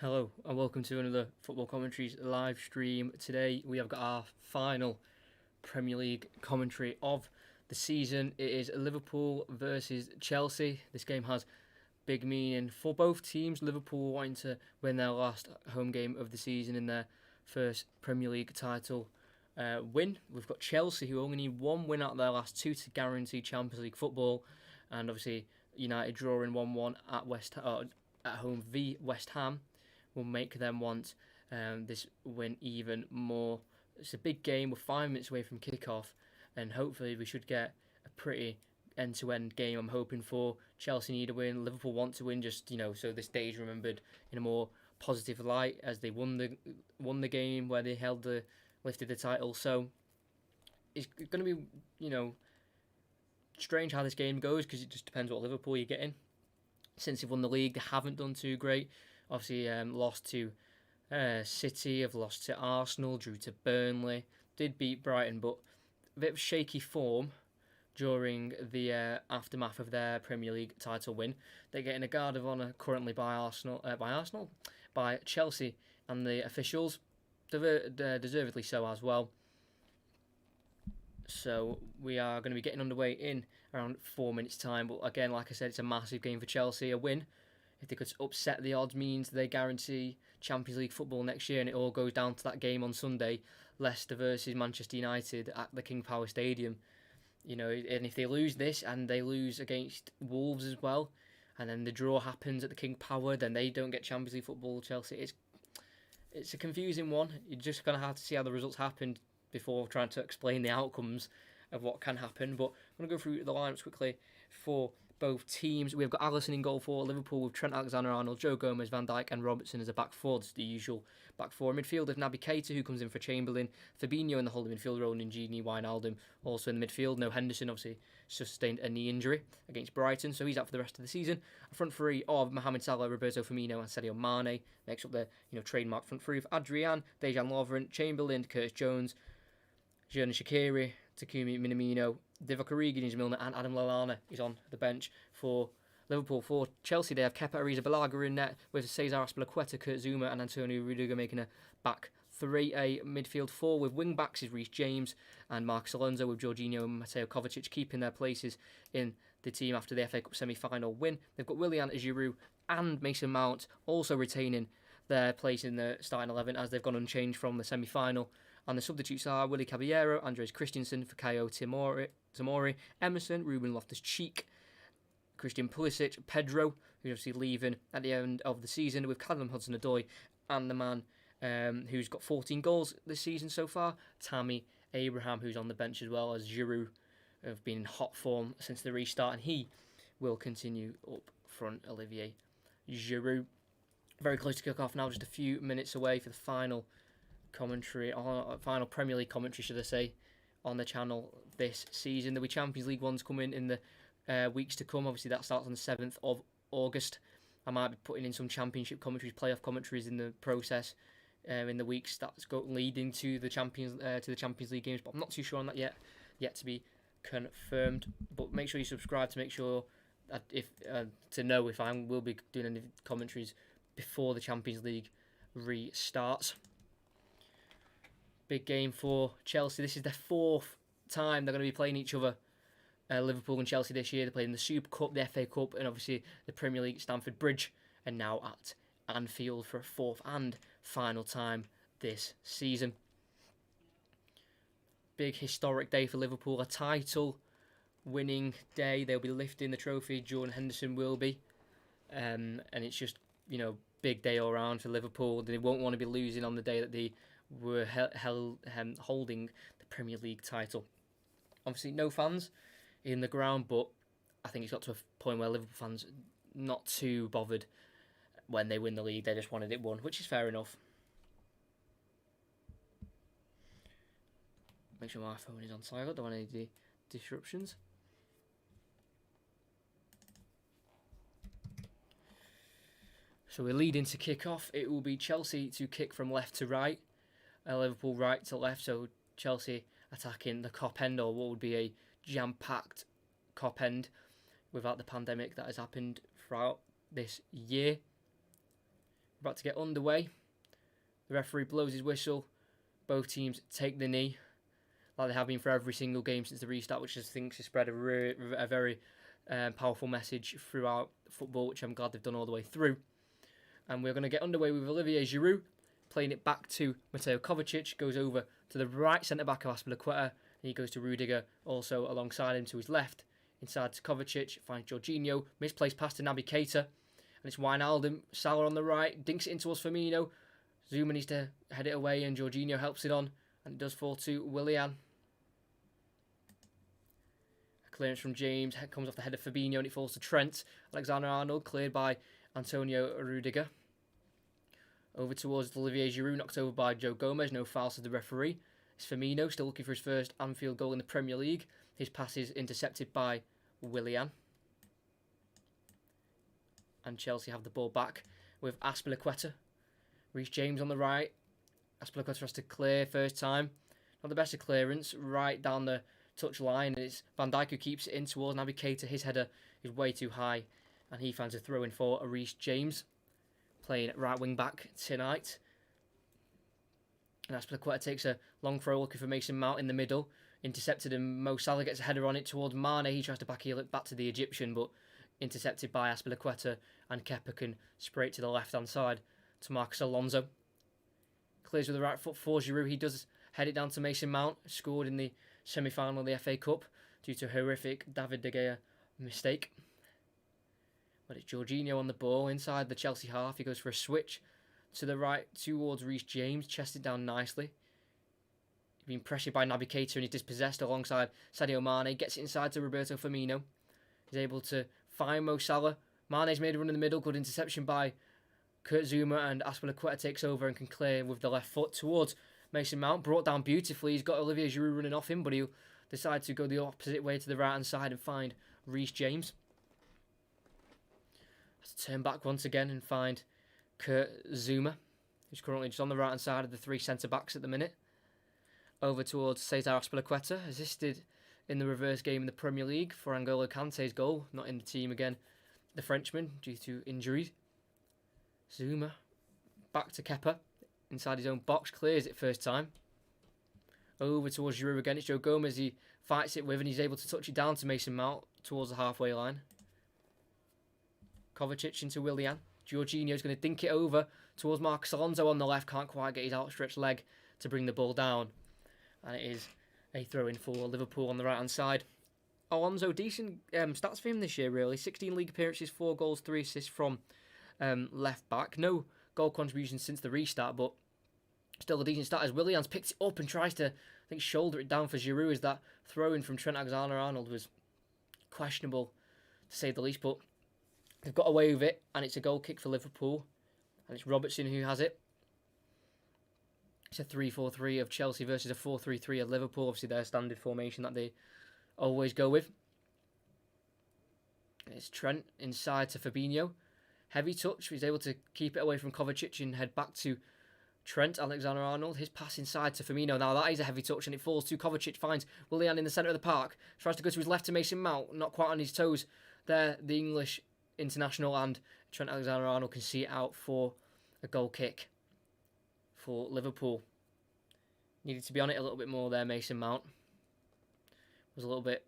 Hello and welcome to another Football Commentaries live stream. Today we have got our final Premier League commentary of the season. It is Liverpool versus Chelsea. This game has big meaning for both teams. Liverpool wanting to win their last home game of the season in their first Premier League title win. We've got Chelsea who only need one win out of their last two to guarantee Champions League football, and obviously United drawing 1-1 at home v West Ham will make them want this win even more. It's a big game. We're 5 minutes away from kickoff, and hopefully we should get a pretty end-to-end game. I'm hoping for. Chelsea need a win. Liverpool want to win, just so this day is remembered in a more positive light as they won the game where they lifted the title. So it's going to be strange how this game goes because it just depends what Liverpool you're getting. Since they've won the league, they haven't done too great. Obviously, lost to City, have lost to Arsenal, drew to Burnley, did beat Brighton, but a bit of shaky form during the aftermath of their Premier League title win. They're getting a guard of honour currently by Chelsea, and the officials, deservedly so as well. So we are going to be getting underway in around 4 minutes' time. But again, like I said, it's a massive game for Chelsea. A win, if they could upset the odds, means they guarantee Champions League football next year, and it all goes down to that game on Sunday, Leicester versus Manchester United at the King Power Stadium. And if they lose this and they lose against Wolves as well, and then the draw happens at the King Power, then they don't get Champions League football. Chelsea, it's a confusing one. You're just going to have to see how the results happen before trying to explain the outcomes of what can happen. But I'm going to go through the lineups quickly for both teams. We've got Alisson in goal for Liverpool with Trent Alexander-Arnold, Joe Gomez, Van Dijk and Robertson as a back four. That's the usual back four. Midfield of Naby Keita, who comes in for Chamberlain, Fabinho in the holding midfield role, and Gini Wijnaldum also in the midfield. No Henderson, obviously sustained a knee injury against Brighton, so he's out for the rest of the season. A front three of Mohamed Salah, Roberto Firmino and Sadio Mane makes up the trademark front three of Adrian, Dejan Lovren, Chamberlain, Curtis Jones, Xherdan Shaqiri, Takumi Minamino, Divock Origi, James Milner and Adam Lallana is on the bench for Liverpool. For Chelsea, they have Kepa Arrizabalaga in net with Cesar Azpilicueta, Kurt Zouma and Antonio Rudiger making a back three. A midfield four with wing-backs is Reece James and Marcos Alonso, with Jorginho and Mateo Kovacic keeping their places in the team after the FA Cup semi-final win. They've got Willian, Giroud and Mason Mount also retaining their place in the starting 11 as they've gone unchanged from the semi-final. And the substitutes are Willy Caballero, Andres Christensen, Fikayo Tomori, Emerson, Ruben Loftus-Cheek, Christian Pulisic, Pedro, who's obviously leaving at the end of the season, with Callum Hudson-Odoi, and the man who's got 14 goals this season so far, Tammy Abraham, who's on the bench as well, as Giroud have been in hot form since the restart, and he will continue up front, Olivier Giroud. Very close to kick off now, just a few minutes away for the final Premier League commentary, should I say, on the channel this season. There'll be Champions League ones coming in the weeks to come. Obviously, that starts on the 7th of August. I might be putting in some Championship commentaries, playoff commentaries in the process in the weeks that's leading to the Champions League games, but I'm not too sure on that yet to be confirmed. But make sure you subscribe to make sure that to know if I will be doing any commentaries before the Champions League restarts. Big game for Chelsea. This is their fourth time they're going to be playing each other, Liverpool and Chelsea this year. They're playing the Super Cup, the FA Cup, and obviously the Premier League at Stamford Bridge, and now at Anfield for a fourth and final time this season. Big historic day for Liverpool, a title-winning day. They'll be lifting the trophy. Jordan Henderson will be, and it's just big day all around for Liverpool. They won't want to be losing on the day that they were holding the Premier League title. Obviously, no fans in the ground, but I think it's got to a point where Liverpool fans not too bothered when they win the league. They just wanted it won, which is fair enough. Make sure my phone is on silent. Don't want any disruptions. So we're leading to kick off. It will be Chelsea to kick from left to right, Liverpool right to left. So Chelsea attacking the Kop end, or what would be a jam-packed Kop end without the pandemic that has happened throughout this year. We're about to get underway. The referee blows his whistle. Both teams take the knee, like they have been for every single game since the restart, which I think has spread a very powerful message throughout football, which I'm glad they've done all the way through. And we're going to get underway with Olivier Giroud playing it back to Mateo Kovacic, goes over to the right centre-back of Azpilicueta, and he goes to Rudiger, also alongside him to his left. Inside to Kovacic, finds Jorginho, misplaced pass to Naby Keita, and it's Wijnaldum, Salah on the right, dinks it in towards Firmino. Zuma needs to head it away, and Jorginho helps it on, and it does fall to Willian. A clearance from James, comes off the head of Fabinho, and it falls to Trent. Alexander-Arnold, cleared by Antonio Rudiger. Over towards Olivier Giroud, knocked over by Joe Gomez, no foul to the referee. It's Firmino, still looking for his first Anfield goal in the Premier League. His pass is intercepted by Willian. And Chelsea have the ball back with Azpilicueta. Reece James on the right. Azpilicueta has to clear first time. Not the best of clearance, right down the touch line. It's Van Dijk who keeps it in towards Naby Keita. His header is way too high, and he finds a throw in for Reece James, playing right wing back tonight. And Azpilicueta takes a long throw looking for Mason Mount in the middle. Intercepted, and Mo Salah gets a header on it towards Mane. He tries to backheel it back to the Egyptian, but intercepted by Azpilicueta, and Kepa can spray it to the left hand side to Marcos Alonso. Clears with the right foot for Giroud. He does head it down to Mason Mount, scored in the semi-final of the FA Cup due to a horrific David De Gea mistake. But it's Jorginho on the ball inside the Chelsea half. He goes for a switch to the right towards Reece James, chested down nicely. He's been pressured by Naby Keita, and he's dispossessed alongside Sadio Mane. Gets it inside to Roberto Firmino. He's able to find Mo Salah. Mane's made a run in the middle. Good interception by Kurt Zuma, and Azpilicueta takes over and can clear with the left foot towards Mason Mount. Brought down beautifully. He's got Olivier Giroud running off him, but he'll decide to go the opposite way to the right hand side and find Reece James. Has to turn back once again and find Kurt Zuma, who's currently just on the right hand side of the three centre backs at the minute. Over towards Cesar Azpilicueta, assisted in the reverse game in the Premier League for N'Golo Kante's goal, not in the team again, the Frenchman, due to injuries. Zuma back to Kepa inside his own box, clears it first time. Over towards Giroud again, it's Joe Gomez. He fights it with, and he's able to touch it down to Mason Mount towards the halfway line. Kovacic into Willian. Jorginho's going to dink it over towards Marcos Alonso on the left. Can't quite get his outstretched leg to bring the ball down. And it is a throw-in for Liverpool on the right-hand side. Alonso, decent stats for him this year, really. 16 league appearances, 4 goals, 3 assists from left-back. No goal contribution since the restart, but still a decent start as Willian's picked it up and tries to, I think, shoulder it down for Giroud, as that throw-in from Trent Alexander-Arnold was questionable, to say the least, but they've got away with it, and it's a goal kick for Liverpool, and it's Robertson who has it. It's a 3-4-3 of Chelsea versus a 4-3-3 of Liverpool, obviously their standard formation that they always go with. It's Trent inside to Fabinho. Heavy touch, he's able to keep it away from Kovacic and head back to Trent Alexander-Arnold. His pass inside to Firmino. Now that is a heavy touch, and it falls to Kovacic. Finds Willian in the centre of the park. Tries to go to his left to Mason Mount. Not quite on his toes there, the English international, and Trent Alexander-Arnold can see it out for a goal kick for Liverpool. Needed to be on it a little bit more there, Mason Mount. Was a little bit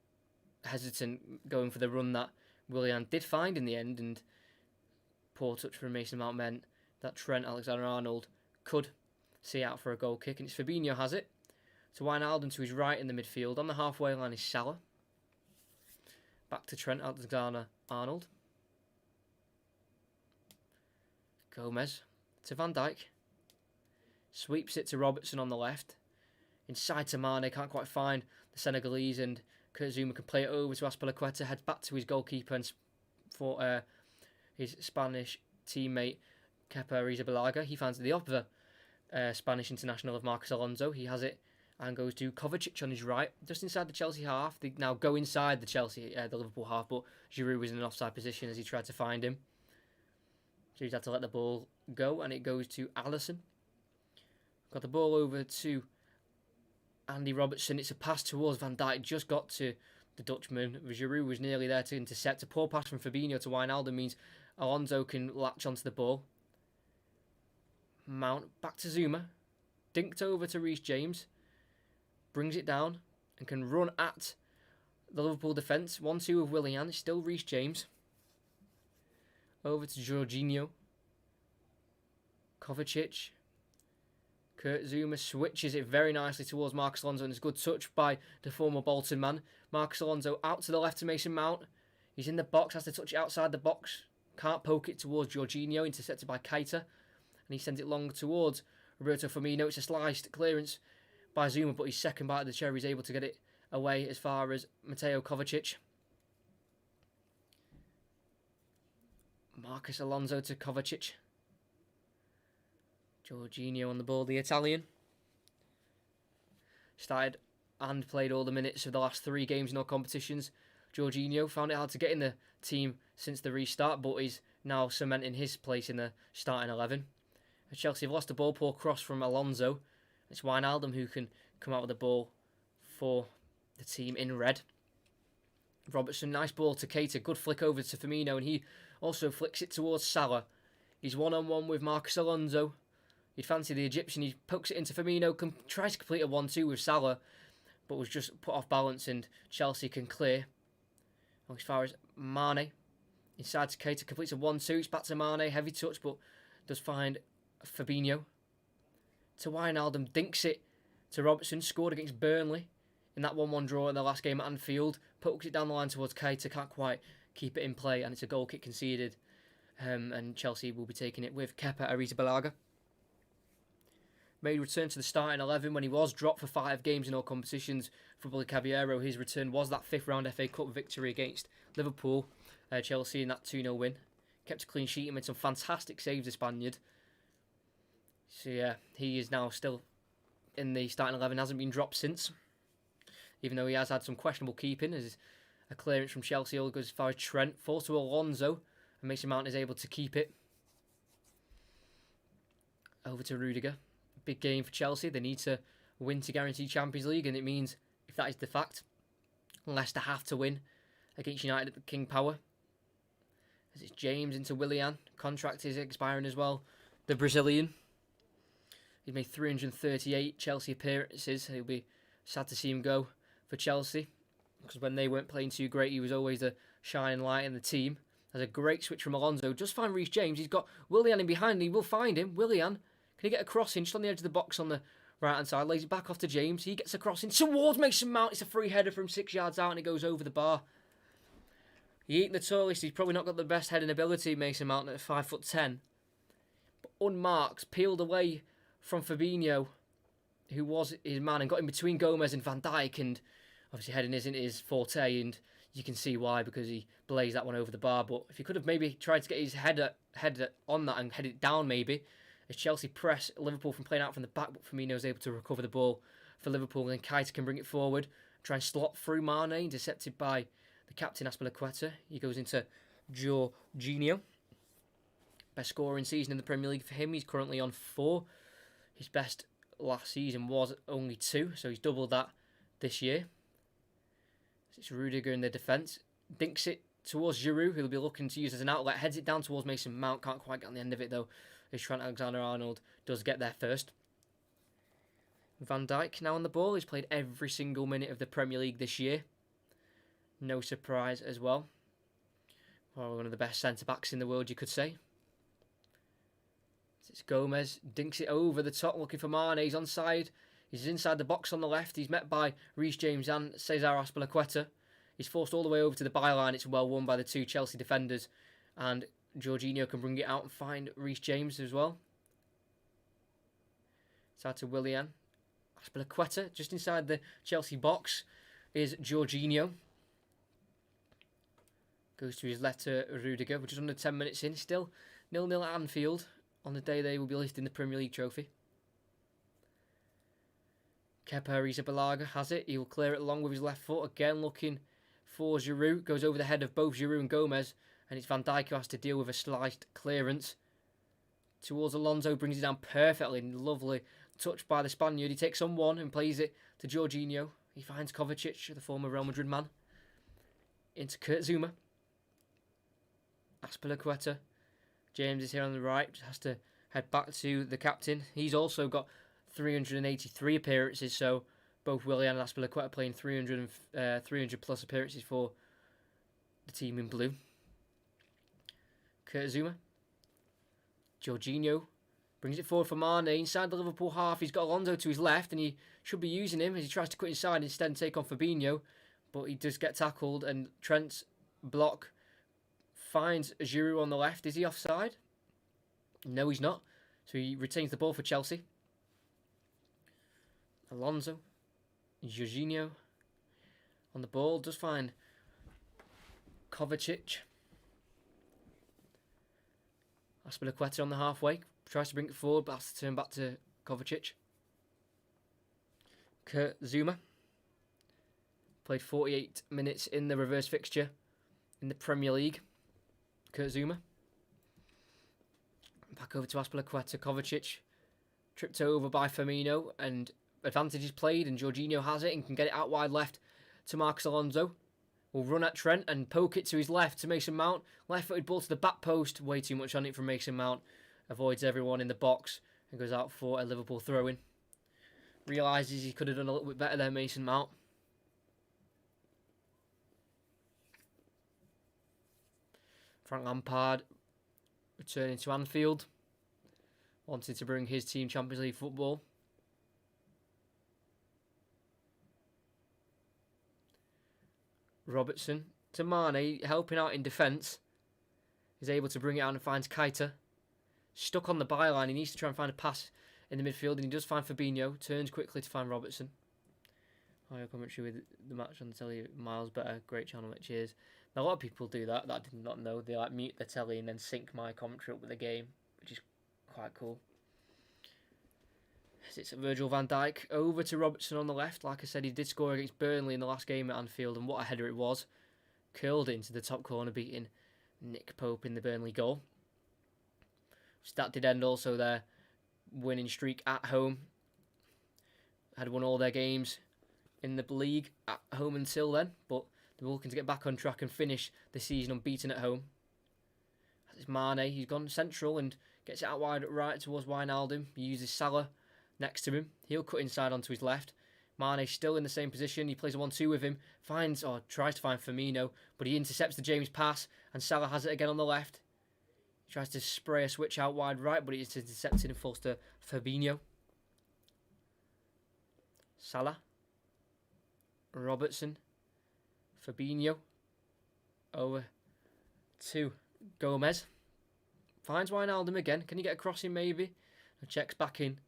hesitant going for the run that Willian did find in the end, and poor touch from Mason Mount meant that Trent Alexander-Arnold could see out for a goal kick, and it's Fabinho has it. To Wijnaldum to his right in the midfield. On the halfway line is Salah. Back to Trent Alexander-Arnold. Gomez to Van Dijk. Sweeps it to Robertson on the left. Inside to Mane, can't quite find the Senegalese, and Kurt Zuma can play it over to Azpilicueta, heads back to his goalkeeper and for his Spanish teammate Kepa Arrizabalaga. He finds the other Spanish international of Marcos Alonso. He has it and goes to Kovacic on his right, just inside the Chelsea half. They now go inside the Liverpool half, but Giroud was in an offside position as he tried to find him. So he's had to let the ball go, and it goes to Alisson. Got the ball over to Andy Robertson. It's a pass towards Van Dijk. Just got to the Dutchman. Giroud was nearly there to intercept. A poor pass from Fabinho to Wijnaldum means Alonso can latch onto the ball. Mount back to Zuma. Dinked over to Reece James. Brings it down and can run at the Liverpool defence. 1-2 with Willian. It's still Reece James. Over to Jorginho. Kovacic. Kurt Zouma switches it very nicely towards Marcus Alonso, and it's a good touch by the former Bolton man. Marcus Alonso out to the left to Mason Mount. He's in the box, has to touch it outside the box. Can't poke it towards Jorginho, intercepted by Keita. And he sends it long towards Roberto Firmino. It's a sliced clearance by Zouma, but his second bite of the cherry is able to get it away as far as Mateo Kovacic. Marcus Alonso to Kovacic. Jorginho on the ball, the Italian. Started and played all the minutes of the last 3 games in all competitions. Jorginho found it hard to get in the team since the restart, but he's now cementing his place in the starting 11. Chelsea have lost the ball, poor cross from Alonso. It's Wijnaldum who can come out with the ball for the team in red. Robertson, nice ball to Keita, good flick over to Firmino, and he also flicks it towards Salah. He's one-on-one with Marcus Alonso. He'd fancy the Egyptian, he pokes it into Firmino, tries to complete a 1-2 with Salah, but was just put off balance, and Chelsea can clear. As far as Mane, inside to Keita, completes a 1-2, it's back to Mane, heavy touch, but does find Fabinho. To Wijnaldum, dinks it to Robertson, scored against Burnley in that 1-1 draw in the last game at Anfield, pokes it down the line towards Keita, can't quite keep it in play, and it's a goal kick conceded, and Chelsea will be taking it with Kepa Arrizabalaga. Made return to the starting 11 when he was dropped for 5 games in all competitions. Football Caballero, his return was that 5th round FA Cup victory against Liverpool. Chelsea in that 2-0 win. Kept a clean sheet and made some fantastic saves, the Spaniard. So yeah, he is now still in the starting 11, hasn't been dropped since. Even though he has had some questionable keeping, as a clearance from Chelsea all goes as far as Trent. Falls to Alonso, and Mason Mount is able to keep it. Over to Rudiger. Big game for Chelsea. They need to win to guarantee Champions League, and it means, if that is the fact, Leicester have to win against United at the King Power. As it's James into Willian. Contract is expiring as well. The Brazilian. He's made 338 Chelsea appearances. It'll be sad to see him go for Chelsea, because when they weren't playing too great, he was always the shining light in the team. There's a great switch from Alonso. Just find Reece James. He's got Willian in behind, and he will find him. Willian, can he get a crossing just on the edge of the box on the right-hand side? Lays it back off to James. He gets a crossing towards Mason Mount. It's a free header from 6 yards out, and it goes over the bar. He ain't the tallest. He's probably not got the best heading ability, Mason Mount, at 5'10". But unmarked, peeled away from Fabinho, who was his man, and got in between Gomez and Van Dijk, and obviously heading isn't his forte, and you can see why, because he blazed that one over the bar. But if he could have maybe tried to get his head on that and head it down maybe, as Chelsea press Liverpool from playing out from the back, but Firmino is able to recover the ball for Liverpool, and Keita can bring it forward, try and slot through Mane, intercepted by the captain Azpilicueta. He goes into Jorginho. Best scorer in season in the Premier League for him. He's currently on 4. His best last season was only 2, so he's doubled that this year. It's Rudiger in the defence. Dinks it towards Giroud, who'll be looking to use as an outlet. Heads it down towards Mason Mount. Can't quite get on the end of it, though, as Trent Alexander-Arnold does get there first. Van Dijk now on the ball. He's played every single minute of the Premier League this year. No surprise as well. Well, one of the best centre-backs in the world, you could say. It's Gomez. Dinks it over the top, looking for Mane. He's onside. He's inside the box on the left. He's met by Reece James and Cesar Azpilicueta. He's forced all the way over to the byline. It's well won by the 2 Chelsea defenders. And Jorginho can bring it out and find Reece James as well. It's out to Willian. Azpilicueta, just inside the Chelsea box, is Jorginho. Goes to his left to Rudiger. We're just under 10 minutes in. Still 0-0 at Anfield on the day they will be lifting the Premier League trophy. Kepa Arrizabalaga has it. He will clear it along with his left foot. Again looking for Giroud. Goes over the head of both Giroud and Gomez. And it's Van Dijk who has to deal with a sliced clearance. Towards Alonso. Brings it down perfectly. Lovely touch by the Spaniard. He takes on one and plays it to Jorginho. He finds Kovacic, the former Real Madrid man. Into Kurt Zouma. Azpilicueta. James is here on the right. Just has to head back to the captain. He's also got 383 appearances, so both Willian and Azpilicueta playing 300 plus appearances for the team in blue. Kurt Zouma. Jorginho brings it forward for Mane inside the Liverpool half. He's got Alonso to his left, and he should be using him as he tries to cut inside instead and take on Fabinho, but he does get tackled, and Trent's block finds Giroud on the left. Is he offside? No, he's not. So he retains the ball for Chelsea. Alonso, Jorginho on the ball, does find Kovacic. Azpilicueta on the halfway, tries to bring it forward, but has to turn back to Kovacic. Kurt Zouma played 48 minutes in the reverse fixture in the Premier League. Kurt Zouma. Back over to Azpilicueta. Kovacic tripped over by Firmino, and advantage is played, and Jorginho has it and can get it out wide left to Marcos Alonso. Will run at Trent and poke it to his left to Mason Mount. Left-footed ball to the back post. Way too much on it from Mason Mount. Avoids everyone in the box and goes out for a Liverpool throw-in. Realises he could have done a little bit better there, Mason Mount. Frank Lampard returning to Anfield. Wanted to bring his team Champions League football. Robertson to Mane, helping out in defence. He's able to bring it out and finds Keita. Stuck on the byline, he needs to try and find a pass in the midfield, and he does find Fabinho. Turns quickly to find Robertson. Higher commentary with the match on the telly, miles better. Great channel, mate. Cheers. Now, a lot of people do that I did not know. They like mute the telly and then sync my commentary up with the game, which is quite cool. It's Virgil van Dijk over to Robertson on the left. Like I said, he did score against Burnley in the last game at Anfield, and what a header it was. Curled into the top corner, beating Nick Pope in the Burnley goal. So that did end also their winning streak at home. Had won all their games in the league at home until then, but they're looking to get back on track and finish the season unbeaten at home. It's Mane, he's gone central and gets it out wide right towards Wijnaldum. He uses Salah next to him. He'll cut inside onto his left. Mane still in the same position. He plays a 1-2 with him. Tries to find Firmino, but he intercepts the James pass, and Salah has it again on the left. He tries to spray a switch out wide right, but it's intercepted and falls to Fabinho. Salah. Robertson. Fabinho. Over to Gomez. Finds Wijnaldum again. Can he get a crossing maybe? Checks back in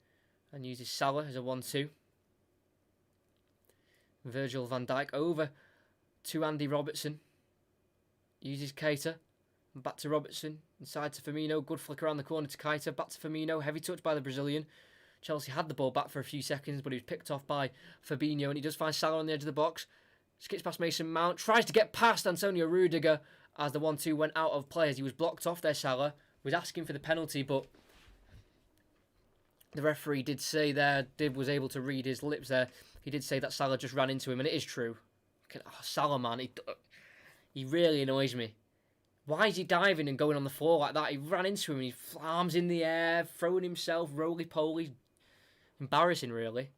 and uses Salah as a 1-2. Virgil van Dijk over to Andy Robertson. Uses Keita. Back to Robertson. Inside to Firmino. Good flick around the corner to Keita. Back to Firmino. Heavy touch by the Brazilian. Chelsea had the ball back for a few seconds, but he was picked off by Fabinho, and he does find Salah on the edge of the box. Skips past Mason Mount. Tries to get past Antonio Rudiger as the 1-2 went out of play as he was blocked off there. Salah was asking for the penalty, but the referee did say was able to read his lips there. He did say that Salah just ran into him, and it is true. Salah, man, he really annoys me. Why is he diving and going on the floor like that? He ran into him, and he arms in the air, throwing himself, roly-poly. Embarrassing, really.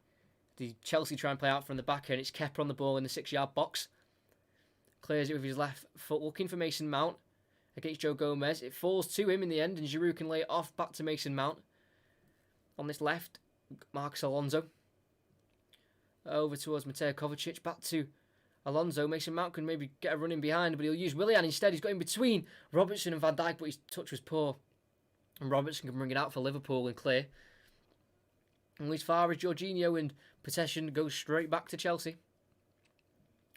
The Chelsea try and play out from the back, and it's Kepa on the ball in the 6-yard box. Clears it with his left foot, looking for Mason Mount against Joe Gomez. It falls to him in the end, and Giroud can lay it off back to Mason Mount. On this left, Marcos Alonso. Over towards Mateo Kovacic. Back to Alonso. Mason Mount can maybe get a run in behind, but he'll use Willian instead. He's got in between Robertson and Van Dijk, but his touch was poor. And Robertson can bring it out for Liverpool and clear. And as far as Jorginho and possession goes straight back to Chelsea.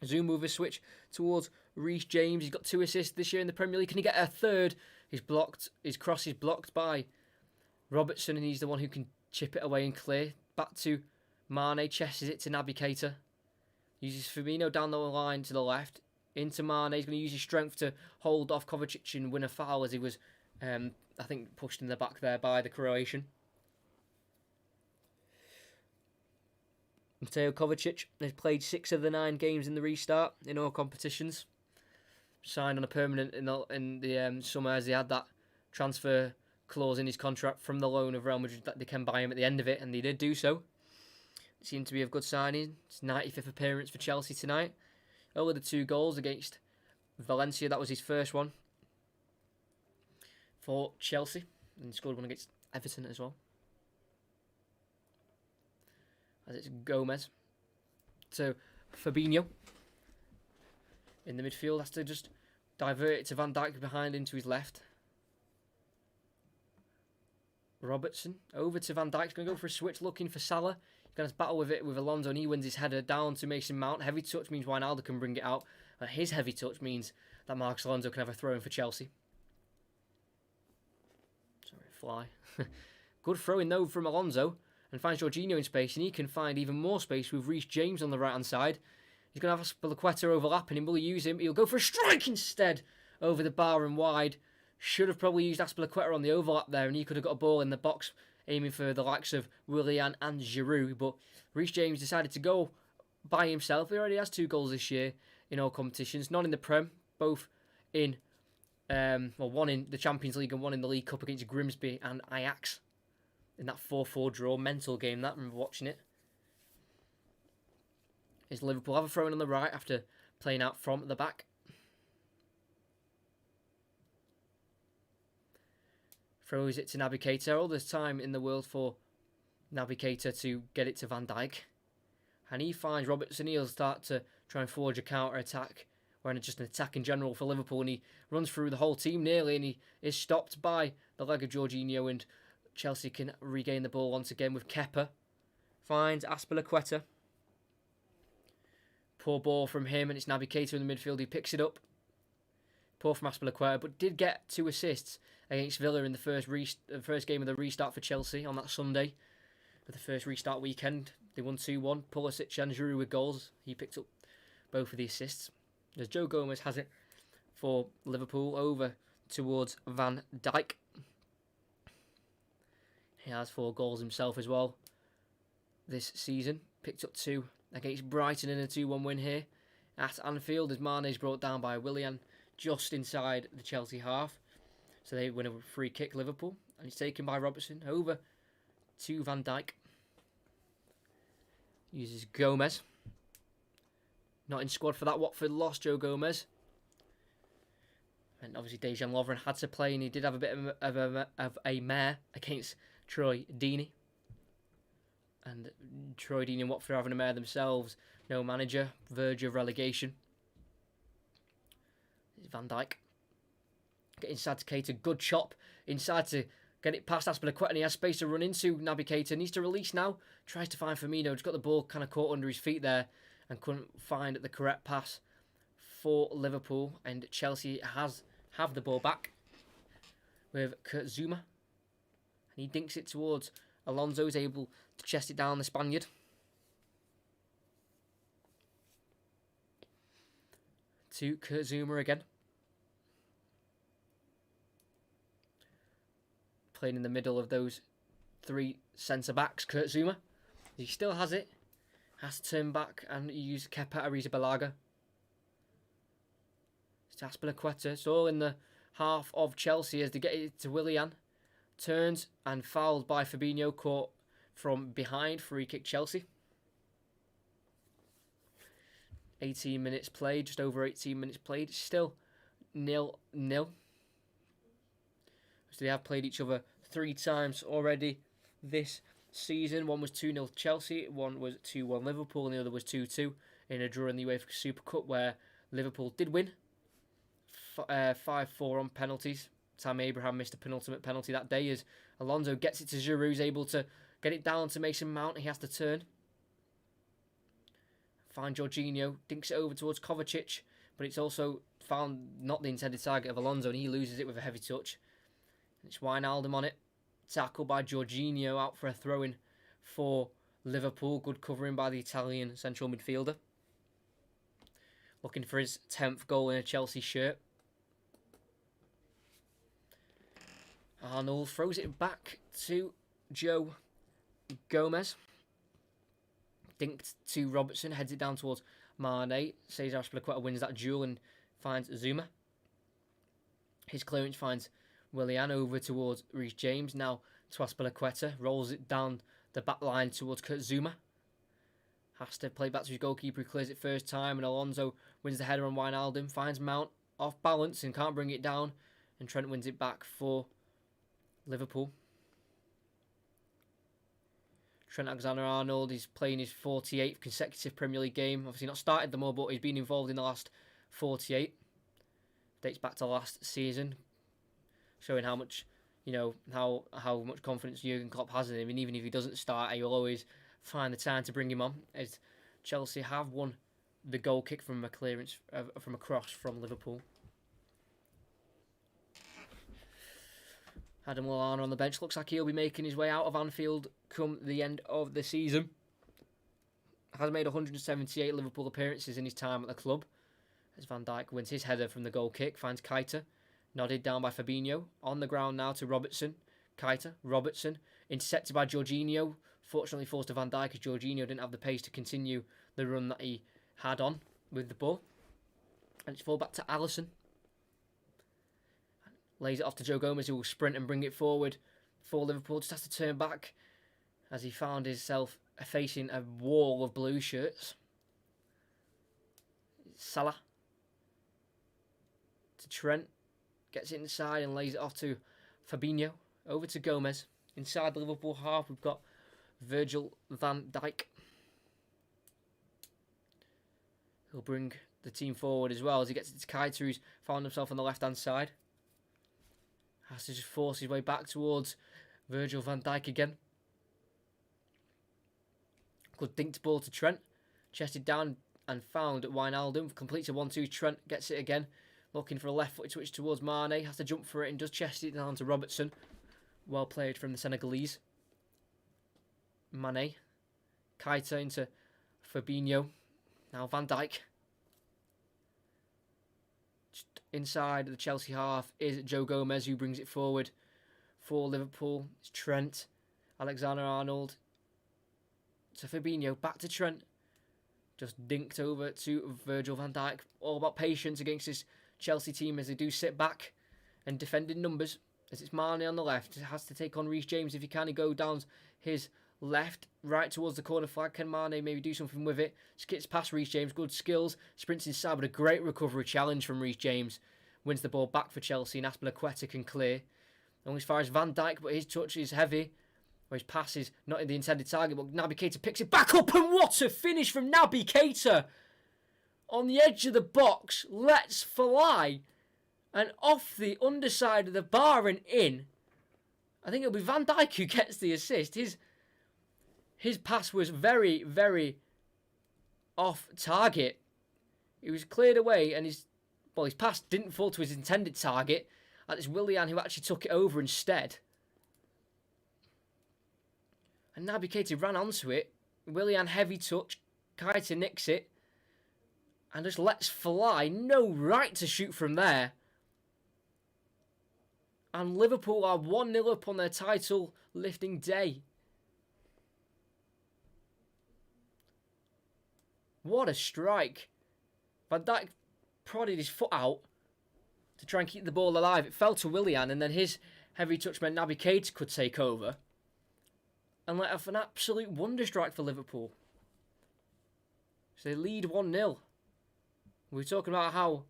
Zoom mover switch towards Reece James. He's got 2 assists this year in the Premier League. Can he get a third? His cross is blocked by Robertson, and he's the one who can chip it away and clear. Back to Mane, chesses it to Naby Keita. Uses Firmino down the line to the left. Into Mane. He's going to use his strength to hold off Kovacic and win a foul as he was, I think, pushed in the back there by the Croatian. Mateo Kovacic has played 6 of the 9 games in the restart in all competitions. Signed on a permanent in the summer as he had that transfer clause in his contract from the loan of Real Madrid that they can buy him at the end of it, and they did do so. It seemed to be a good signing. His 95th appearance for Chelsea tonight. Only the 2 goals against Valencia. That was his first one for Chelsea. And he scored one against Everton as well. As it's Gomez to Fabinho. In the midfield, has to just divert it to Van Dijk behind into his left. Robertson over to Van Dijk. He's going to go for a switch, looking for Salah. He's going to battle with it with Alonso, and he wins his header down to Mason Mount. Heavy touch means Wijnaldum can bring it out. And his heavy touch means that Marcos Alonso can have a throw in for Chelsea. Sorry, fly. Good throw in though from Alonso, and finds Jorginho in space, and he can find even more space with Reece James on the right hand side. He's going to have Aspilicueta overlapping him. Will he use him? He'll go for a strike instead over the bar and wide. Should have probably used Aspilicueta on the overlap there, and he could have got a ball in the box aiming for the likes of Willian and Giroud. But Reece James decided to go by himself. He already has 2 goals this year in all competitions. None in the Prem, both in, one in the Champions League and one in the League Cup against Grimsby and Ajax. In that 4-4 draw. Mental game that, I remember watching it. Is Liverpool have a throw in on the right after playing out from the back. Throws it to Naby Keita. All this time in the world for Naby Keita to get it to Van Dijk. And he finds Robertson. He'll start to try and forge a counter-attack. Or just an attack in general for Liverpool. And he runs through the whole team nearly. And he is stopped by the leg of Jorginho. And Chelsea can regain the ball once again with Kepa. Finds Aspilicueta. Poor ball from him, and it's Naby Keita in the midfield. He picks it up. Poor from Aspilicueta, but did get 2 assists against Villa in the first game of the restart for Chelsea on that Sunday. For the first restart weekend, they won 2-1. Pulisic and Giroud with goals. He picked up both of the assists. As Joe Gomez has it for Liverpool over towards Van Dijk. He has 4 goals himself as well this season. Picked up 2 against Brighton in a 2-1 win here at Anfield, as Mane is brought down by Willian just inside the Chelsea half. So they win a free kick, Liverpool, and it's taken by Robertson over to Van Dijk. Uses Gomez. Not in squad for that Watford loss, Joe Gomez. And obviously Dejan Lovren had to play, and he did have a bit of a mare against Troy Deeney. And Troy Deeney and Watford are having a mare themselves. No manager, verge of relegation. It's Van Dijk. Get inside to Keita, good chop. Inside to get it past Aspilicueta, and he has space to run into. Naby Keita needs to release now. Tries to find Firmino, just got the ball kind of caught under his feet there and couldn't find the correct pass for Liverpool. And Chelsea have the ball back with Kurt Zuma. And he dinks it towards Alonso, is able to chest it down the Spaniard. To Kurt Zuma again. Playing in the middle of those 3 centre-backs, Kurt Zuma. He still has it. Has to turn back and use Kepa Arrizabalaga. It's Aspilicueta. It's all in the half of Chelsea as they get it to Willian. Turns and fouled by Fabinho, caught from behind. Free kick Chelsea. 18 minutes played, just over 18 minutes played. Still 0-0. So they have played each other 3 times already this season. One was 2-0 Chelsea, one was 2-1 Liverpool, and the other was 2-2 in a draw in the UEFA Super Cup where Liverpool did win 5-4 on penalties. Tam Abraham missed a penultimate penalty that day as Alonso gets it to Giroud, is able to get it down to Mason Mount. He has to turn. Find Jorginho, dinks it over towards Kovacic, but it's also found not the intended target of Alonso, and he loses it with a heavy touch. It's Wijnaldum on it. Tackled by Jorginho, out for a throw-in for Liverpool. Good covering by the Italian central midfielder. Looking for his 10th goal in a Chelsea shirt. Arnold throws it back to Joe Gomez. Dinked to Robertson, heads it down towards Mane. Cesar Aspilicueta wins that duel and finds Zuma. His clearance finds Willian over towards Reece James. Now to Aspilicueta. Rolls it down the back line towards Kurt Zouma. Has to play back to his goalkeeper, who clears it first time, and Alonso wins the header on Wijnaldum. Finds Mount off balance and can't bring it down, and Trent wins it back for Liverpool. Trent Alexander-Arnold is playing his 48th consecutive Premier League game. Obviously not started them all, but he's been involved in the last 48. Dates back to last season, showing how much, how much confidence Jurgen Klopp has in him. And even if he doesn't start, he will always find the time to bring him on. As Chelsea have won the goal kick from a clearance from a cross from Liverpool. Adam Lallana on the bench. Looks like he'll be making his way out of Anfield come the end of the season. Has made 178 Liverpool appearances in his time at the club. As Van Dijk wins his header from the goal kick, finds Keita. Nodded down by Fabinho. On the ground now to Robertson. Keita, Robertson. Intercepted by Jorginho. Fortunately forced to Van Dijk as Jorginho didn't have the pace to continue the run that he had on with the ball. And it's fall back to Alisson. Lays it off to Joe Gomez, who will sprint and bring it forward for Liverpool. Just has to turn back as he found himself facing a wall of blue shirts. Salah to Trent. Gets it inside and lays it off to Fabinho. Over to Gomez. Inside the Liverpool half, we've got Virgil van Dijk. He'll bring the team forward as well as he gets it to Keita, who's found himself on the left-hand side. Has to just force his way back towards Virgil van Dijk again. Good dinked ball to Trent. Chested down and found Wijnaldum. Completes a 1-2. Trent gets it again. Looking for a left-footed switch towards Mane. Has to jump for it and does chest it down to Robertson. Well played from the Senegalese. Mane. Keita into Fabinho. Now Van Dijk. Just inside the Chelsea half is Joe Gomez, who brings it forward for Liverpool. It's Trent. Alexander-Arnold. To Fabinho. Back to Trent. Just dinked over to Virgil van Dijk. All about patience against this Chelsea team as they do sit back and defend in numbers. As it's Mane on the left. He has to take on Reece James if he can. He go down his left, right towards the corner flag. Can Mane maybe do something with it? Skips past Reece James. Good skills. Sprints inside, but a great recovery challenge from Reece James. Wins the ball back for Chelsea, and Aspilicueta can clear. Only as far as Van Dijk, but his touch is heavy. Or his pass is not in the intended target, but Naby Keita picks it back up, and what a finish from Naby Keita! On the edge of the box, lets fly, and off the underside of the bar and in. I think it'll be Van Dijk who gets the assist. His pass was very, very off target. It was cleared away, and his pass didn't fall to his intended target. And it's Willian who actually took it over instead. And Naby Keita ran onto it. Willian heavy touch. Keita nicks it. And just lets fly. No right to shoot from there. And Liverpool are 1-0 up on their title lifting day. What a strike. Van Dijk prodded his foot out to try and keep the ball alive. It fell to Willian, and then his heavy touch meant Naby Keita could take over and let off an absolute wonder strike for Liverpool. So they lead 1-0. We were talking about how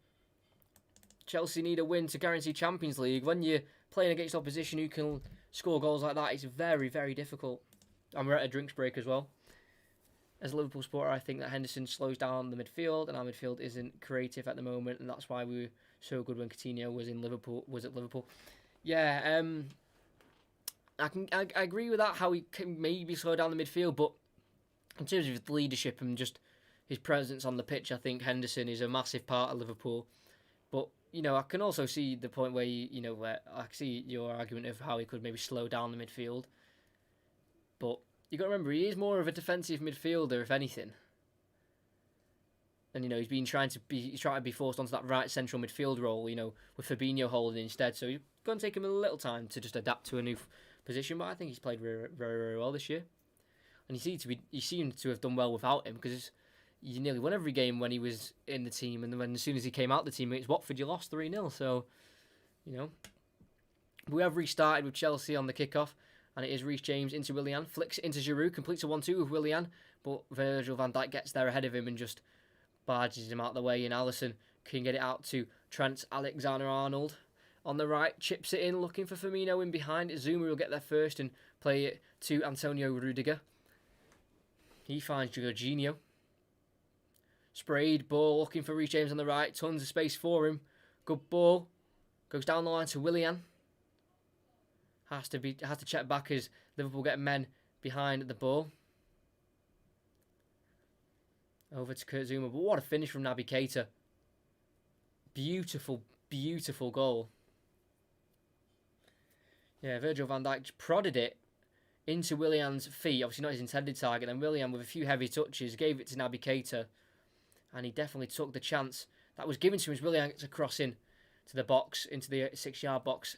Chelsea need a win to guarantee Champions League. When you're playing against opposition who can score goals like that, it's very, very difficult. And we're at a drinks break as well. As a Liverpool supporter, I think that Henderson slows down the midfield, and our midfield isn't creative at the moment, and that's why we were so good when Coutinho was at Liverpool. Yeah, I agree with that. How he can maybe slow down the midfield, but in terms of his leadership and just his presence on the pitch, I think Henderson is a massive part of Liverpool. But I can also see the point where where I see your argument of how he could maybe slow down the midfield, but you got to remember, he is more of a defensive midfielder, if anything. And, he's trying to be forced onto that right central midfield role, with Fabinho holding instead. So it's going to take him a little time to just adapt to a new position. But I think he's played very, very, very well this year. And he seemed to have done well without him, because you nearly won every game when he was in the team. And then as soon as he came out the team against Watford, you lost 3-0. So, We have restarted with Chelsea on the kickoff, and it is Reece James into Willian, flicks it into Giroud, completes a 1-2 with Willian, but Virgil van Dijk gets there ahead of him and just barges him out of the way, and Alisson can get it out to Trent Alexander-Arnold. On the right, chips it in, looking for Firmino in behind. Zuma will get there first and play it to Antonio Rudiger. He finds Jorginho. Sprayed ball, looking for Reece James on the right. Tons of space for him. Good ball. Goes down the line to Willian. Has to check back as Liverpool get men behind the ball. Over to Kurt Zouma. But what a finish from Naby Keita. Beautiful, beautiful goal. Yeah, Virgil van Dijk prodded it into Willian's feet. Obviously not his intended target. Then Willian, with a few heavy touches, gave it to Naby Keita. And he definitely took the chance that was given to him as Willian gets a cross in to the box, into the 6-yard box.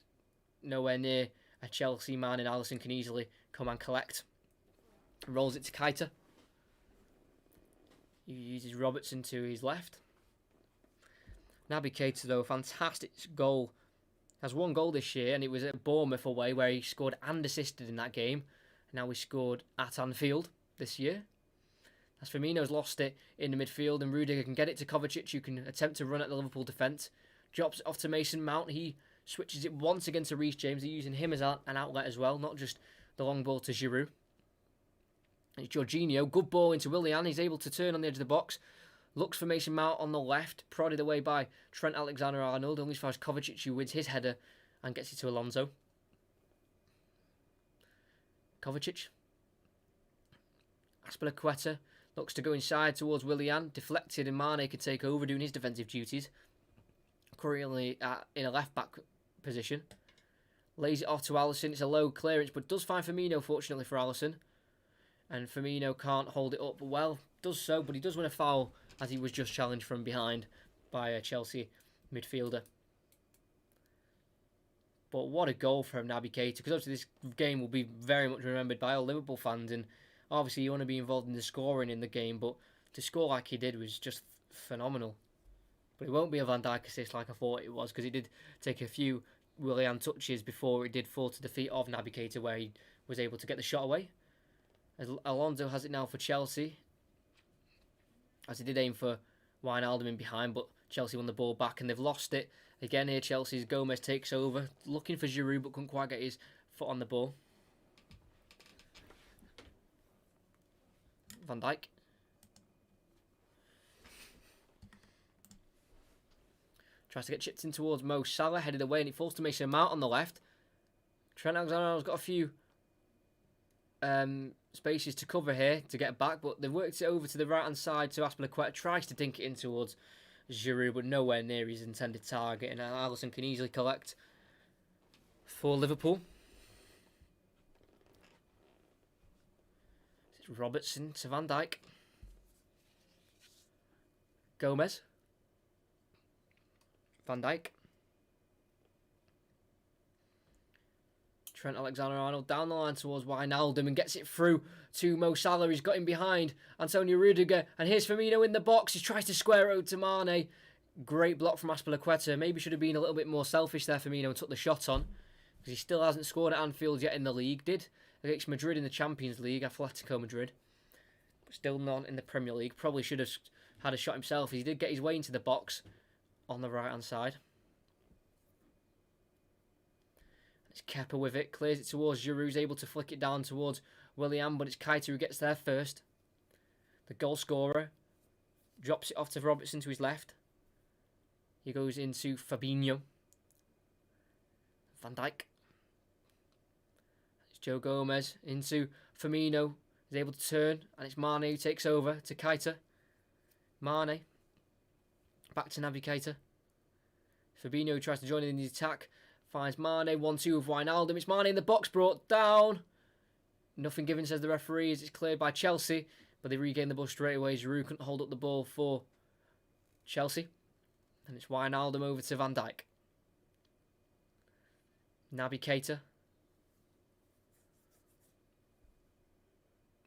Nowhere near a Chelsea man, and Alisson can easily come and collect. Rolls it to Keita. He uses Robertson to his left. Naby Keita, though, fantastic goal. Has one goal this year, and it was at Bournemouth away where he scored and assisted in that game. And now he scored at Anfield this year. As Firmino's lost it in the midfield, and Rudiger can get it to Kovacic, who can attempt to run at the Liverpool defence. Drops it off to Mason Mount. He switches it once again to Reece James. They're using him as an outlet as well, not just the long ball to Giroud. It's Jorginho. Good ball into Willian. He's able to turn on the edge of the box. Looks for Mason Mount on the left. Prodded away by Trent Alexander-Arnold. Only finds Kovacic, who wins his header and gets it to Alonso. Kovacic. Azpilicueta looks to go inside towards Willian. Deflected, and Mane could take over doing his defensive duties. Currently in a left-back position. Lays it off to Alisson. It's a low clearance, but does find Firmino, fortunately for Alisson. And Firmino can't hold it up well. Does so, but he does win a foul as he was just challenged from behind by a Chelsea midfielder. But what a goal from Naby Keita, because obviously this game will be very much remembered by all Liverpool fans, and obviously you want to be involved in the scoring in the game, but to score like he did was just phenomenal. But it won't be a Van Dijk assist like I thought it was, because he did take a few Willian touches before it did fall to the feet of Naby Keita, where he was able to get the shot away. As Alonso has it now for Chelsea, as he did aim for Wijnaldum in behind, but Chelsea won the ball back and they've lost it. Again here, Chelsea's Gomez takes over, looking for Giroud, but couldn't quite get his foot on the ball. Van Dijk. Tries to get chipped in towards Mo Salah, headed away, and it falls to Mason Mount on the left. Trent Alexander-Arnold's got a few spaces to cover here to get back, but they've worked it over to the right-hand side to Azpilicueta. Tries to dink it in towards Giroud, but nowhere near his intended target, and Alisson can easily collect for Liverpool. It's Robertson to Van Dijk. Gomez. Van Dijk. Trent Alexander-Arnold down the line towards Wijnaldum and gets it through to Mo Salah. He's got him behind Antonio Rudiger. And here's Firmino in the box. He tries to square out to Mane. Great block from Azpilicueta. Maybe should have been a little bit more selfish there, Firmino, and took the shot on, because he still hasn't scored at Anfield yet in the league. Did against Madrid in the Champions League, Atletico Madrid. But still not in the Premier League. Probably should have had a shot himself. He did get his way into the box on the right-hand side. It's Kepa with it, clears it towards Giroud, who's able to flick it down towards Willian, but it's Keita who gets there first. The goal scorer drops it off to Robertson to his left. He goes into Fabinho. Van Dijk. It's Joe Gomez into Firmino. He's able to turn, and it's Mane who takes over to Keita. Mane. Back to Naby Keita. Fabinho tries to join in the attack. Finds Mane, 1-2 with Wijnaldum. It's Mane in the box, brought down. Nothing given, says the referee, as it's cleared by Chelsea. But they regain the ball straight away. Giroud couldn't hold up the ball for Chelsea. And it's Wijnaldum over to Van Dijk. Naby Keita.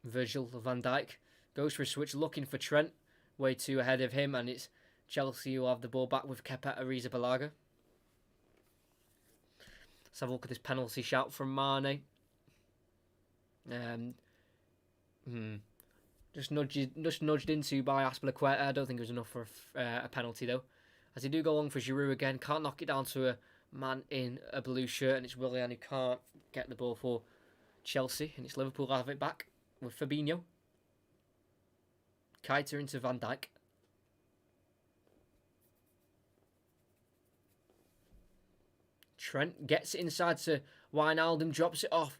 Virgil van Dijk goes for a switch, looking for Trent. Way too ahead of him, and it's Chelsea who have the ball back with Kepa Arrizabalaga. Let's have a look at this penalty shout from Mane. Just nudged into by Azpilicueta. I don't think it was enough for a penalty though. As they do go long for Giroud again, can't knock it down to a man in a blue shirt, and it's Willian who can't get the ball for Chelsea, and it's Liverpool have it back with Fabinho. Keita into Van Dijk. Trent gets it inside to Wijnaldum, drops it off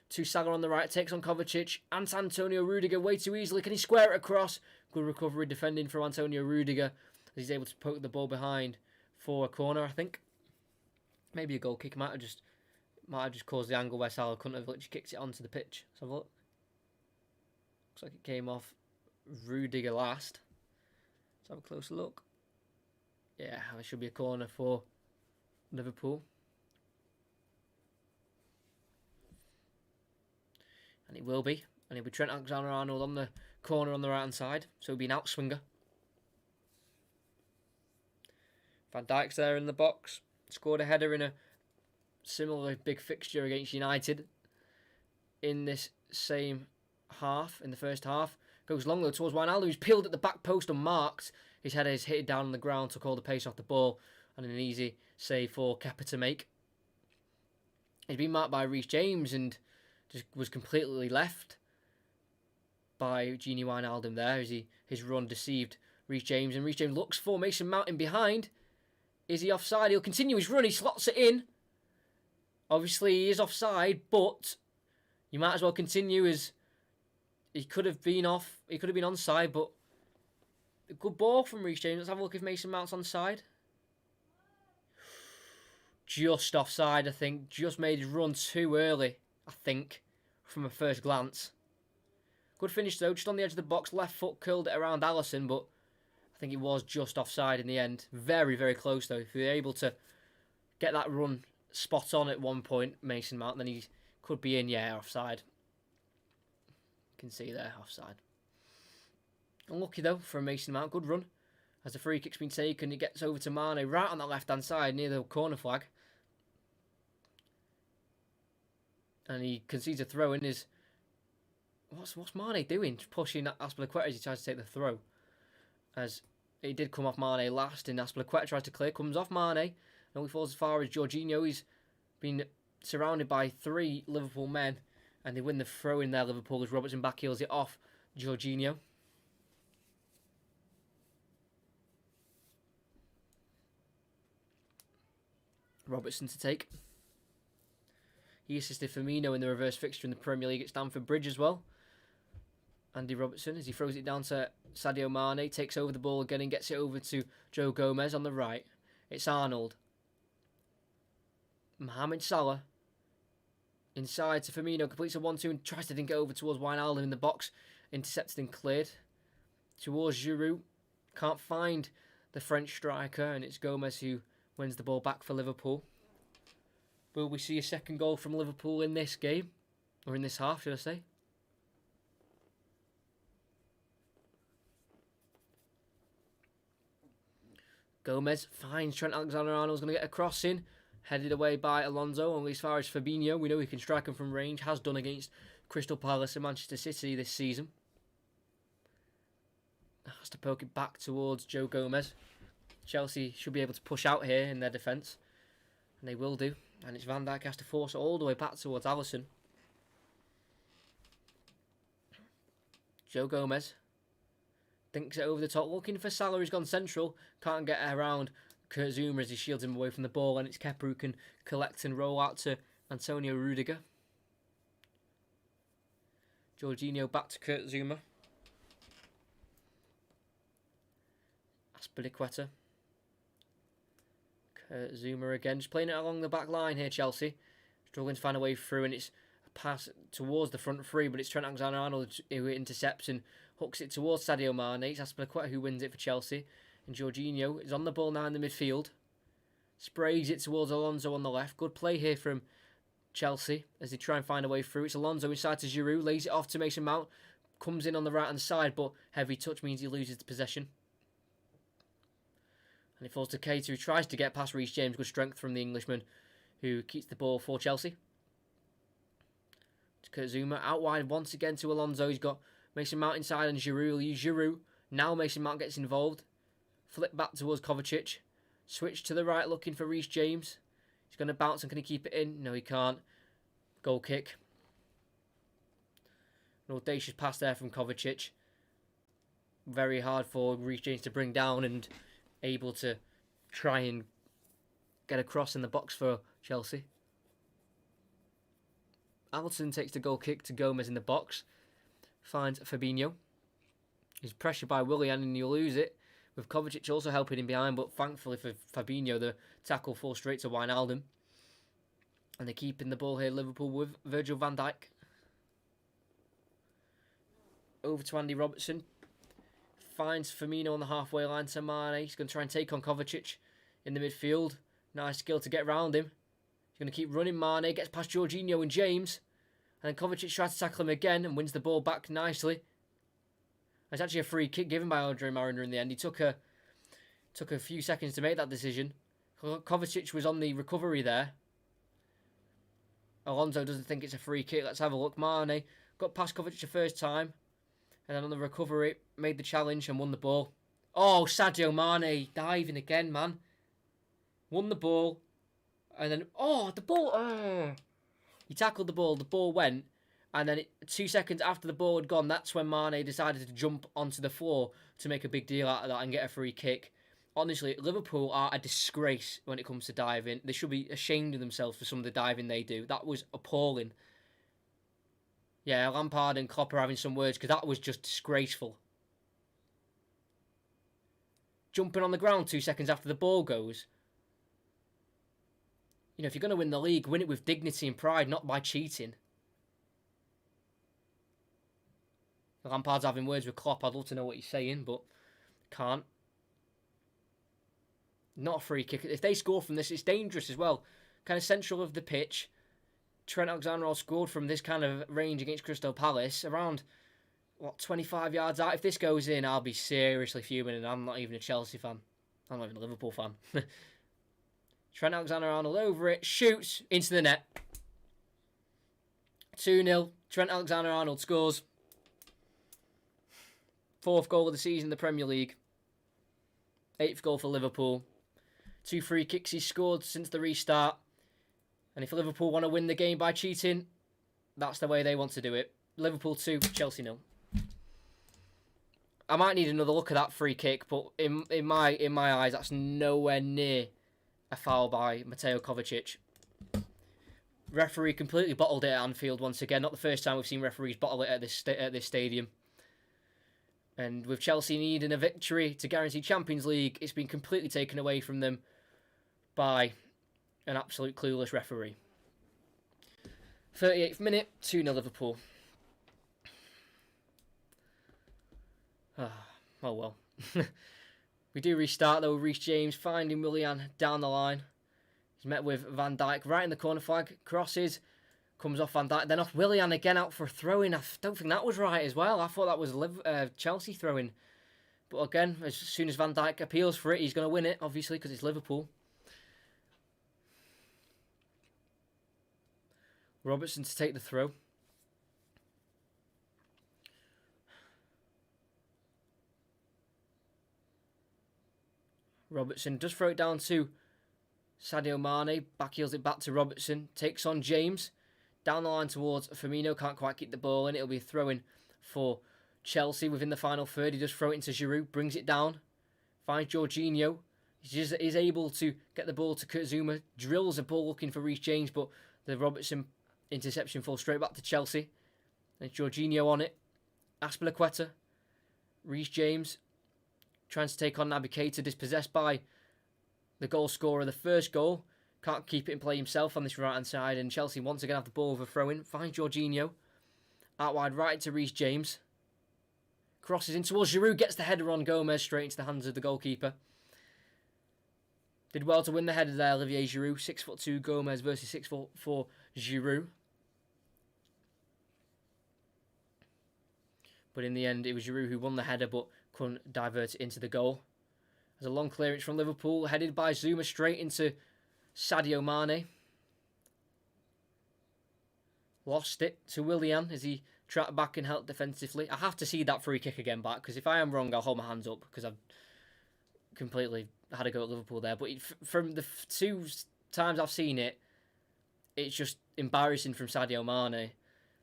to Salah on the right, takes on Kovacic, and Antonio Rudiger way too easily. Can he square it across? Good recovery defending from Antonio Rudiger. He's able to poke the ball behind for a corner, I think. Maybe a goal kick. Might have just caused the angle where Salah couldn't have literally kicked it onto the pitch. Let's have a look. Looks like it came off Rudiger last. Let's have a closer look. Yeah, there should be a corner for Liverpool. And it will be. And it'll be Trent Alexander-Arnold on the corner on the right-hand side. So it'll be an outswinger. Van Dijk's there in the box. Scored a header in a similar big fixture against United. In this same half, in the first half. Goes long though towards Wijnaldum, who's peeled at the back post and marked. His header is hit down on the ground, took all the pace off the ball. And an easy save for Kepa to make. He's been marked by Reece James and just was completely left by Gini Wijnaldum there as his run deceived Reece James. And Reece James looks for Mason Mount in behind. Is he offside? He'll continue his run. He slots it in. Obviously, he is offside, but you might as well continue as he could have been off. He could have been onside, but a good ball from Reece James. Let's have a look if Mason Mount's onside. Just offside, I think. Just made his run too early, I think, from a first glance. Good finish, though. Just on the edge of the box. Left foot curled it around Alisson, but I think it was just offside in the end. Very, very close, though. If you're able to get that run spot on at one point, Mason Mount, then he could be in, yeah, offside. You can see there, offside. Unlucky, though, for Mason Mount. Good run. As the free kick's been taken, it gets over to Mane right on that left-hand side near the corner flag. And he concedes a throw in his... What's Mane doing? Pushing Azpilicueta as he tries to take the throw. As it did come off Mane last, and Azpilicueta tries to clear, comes off Mane. And only falls as far as Jorginho. He's been surrounded by 3 Liverpool men. And they win the throw in there, Liverpool, as Robertson backheels it off Jorginho. Robertson to take. He assisted Firmino in the reverse fixture in the Premier League at Stamford Bridge as well. Andy Robertson, as he throws it down to Sadio Mane, takes over the ball again and gets it over to Joe Gomez on the right. It's Arnold. Mohamed Salah. Inside to Firmino, completes a 1-2 and tries to think it over towards Wijnaldum in the box. Intercepted and cleared. Towards Giroud. Can't find the French striker, and it's Gomez who wins the ball back for Liverpool. Will we see a second goal from Liverpool in this game? Or in this half, should I say? Gomez finds Trent Alexander-Arnold's going to get a cross in. Headed away by Alonso. Only as far as Fabinho. We know he can strike him from range. Has done against Crystal Palace and Manchester City this season. Has to poke it back towards Joe Gomez. Chelsea should be able to push out here in their defence. And they will do. And it's Van Dijk has to force it all the way back towards Alisson. Joe Gomez thinks it over the top. Looking for Salah, who's gone central. Can't get around Kurt Zouma as he shields him away from the ball. And it's Kepa who can collect and roll out to Antonio Rudiger. Jorginho back to Kurt Zouma. Azpilicueta. Kurt Zouma again, just playing it along the back line here, Chelsea. Struggling to find a way through, and it's a pass towards the front three, but it's Trent Alexander-Arnold who intercepts and hooks it towards Sadio Mane. It's Azpilicueta who wins it for Chelsea. And Jorginho is on the ball now in the midfield. Sprays it towards Alonso on the left. Good play here from Chelsea as they try and find a way through. It's Alonso inside to Giroud, lays it off to Mason Mount. Comes in on the right-hand side, but heavy touch means he loses the possession. And it falls to Keita, who tries to get past Reece James. Good strength from the Englishman, who keeps the ball for Chelsea. Kurt Zouma out wide once again to Alonso. He's got Mason Mount inside and Giroud. Now Mason Mount gets involved. Flip back towards Kovacic. Switch to the right looking for Reece James. He's going to bounce and can he keep it in? No, he can't. Goal kick. An audacious pass there from Kovacic. Very hard for Reece James to bring down and able to try and get across in the box for Chelsea. Alton takes the goal kick to Gomez in the box. Finds Fabinho. He's pressured by Willian and you'll lose it. With Kovacic also helping him behind, but thankfully for Fabinho, the tackle falls straight to Wijnaldum. And they're keeping the ball here, Liverpool, with Virgil van Dijk. Over to Andy Robertson. Finds Firmino on the halfway line to Mane. He's going to try and take on Kovacic in the midfield. Nice skill to get around him. He's going to keep running. Mane gets past Jorginho and James. And then Kovacic tries to tackle him again and wins the ball back nicely. It's actually a free kick given by Andre Mariner in the end. He took a few seconds to make that decision. Kovacic was on the recovery there. Alonso doesn't think it's a free kick. Let's have a look. Mane got past Kovacic the first time. And then on the recovery, made the challenge and won the ball. Oh, Sadio Mane diving again, man. Won the ball. And then, the ball. Oh. He tackled the ball went. And then 2 seconds after the ball had gone, that's when Mane decided to jump onto the floor to make a big deal out of that and get a free kick. Honestly, Liverpool are a disgrace when it comes to diving. They should be ashamed of themselves for some of the diving they do. That was appalling. Yeah, Lampard and Klopp are having some words because that was just disgraceful. Jumping on the ground 2 seconds after the ball goes. You know, if you're going to win the league, win it with dignity and pride, not by cheating. Lampard's having words with Klopp. I'd love to know what he's saying, but can't. Not a free kick. If they score from this, it's dangerous as well. Kind of central of the pitch. Trent Alexander-Arnold scored from this kind of range against Crystal Palace. Around, 25 yards out. If this goes in, I'll be seriously fuming, and I'm not even a Chelsea fan. I'm not even a Liverpool fan. Trent Alexander-Arnold over it. Shoots into the net. 2-0. Trent Alexander-Arnold scores. 4th goal of the season in the Premier League. 8th goal for Liverpool. 2 free kicks he's scored since the restart. And if Liverpool want to win the game by cheating, that's the way they want to do it. Liverpool 2, Chelsea 0. I might need another look at that free kick, but in my eyes, that's nowhere near a foul by Mateo Kovacic. Referee completely bottled it at Anfield once again. Not the first time we've seen referees bottle it at this stadium. And with Chelsea needing a victory to guarantee Champions League, it's been completely taken away from them by an absolute clueless referee. 38th minute, 2-0 Liverpool. Oh well. We do restart though. Reece James finding Willian down the line. He's met with Van Dijk right in the corner flag. Crosses. Comes off Van Dijk. Then off Willian again out for a throw-in. I don't think that was right as well. I thought that was Chelsea throw-in. But again, as soon as Van Dijk appeals for it, he's going to win it, obviously, because it's Liverpool. Robertson to take the throw. Robertson does throw it down to Sadio Mane. Backheels it back to Robertson. Takes on James. Down the line towards Firmino. Can't quite keep the ball in. It'll be a throw-in for Chelsea within the final third. He does throw it into Giroud. Brings it down. Finds Jorginho. He's able to get the ball to Kurt Zouma. Drills a ball looking for Reece James, but the Robertson interception falls straight back to Chelsea. And Jorginho on it. Azpilicueta. Reece James trying to take on Naby Keita, dispossessed by the goal scorer of the first goal. Can't keep it in play himself on this right-hand side, and Chelsea once again have the ball with a throw-in. Finds Jorginho. Out wide right to Reece James. Crosses in towards Giroud, gets the header on Gomez straight into the hands of the goalkeeper. Did well to win the header there, Olivier Giroud. 6'2" Gomez versus 6'4" Giroud. But in the end, it was Giroud who won the header, but couldn't divert it into the goal. There's a long clearance from Liverpool, headed by Zouma straight into Sadio Mane. Lost it to Willian as he tracked back and helped defensively. I have to see that free kick again back, because if I am wrong, I'll hold my hands up, because I've completely had a go at Liverpool there. But from the 2 times I've seen it, it's just embarrassing from Sadio Mane.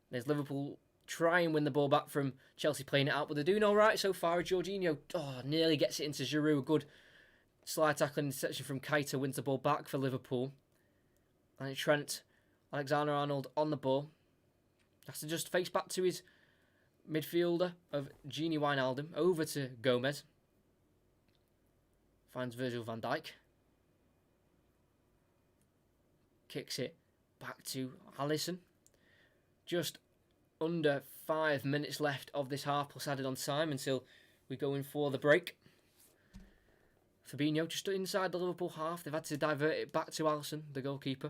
There's Liverpool try and win the ball back from Chelsea playing it out, but they're doing all right so far. Jorginho nearly gets it into Giroud. A good slide tackling section from Keita wins the ball back for Liverpool. And it's Trent Alexander-Arnold on the ball. Has to just face back to his midfielder of Gini Wijnaldum. Over to Gomez. Finds Virgil van Dijk. Kicks it back to Alisson. Just under 5 minutes left of this half plus added on time until we go in for the break. Fabinho just inside the Liverpool half. They've had to divert it back to Alisson, the goalkeeper.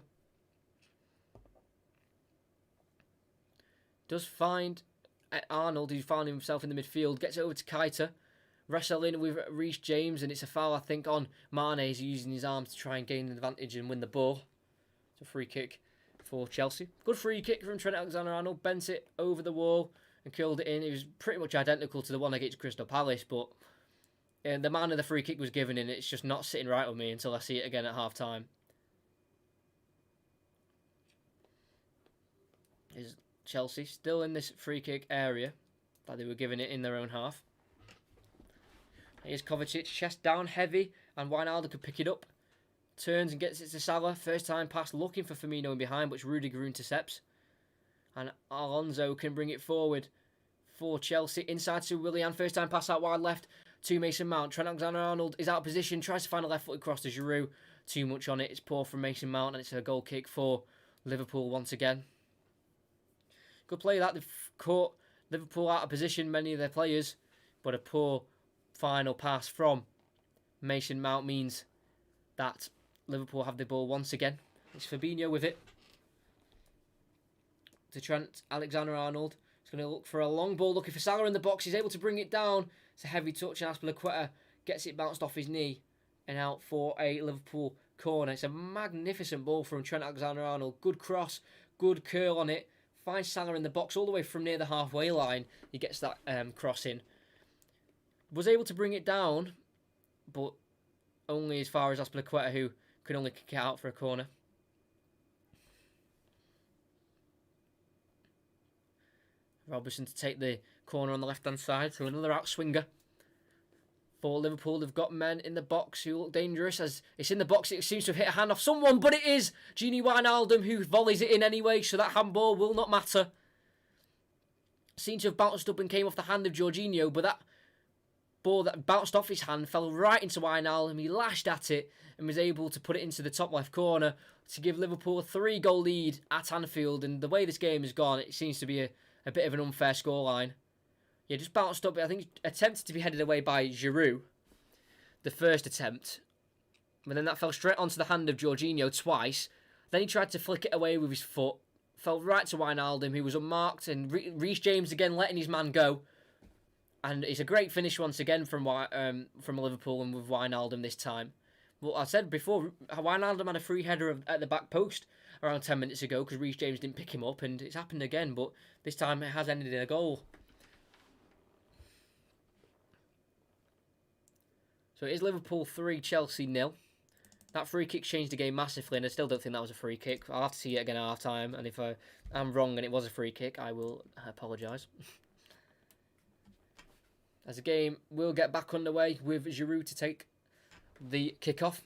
Does find Arnold, who's found himself in the midfield, gets it over to Keita. Wrestling with Reece James, and it's a foul, I think, on Mane. He's using his arms to try and gain an advantage and win the ball. It's a free kick for Chelsea. Good free kick from Trent Alexander-Arnold. Bent it over the wall and curled it in. It was pretty much identical to the one against Crystal Palace, but the man of the free kick was given, and it's just not sitting right with me until I see it again at half-time. Is Chelsea still in this free kick area that they were giving it in their own half. Here's Kovacic, chest down, heavy, and Wijnaldum could pick it up. Turns and gets it to Salah. First time pass, looking for Firmino in behind, which Rudiger intercepts. And Alonso can bring it forward for Chelsea. Inside to Willian. First time pass out wide left to Mason Mount. Trent Alexander-Arnold is out of position. Tries to find a left-footed cross to Giroud. Too much on it. It's poor from Mason Mount, and it's a goal kick for Liverpool once again. Good play that. They've caught Liverpool out of position, many of their players, but a poor final pass from Mason Mount means that Liverpool have the ball once again. It's Fabinho with it to Trent Alexander-Arnold. He's going to look for a long ball, looking for Salah in the box. He's able to bring it down. It's a heavy touch, and Azpilicueta gets it bounced off his knee and out for a Liverpool corner. It's a magnificent ball from Trent Alexander-Arnold. Good cross, good curl on it. Finds Salah in the box all the way from near the halfway line. He gets that cross in. Was able to bring it down, but only as far as Azpilicueta, who could only kick it out for a corner. Robertson to take the corner on the left-hand side, so another outswinger. For Liverpool, they've got men in the box who look dangerous. As it's in the box, it seems to have hit a hand off someone, but it is Gini Wijnaldum who volleys it in anyway, so that handball will not matter. Seems to have bounced up and came off the hand of Jorginho, but that ball that bounced off his hand fell right into Wijnaldum. He lashed at it and was able to put it into the top left corner to give Liverpool a 3-goal lead at Anfield. And the way this game has gone, it seems to be a bit of an unfair scoreline. Yeah, just bounced up. I think attempted to be headed away by Giroud, the first attempt. But then that fell straight onto the hand of Jorginho twice. Then he tried to flick it away with his foot. Fell right to Wijnaldum, who was unmarked. And Reece James again letting his man go. And it's a great finish once again from Liverpool and with Wijnaldum this time. Well, I said before, Wijnaldum had a free header at the back post around 10 minutes ago because Reece James didn't pick him up. And it's happened again, but this time it has ended in a goal. So it is Liverpool 3, Chelsea 0. That free kick changed the game massively, and I still don't think that was a free kick. I'll have to see it again at half-time, and if I'm wrong and it was a free kick, I will apologise. As the game will get back underway with Giroud to take the kick-off.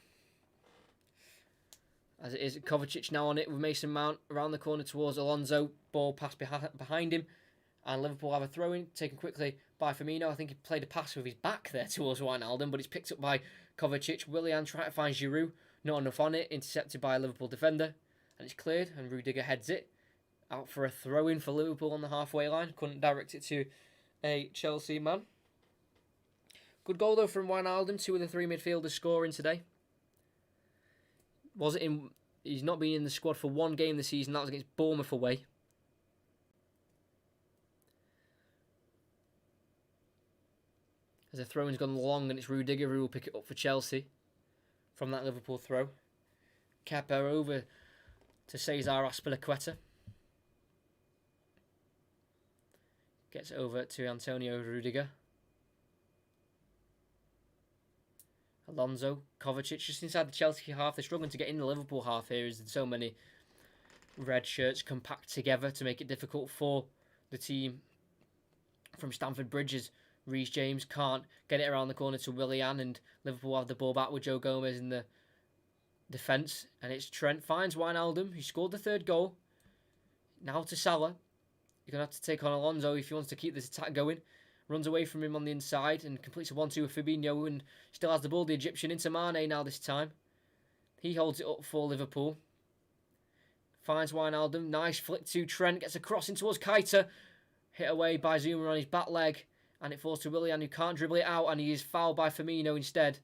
As it is Kovacic now on it with Mason Mount around the corner towards Alonso. Ball passed behind him. And Liverpool have a throw-in, taken quickly by Firmino. I think he played a pass with his back there towards Wijnaldum, but it's picked up by Kovacic. Willian trying to find Giroud. Not enough on it. Intercepted by a Liverpool defender. And it's cleared, and Rudiger heads it. Out for a throw-in for Liverpool on the halfway line. Couldn't direct it to a Chelsea man. Good goal, though, from Wijnaldum. 2 of the 3 midfielders scoring today. He's not been in the squad for 1 game this season. That was against Bournemouth away. As the throw-in's gone long, and it's Rudiger who will pick it up for Chelsea from that Liverpool throw. Kepa over to Cesar Azpilicueta. Gets over to Antonio Rudiger. Alonso, Kovacic just inside the Chelsea half. They're struggling to get in the Liverpool half here as so many red shirts compact together to make it difficult for the team from Stamford Bridge. Reece James can't get it around the corner to Willian, and Liverpool have the ball back with Joe Gomez in the defence. And it's Trent finds Wijnaldum, who scored the third goal. Now to Salah. You're going to have to take on Alonso if he wants to keep this attack going. Runs away from him on the inside and completes a 1-2 with Fabinho and still has the ball, the Egyptian, into Mane now this time. He holds it up for Liverpool. Finds Wijnaldum. Nice flick to Trent. Gets a cross in towards Keita. Hit away by Zuma on his back leg. And it falls to Willian, who can't dribble it out. And he is fouled by Firmino instead.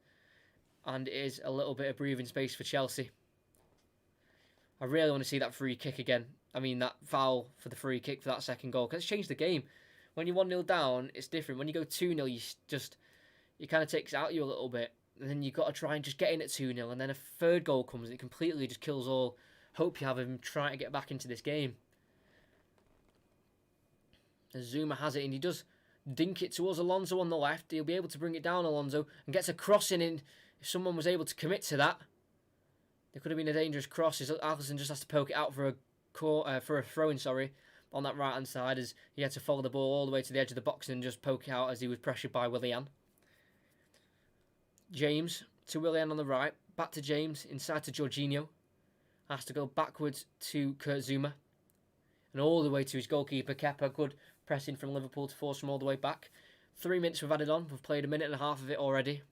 And it is a little bit of breathing space for Chelsea. I really want to see that free kick again. I mean, that foul for the free kick for that second goal. Because it's changed the game. When you're 1-0 down, it's different. When you go 2-0, it kind of takes out you a little bit. And then you've got to try and just get in at 2-0. And then a third goal comes and it completely just kills all hope you have of him trying to get back into this game. As Zuma has it and he does dink it towards Alonso on the left. He'll be able to bring it down, Alonso, and gets a cross in. If someone was able to commit to that, there could have been a dangerous cross. Alisson just has to poke it out for a throw-in, on that right-hand side, as he had to follow the ball all the way to the edge of the box and just poke it out as he was pressured by Willian. James to Willian on the right. Back to James, inside to Jorginho. Has to go backwards to Kurt Zuma. And all the way to his goalkeeper, Kepa. Good pressing from Liverpool to force him all the way back. 3 minutes we've added on. We've played a minute and a half of it already.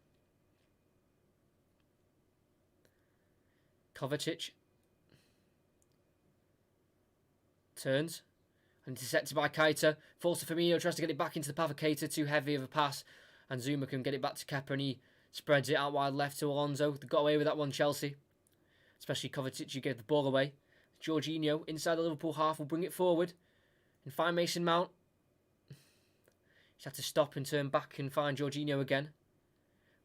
Kovacic. Turns. Intercepted by Keita. Falls to Firmino. Tries to get it back into the path of Keita. Too heavy of a pass. And Zuma can get it back to Kepa. And he spreads it out wide left to Alonso. They got away with that one, Chelsea. Especially Kovacic, who gave the ball away. Jorginho, inside the Liverpool half, will bring it forward. And find Mason Mount. He's had to stop and turn back and find Jorginho again.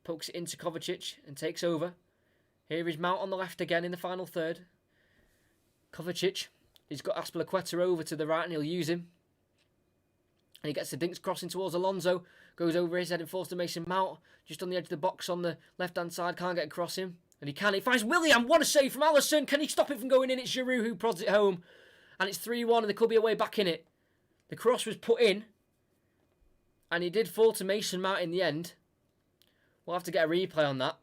Pokes it into Kovacic and takes over. Here is Mount on the left again in the final third. Kovacic. He's got Azpilicueta over to the right and he'll use him. And he gets the dinks crossing towards Alonso. Goes over his head and falls to Mason Mount. Just on the edge of the box on the left-hand side. Can't get across him. And he can. He finds Willian. What a save from Alisson. Can he stop it from going in? It's Giroud who prods it home. And it's 3-1 and there could be a way back in it. The cross was put in. And he did fall to Mason Mount in the end. We'll have to get a replay on that.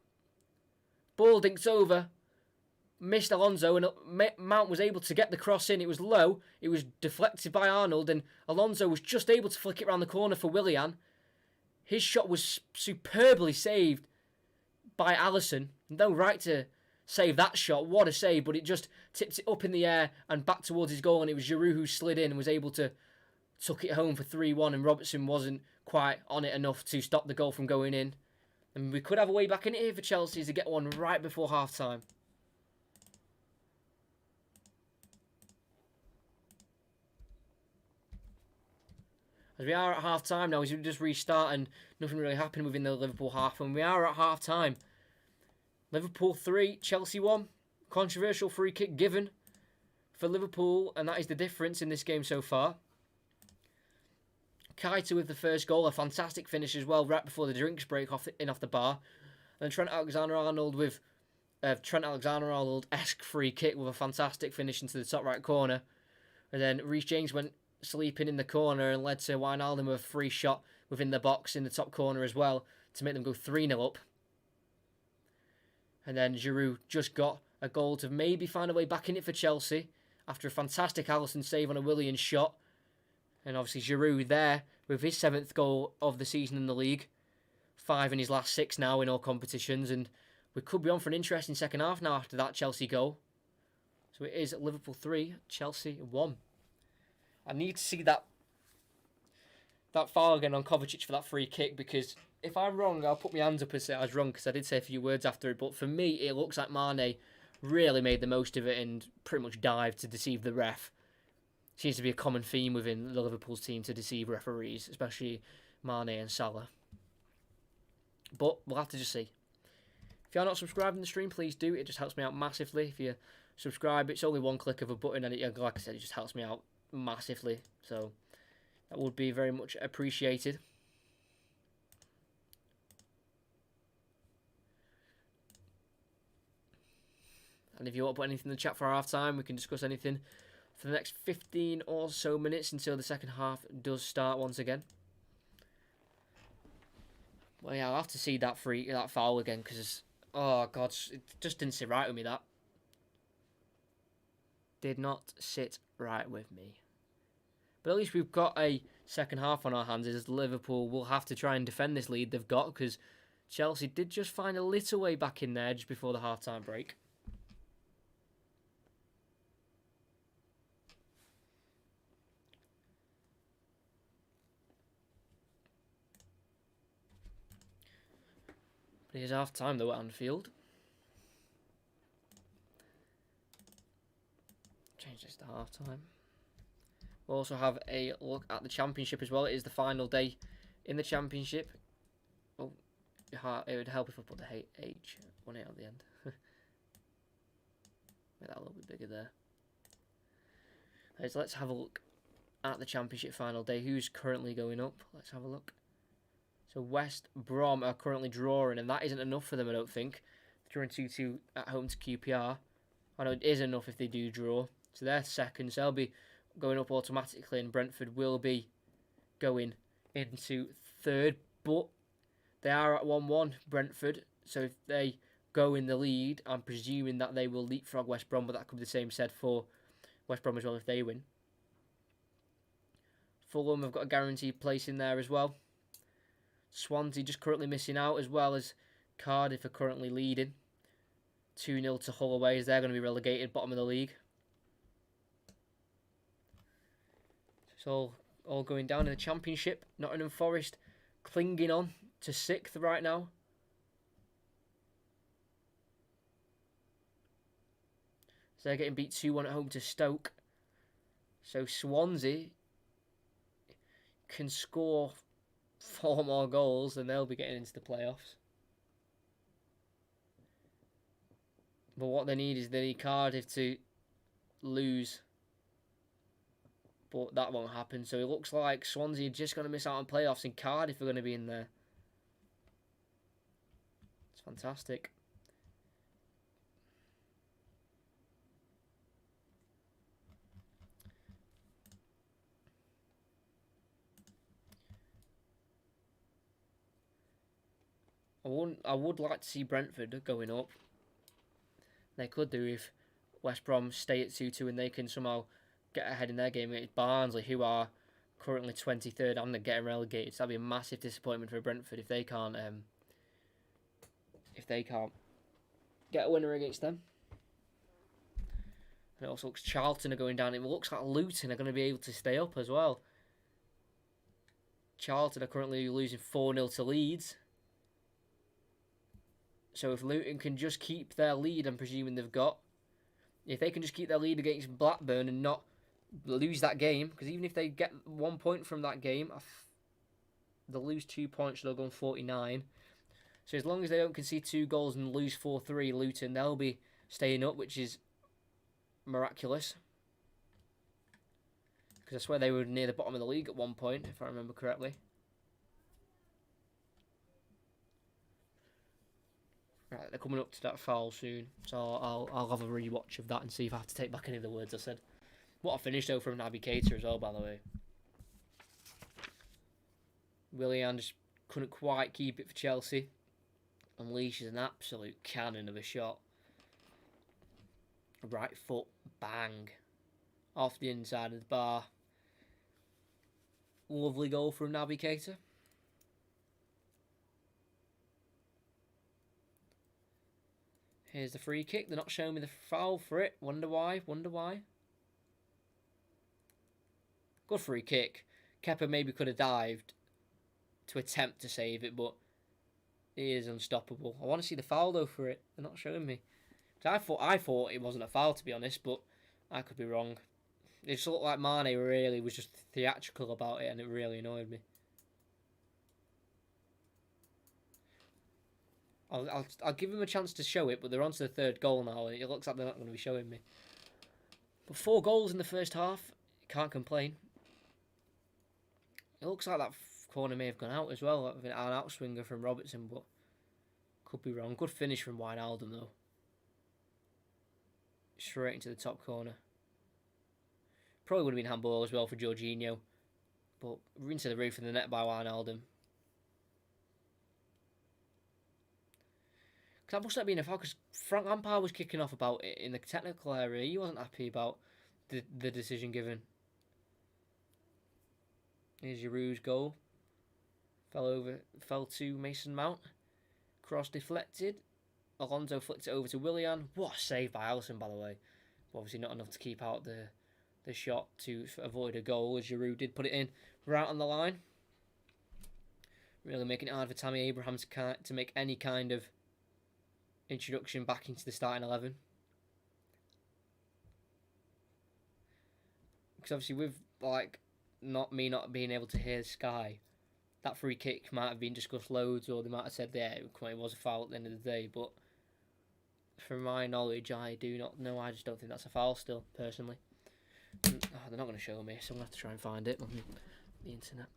Ball dinks over. Missed Alonso and Mount was able to get the cross in. It was low. It was deflected by Arnold and Alonso was just able to flick it around the corner for Willian. His shot was superbly saved by Alisson. No right to save that shot. What a save, but it just tipped it up in the air and back towards his goal and it was Giroud who slid in and was able to tuck it home for 3-1 and Robertson wasn't quite on it enough to stop the goal from going in. And we could have a way back in it here for Chelsea to get one right before half-time. As we are at half-time now, as we just restart and nothing really happened within the Liverpool half. And we are at half-time. Liverpool 3, Chelsea 1. Controversial free kick given for Liverpool, and that is the difference in this game so far. Keita with the first goal, a fantastic finish as well, right before the drinks break off the bar. And Trent Alexander-Arnold with Trent Alexander-Arnold-esque free kick with a fantastic finish into the top right corner. And then Reece James went sleeping in the corner and led to Wijnaldum with a free shot within the box in the top corner as well to make them go 3-0 up. And then Giroud just got a goal to maybe find a way back in it for Chelsea after a fantastic Alisson save on a Willian shot. And obviously Giroud there with his 7th goal of the season in the league. 5 in his last 6 now in all competitions. And we could be on for an interesting second half now after that Chelsea goal. So it is Liverpool 3, Chelsea 1. I need to see that foul again on Kovacic for that free kick, because if I'm wrong, I'll put my hands up and say I was wrong, because I did say a few words after it. But for me, it looks like Mane really made the most of it and pretty much dived to deceive the ref. Seems to be a common theme within the Liverpool's team to deceive referees, especially Mane and Salah. But we'll have to just see. If you're not subscribing to the stream, please do. It just helps me out massively. If you subscribe, it's only one click of a button, and like I said, it just helps me out massively. So That would be very much appreciated. And if you want to put anything in the chat for half time, we can discuss anything for the next 15 or so minutes until the second half does start once again. Well, yeah, I'll have to see that foul again because, oh god, it just didn't sit right with me. That did not sit right with me. But at least we've got a second half on our hands. As Liverpool will have to try and defend this lead they've got because Chelsea did just find a little way back in there just before the half-time break. But it is half-time though at Anfield. Change this to half-time. We'll also have a look at the Championship as well. It is the final day in the Championship. Oh, it would help if I put the H, 1-8 on the end. Make that a little bit bigger there. Right, so let's have a look at the Championship final day. Who's currently going up? Let's have a look. So West Brom are currently drawing, and that isn't enough for them, I don't think. Drawing 2-2 at home to QPR. I know it is enough if they do draw. So they're second, so they'll be going up automatically, and Brentford will be going into third. But they are at 1-1, Brentford. So if they go in the lead, I'm presuming that they will leapfrog West Brom, but that could be the same said for West Brom as well if they win. Fulham have got a guaranteed place in there as well. Swansea just currently missing out, as well as Cardiff are currently leading 2-0 to Hull away, as they're going to be relegated bottom of the league. It's all going down in the Championship. Nottingham Forest clinging on to 6th right now. So they're getting beat 2-1 at home to Stoke. So Swansea can score 4 more goals and they'll be getting into the playoffs. But what they need is they need Cardiff to lose. But that won't happen. So it looks like Swansea are just going to miss out on playoffs and Cardiff are going to be in there. It's fantastic. I would like to see Brentford going up. They could do if West Brom stay at 2-2 and they can somehow get ahead in their game against Barnsley, who are currently 23rd and they're getting relegated. So that'd be a massive disappointment for Brentford if they can't get a winner against them. And it also looks Charlton are going down. It looks like Luton are going to be able to stay up as well. Charlton are currently losing 4-0 to Leeds. So if Luton can just keep their lead, I'm presuming they've got, if they can just keep their lead against Blackburn and not lose that game, because even if they get 1 point from that game, they'll lose 2 points, so they'll go on 49. So as long as they don't concede 2 goals and lose 4-3, Luton, they'll be staying up, which is miraculous. Because I swear they were near the bottom of the league at one point, if I remember correctly. Right, they're coming up to that foul soon, so I'll have a rewatch of that and see if I have to take back any of the words I said. What a finish though from Naby Keita as well, by the way. Willian just couldn't quite keep it for Chelsea. Unleashes an absolute cannon of a shot. Right foot, bang. Off the inside of the bar. Lovely goal from Naby Keita. Here's the free kick. They're not showing me the foul for it. Wonder why. Good free kick. Kepa maybe could have dived to attempt to save it, but he is unstoppable. I want to see the foul though for it. They're not showing me. I thought it wasn't a foul, to be honest, but I could be wrong. It just looked like Mane really was just theatrical about it, and it really annoyed me. I'll give him a chance to show it, but they're on to the 3rd goal now, and it looks like they're not going to be showing me. But 4 goals in the first half, can't complain. It looks like that corner may have gone out as well. An outswinger from Robertson, but could be wrong. Good finish from Wijnaldum though. Straight into the top corner. Probably would have been handball as well for Jorginho, but into the roof of the net by Wijnaldum. That must have been a foul because Frank Lampard was kicking off about it in the technical area. He wasn't happy about the decision given. Here's Giroud's goal. Fell to Mason Mount. Cross deflected. Alonso flicked it over to Willian. What a save by Alisson, by the way. But obviously not enough to keep out the shot to avoid a goal, as Giroud did put it in right on the line. Really making it hard for Tammy Abraham to make any kind of introduction back into the starting 11. Because obviously with not being able to hear Sky, that free kick might have been discussed loads, or they might have said it was a foul at the end of the day, but from my knowledge I do not know. I just don't think that's a foul still, personally. They're not going to show me, so I'm going to have to try and find it on the internet.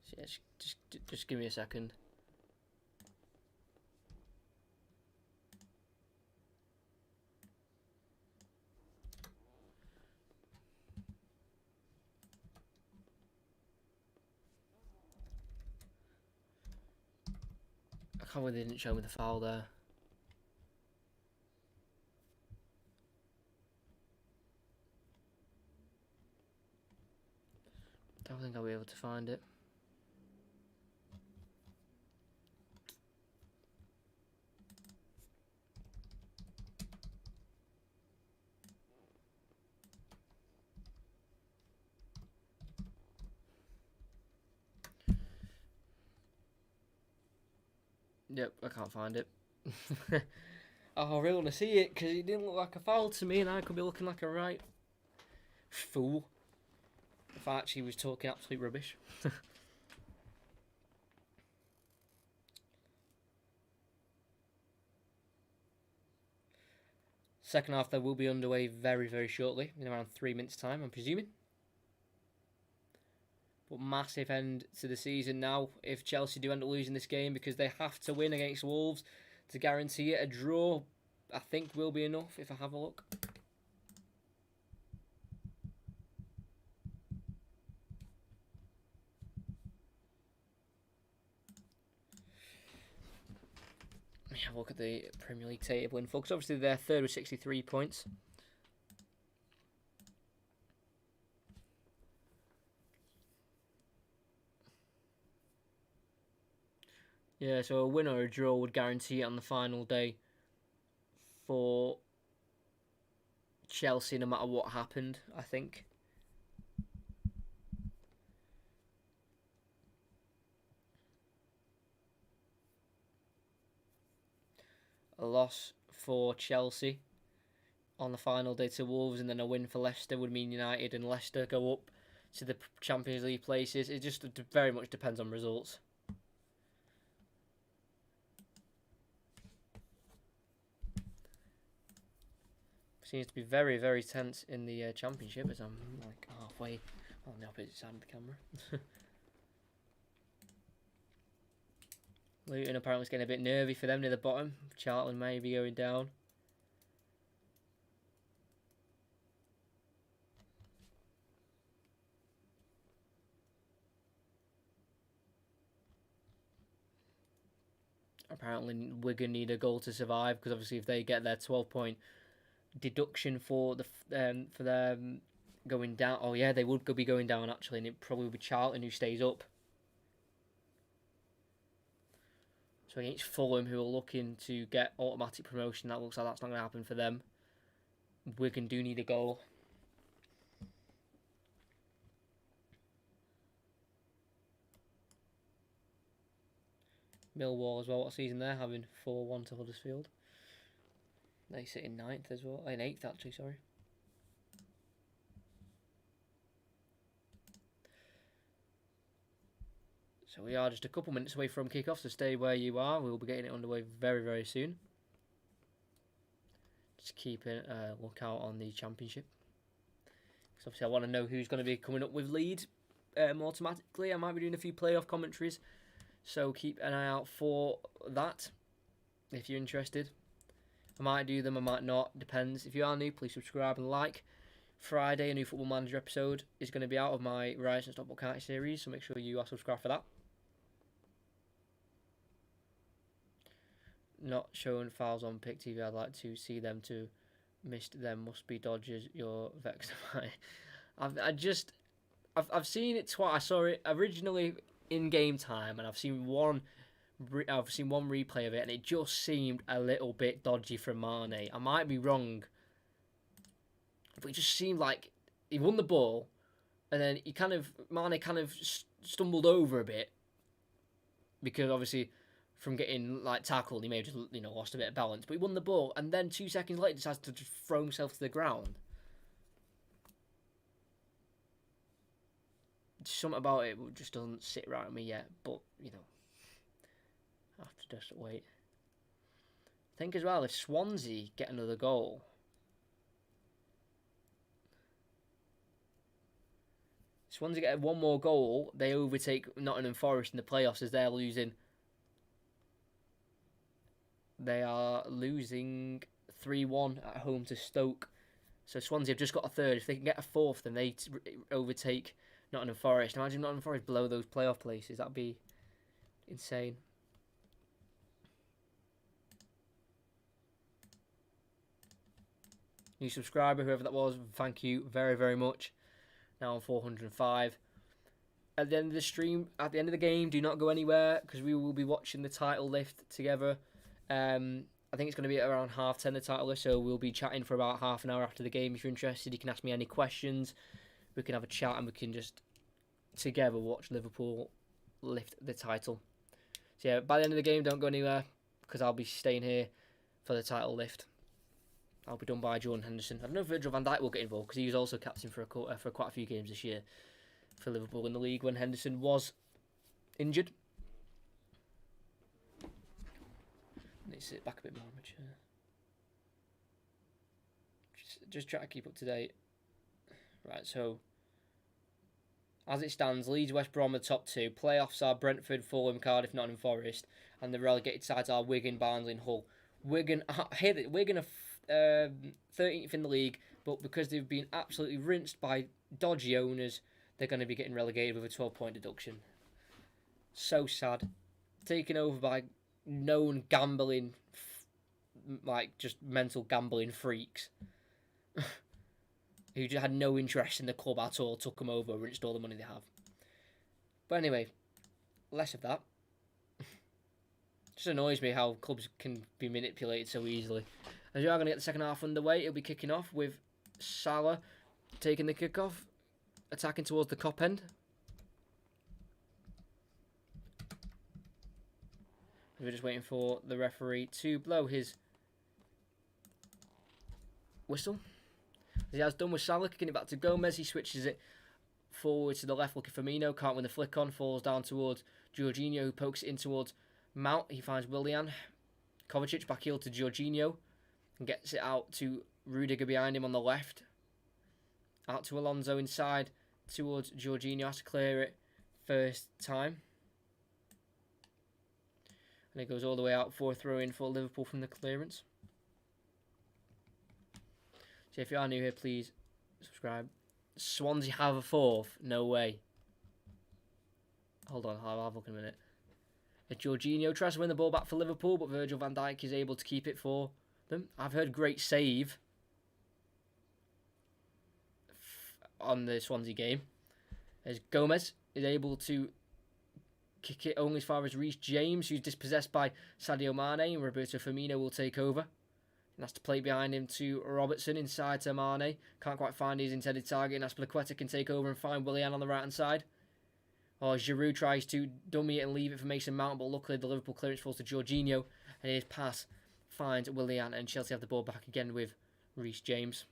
So yeah, just give me a second. I can't believe they didn't show me the foul there. Don't think I'll be able to find it. Yep, I can't find it. Oh, I really want to see it because it didn't look like a foul to me, and I could be looking like a right fool if I actually was talking absolute rubbish. Second half, though, will be underway very, very shortly, in around 3 minutes' time, I'm presuming. But massive end to the season now if Chelsea do end up losing this game, because they have to win against Wolves to guarantee it. A draw, I think, will be enough if I have a look. Let me have a look at the Premier League table info, because obviously they're third with 63 points. Yeah, so a win or a draw would guarantee it on the final day for Chelsea, no matter what happened, I think. A loss for Chelsea on the final day to Wolves, and then a win for Leicester would mean United and Leicester go up to the Champions League places. It just very much depends on results. Seems to be very, very tense in the Championship, as I'm like halfway on the opposite side of the camera. Luton apparently is getting a bit nervy for them near the bottom. Charlton may be going down. Apparently Wigan need a goal to survive, because obviously if they get their 12-point deduction for them going down. Oh yeah, they would be going down actually, and it probably would be Charlton who stays up. So against Fulham, who are looking to get automatic promotion, that looks like that's not going to happen for them. Wigan do need a goal. Millwall as well, what a season they're having, 4-1 to Huddersfield. They sit in 9th as well, in 8th actually, sorry. So we are just a couple minutes away from kickoff, so stay where you are. We'll be getting it underway very, very soon. Just keeping a lookout on the championship. Because obviously I want to know who's going to be coming up with lead automatically. I might be doing a few playoff commentaries, so keep an eye out for that if you're interested. I might do them, I might not, depends. If you are new, please subscribe and like. Friday, a new Football Manager episode is going to be out of my Rise and Stop County series, so make sure you are subscribed for that. Not showing files on Pick TV. I'd like to see them too. Missed them. Must be Dodgers. You're vexed by. I've seen it twice. I saw it originally in game time, and I've seen one replay of it, and it just seemed a little bit dodgy from Mane. I might be wrong, but it just seemed like he won the ball, and then Mane kind of stumbled over a bit because obviously, from getting tackled, he may have just lost a bit of balance. But he won the ball, and then 2 seconds later decides to just throw himself to the ground. Something about it just doesn't sit right with me yet. But I have to just wait. I think as well, if Swansea get another goal, Swansea get one more goal, they overtake Nottingham Forest in the playoffs as they're losing. They are losing 3-1 at home to Stoke. So Swansea have just got a third. If they can get a fourth, then they overtake Nottingham Forest. Imagine Nottingham Forest below those playoff places. That'd be insane. New subscriber, whoever that was, thank you very, very much. Now on 405. At the end of the stream, at the end of the game, do not go anywhere because we will be watching the title lift together. I think it's going to be at around 10:30 the title lift, so we'll be chatting for about half an hour after the game. If you're interested, you can ask me any questions. We can have a chat and we can just together watch Liverpool lift the title. So yeah, by the end of the game, don't go anywhere because I'll be staying here for the title lift. I'll be done by Jordan Henderson. I don't know if Virgil van Dijk will get involved because he was also captain for quite a few games this year for Liverpool in the league when Henderson was injured. Need to sit back a bit more in my chair. Just try to keep up to date. Right, so as it stands, Leeds, West Brom are the top two. Playoffs are Brentford, Fulham, Cardiff, Nottingham Forest, and the relegated sides are Wigan, Barnsley, and Hull. Wigan are 13th in the league, but because they've been absolutely rinsed by dodgy owners, they're going to be getting relegated with a 12-point deduction. So sad. Taken over by known gambling, just mental gambling freaks who just had no interest in the club at all, took them over, rinsed all the money they have. But anyway, less of that. Just annoys me how clubs can be manipulated so easily. As we are going to get the second half underway, it'll be kicking off with Salah taking the kickoff, attacking towards the Kop end. We're just waiting for the referee to blow his whistle. As he has done with Salah, kicking it back to Gomez. He switches it forward to the left, looking for Firmino. Can't win the flick on. Falls down towards Jorginho, who pokes it in towards Mount. He finds Willian. Kovacic back heel to Jorginho. And gets it out to Rudiger behind him on the left. Out to Alonso inside towards Jorginho. Has to clear it first time. And it goes all the way out for a throw-in for Liverpool from the clearance. So if you are new here, please subscribe. Swansea have a fourth? No way. Hold on, I'll have a look in a minute. Jorginho tries to win the ball back for Liverpool, but Virgil van Dijk is able to keep it for them. I've heard great save on the Swansea game. As Gomez is able to kick it only as far as Reece James, who's dispossessed by Sadio Mane, and Roberto Firmino will take over. And that's to play behind him to Robertson inside to Mane. Can't quite find his intended target, and Azpilicueta can take over and find Willian on the right-hand side. Giroud tries to dummy it and leave it for Mason Mount, but luckily the Liverpool clearance falls to Jorginho, and his pass finds Willian, and Chelsea have the ball back again with Reece James.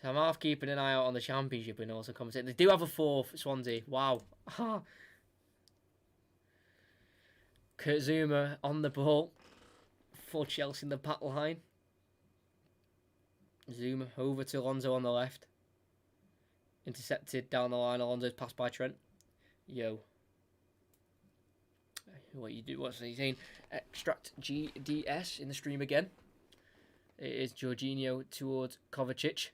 So I'm half keeping an eye out on the Championship and also commentating. They do have a fourth, Swansea. Wow. Kurt Zouma on the ball for Chelsea in the back line. Zouma over to Alonso on the left. Intercepted down the line. Alonso's passed by Trent. Yo. What you do? What's he saying? Extract GDS in the stream again. It is Jorginho towards Kovacic.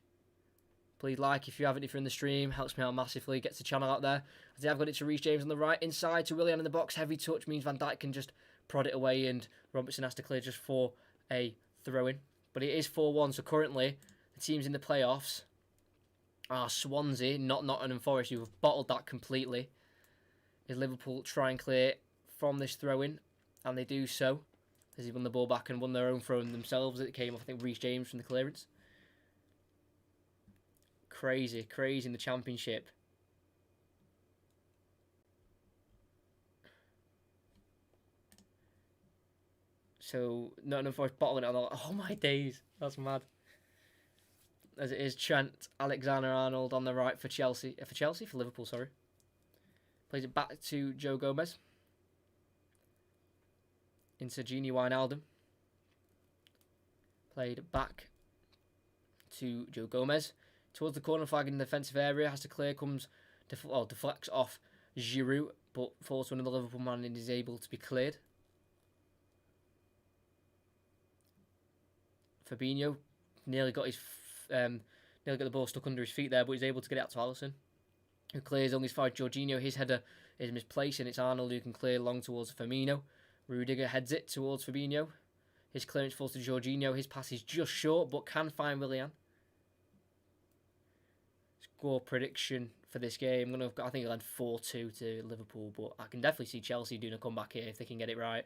Please like if you haven't, if you're in the stream. Helps me out massively. Gets the channel out there. As I've got it to Reece James on the right. Inside to Willian in the box. Heavy touch means Van Dijk can just prod it away and Robertson has to clear just for a throw-in. But it is 4-1. So currently, the teams in the playoffs are Swansea, not Nottingham Forest, who have bottled that completely. Is Liverpool try and clear from this throw-in, and they do so as he won the ball back and won their own throw-in themselves. It came off, I think, Reece James from the clearance. Crazy in the Championship. So Nottingham Forest bottling it on the... Oh my days, that's mad. As it is Trent Alexander-Arnold on the right for Chelsea. For Liverpool, sorry. Plays it back to Joe Gomez. Into Gini Wijnaldum. Played back to Joe Gomez. Towards the corner flag in the defensive area. Has to clear. Deflects off Giroud. But falls to another Liverpool man and is able to be cleared. Fabinho nearly got the ball stuck under his feet there, but he's able to get it out to Alisson, who clears on his fight. Jorginho, his header is misplaced, and it's Arnold who can clear long towards Firmino. Rudiger heads it towards Fabinho. His clearance falls to Jorginho. His pass is just short, but can find Willian. Score prediction for this game. I think it'll end 4-2 to Liverpool, but I can definitely see Chelsea doing a comeback here if they can get it right.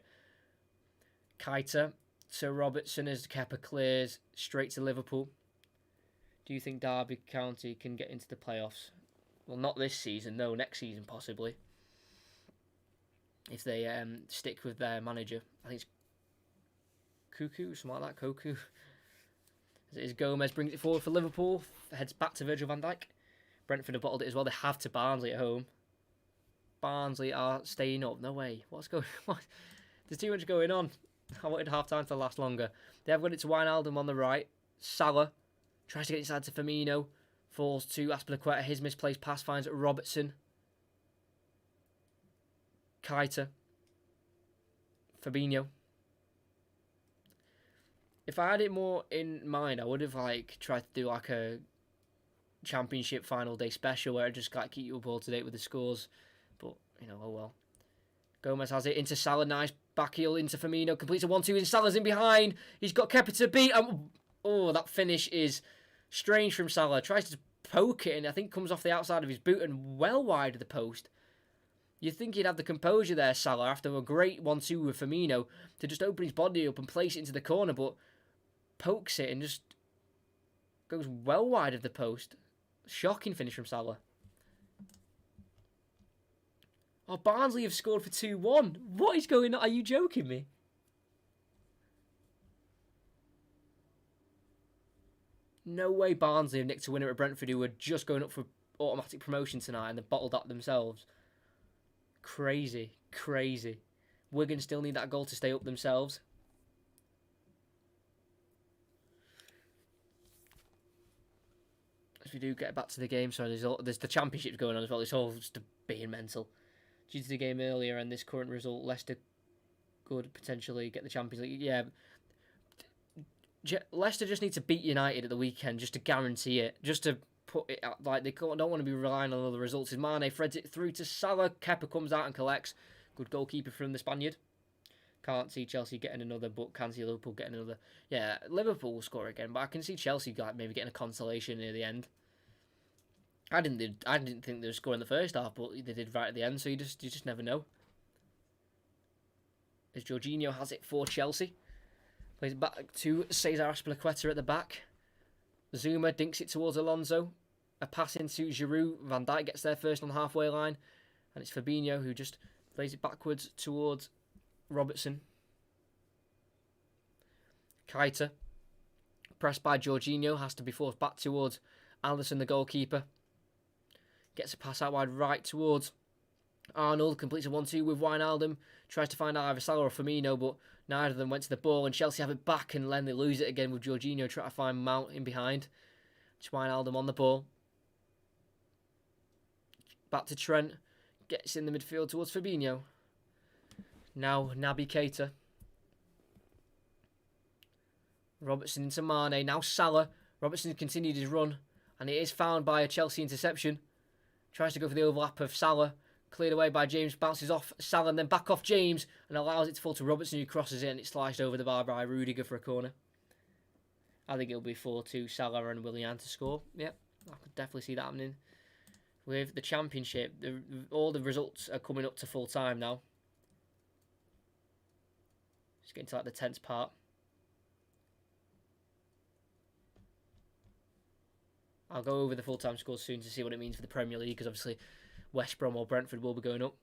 Keita to Robertson as Kepa clears straight to Liverpool. Do you think Derby County can get into the playoffs? Well, not this season, no. Next season, possibly. If they stick with their manager. I think it's Cuckoo, something like that. Koku. As it is, Gomez brings it forward for Liverpool. Heads back to Virgil van Dijk. Brentford have bottled it as well. They have to Barnsley at home. Barnsley are staying up. No way. What's going on? There's too much going on. I wanted half-time to last longer. They have got it to Wijnaldum on the right. Salah tries to get inside to Firmino. Falls to Azpilicueta. His misplaced pass finds Robertson. Keita. Fabinho. If I had it more in mind, I would have tried to do a Championship final day special where I just keep you up all to date with the scores. But, oh well. Gomez has it into Salah. Nice back heel into Firmino. Completes a 1-2 and Salah's in behind. He's got Kepa to beat. That finish is strange from Salah. Tries to poke it and I think comes off the outside of his boot and well wide of the post. You'd think he'd have the composure there, Salah, after a great 1-2 with Firmino, to just open his body up and place it into the corner, but pokes it and just goes well wide of the post. Shocking finish from Salah. Oh, Barnsley have scored for 2-1. What is going on? Are you joking me? No way Barnsley have nicked a winner at Brentford, who were just going up for automatic promotion tonight and they've bottled that themselves. Crazy. Wigan still need that goal to stay up themselves. As we do get back to the game, sorry, there's the Championship going on as well. It's all just being mental. Due to the game earlier and this current result, Leicester could potentially get the Champions League. Yeah, Leicester just need to beat United at the weekend just to guarantee it. Just to put it out, they don't want to be relying on other results. As Mane threads it through to Salah, Kepa comes out and collects. Good goalkeeper from the Spaniard. Can't see Chelsea getting another, but can see Liverpool getting another. Yeah, Liverpool will score again, but I can see Chelsea maybe getting a consolation near the end. I didn't think they were scoring the first half, but they did right at the end, so you just never know. As Jorginho has it for Chelsea. Plays it back to Cesar Azpilicueta at the back. Zouma dinks it towards Alonso. A pass into Giroud. Van Dijk gets there first on the halfway line. And it's Fabinho who just plays it backwards towards Robertson. Keita. Pressed by Jorginho. Has to be forced back towards Alisson, the goalkeeper, gets a pass out wide right towards Arnold, completes a 1-2 with Wijnaldum, tries to find either Salah or Firmino, but neither of them went to the ball, and Chelsea have it back, and then they lose it again with Jorginho trying to find Mount in behind. It's Wijnaldum on the ball. Back to Trent, gets in the midfield towards Fabinho. Now Naby Keita. Robertson into Mane, now Salah. Robertson continued his run, and it is found by a Chelsea interception. Tries to go for the overlap of Salah. Cleared away by James, bounces off Salah and then back off James and allows it to fall to Robertson, who crosses it, and it's sliced over the bar by Rudiger for a corner. I think it'll be 4-2 Salah and Willian to score. Yep, I could definitely see that happening. With the Championship, all the results are coming up to full time now. Just getting to like the tense part. I'll go over the full-time scores soon to see what it means for the Premier League, because obviously West Brom or Brentford will be going up.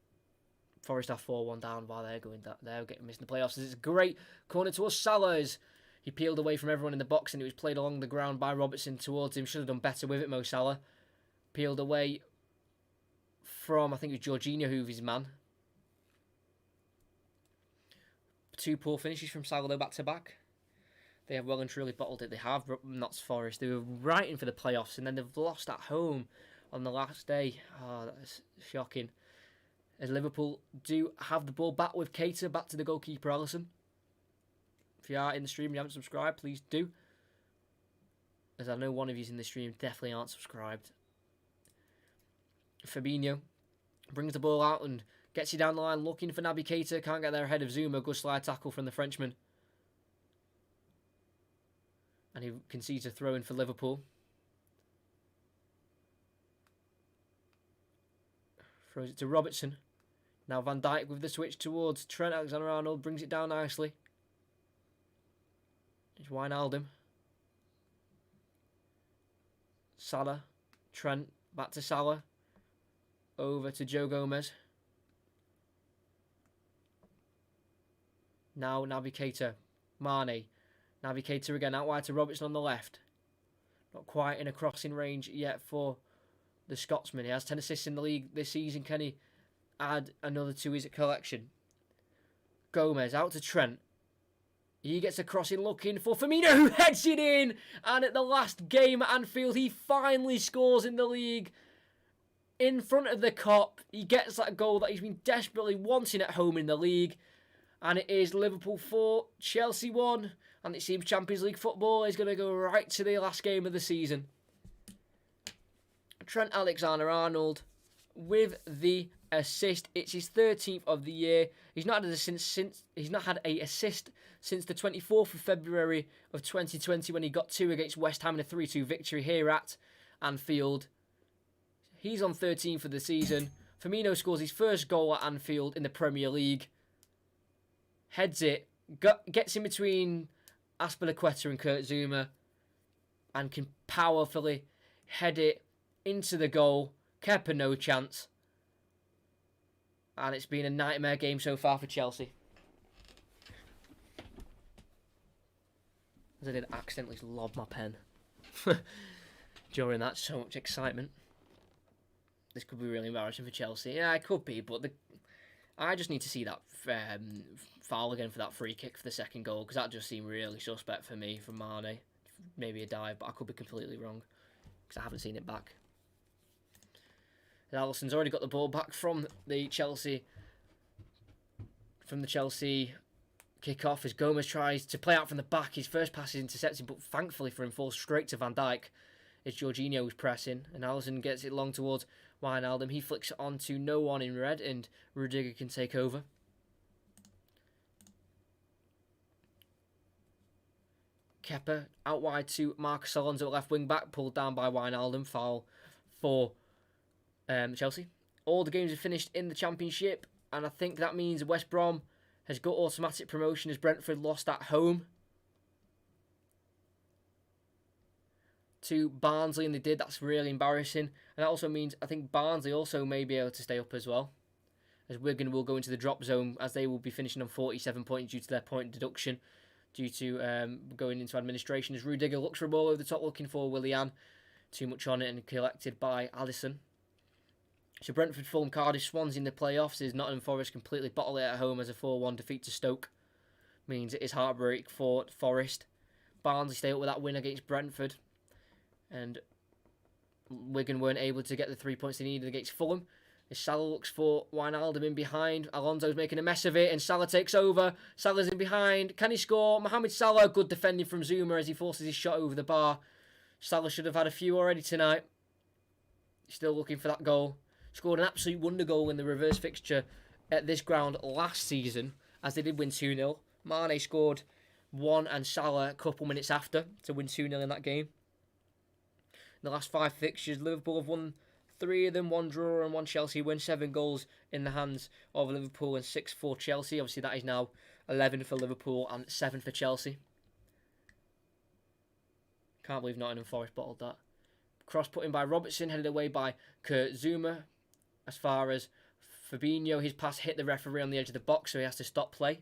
Forest are 4-1 down while they're going that. They're getting missing the playoffs. It's a great corner towards Salah as he peeled away from everyone in the box, and it was played along the ground by Robertson towards him. Should have done better with it, Mo Salah. Peeled away from, I think it was Jorginho, who was his man. 2 poor finishes from Salah though, back to back. They have well and truly bottled it. They have, Notts Forest. They were right in for the playoffs, and then they've lost at home on the last day. Oh, that's shocking. As Liverpool do have the ball back with Keita, back to the goalkeeper Alisson. If you are in the stream and you haven't subscribed, please do. As I know one of you in the stream definitely aren't subscribed. Fabinho brings the ball out and gets you down the line looking for Naby Keita. Can't get there ahead of Zuma. Good slide tackle from the Frenchman. And he concedes a throw in for Liverpool. Throws it to Robertson. Now Van Dijk with the switch towards Trent Alexander-Arnold. Brings it down nicely. It's Wijnaldum. Salah. Trent. Back to Salah. Over to Joe Gomez. Now Naby Keita. Mane. Naby Keita again, out wide to Robertson on the left. Not quite in a crossing range yet for the Scotsman. He has 10 assists in the league this season. Can he add another to his collection? Gomez out to Trent. He gets a crossing looking for Firmino, who heads it in. And at the last game at Anfield, he finally scores in the league. In front of the Kop, he gets that goal that he's been desperately wanting at home in the league. And it is Liverpool 4, Chelsea 1. And it seems Champions League football is going to go right to the last game of the season. Trent Alexander-Arnold with the assist. It's his 13th of the year. He's not had an assist since the 24th of February of 2020 when he got 2 against West Ham in a 3-2 victory here at Anfield. He's on 13 for the season. Firmino scores his first goal at Anfield in the Premier League. Heads it, gets in between Azpilicueta and Kurt Zouma, and can powerfully head it into the goal. Kepa no chance. And it's been a nightmare game so far for Chelsea. As I did accidentally lob my pen. During that, so much excitement. This could be really embarrassing for Chelsea. Yeah, it could be, but I just need to see that foul again for that free kick for the second goal, because that just seemed really suspect for me, from Mane. Maybe a dive, but I could be completely wrong, because I haven't seen it back. And Alisson's already got the ball back from the Chelsea kick-off as Gomez tries to play out from the back. His first pass is intercepted, but thankfully for him, falls straight to Van Dijk as Jorginho was pressing, and Alisson gets it long towards Wijnaldum. He flicks it on to no one in red, and Rudiger can take over. Kepa out wide to Marcus Alonso, left wing back, pulled down by Wijnaldum. Foul for Chelsea. All the games are finished in the Championship, and I think that means West Brom has got automatic promotion as Brentford lost at home to Barnsley, and they did. That's really embarrassing. And that also means I think Barnsley also may be able to stay up as well, as Wigan will go into the drop zone, as they will be finishing on 47 points due to their point deduction due to going into administration. As Rudiger looks for a ball over the top looking for Willian. too much on it and collected by Alisson. So Brentford, Fulham, Cardiff, Swansea in the playoffs. Is Nottingham Forest completely bottle it at home as a 4-1 defeat to Stoke. Means it is heartbreak for Forest. Barnsley stay up with that win against Brentford. And Wigan weren't able to get the 3 points they needed against Fulham. As Salah looks for Wijnaldum in behind. Alonso's making a mess of it and Salah takes over. Salah's in behind. Can he score? Mohamed Salah, good defending from Zuma as he forces his shot over the bar. Salah should have had a few already tonight. Still looking for that goal. Scored an absolute wonder goal in the reverse fixture at this ground last season as they did win 2-0. Mane scored one and Salah a couple minutes after to win 2-0 in that game. In the last 5 fixtures, Liverpool have won 3 of them, 1 draw and 1 Chelsea win. 7 goals in the hands of Liverpool and 6 for Chelsea. Obviously, that is now 11 for Liverpool and 7 for Chelsea. Can't believe Nottingham Forest bottled that. Cross put in by Robertson, headed away by Kurt Zuma. As far as Fabinho, his pass hit the referee on the edge of the box, so he has to stop play.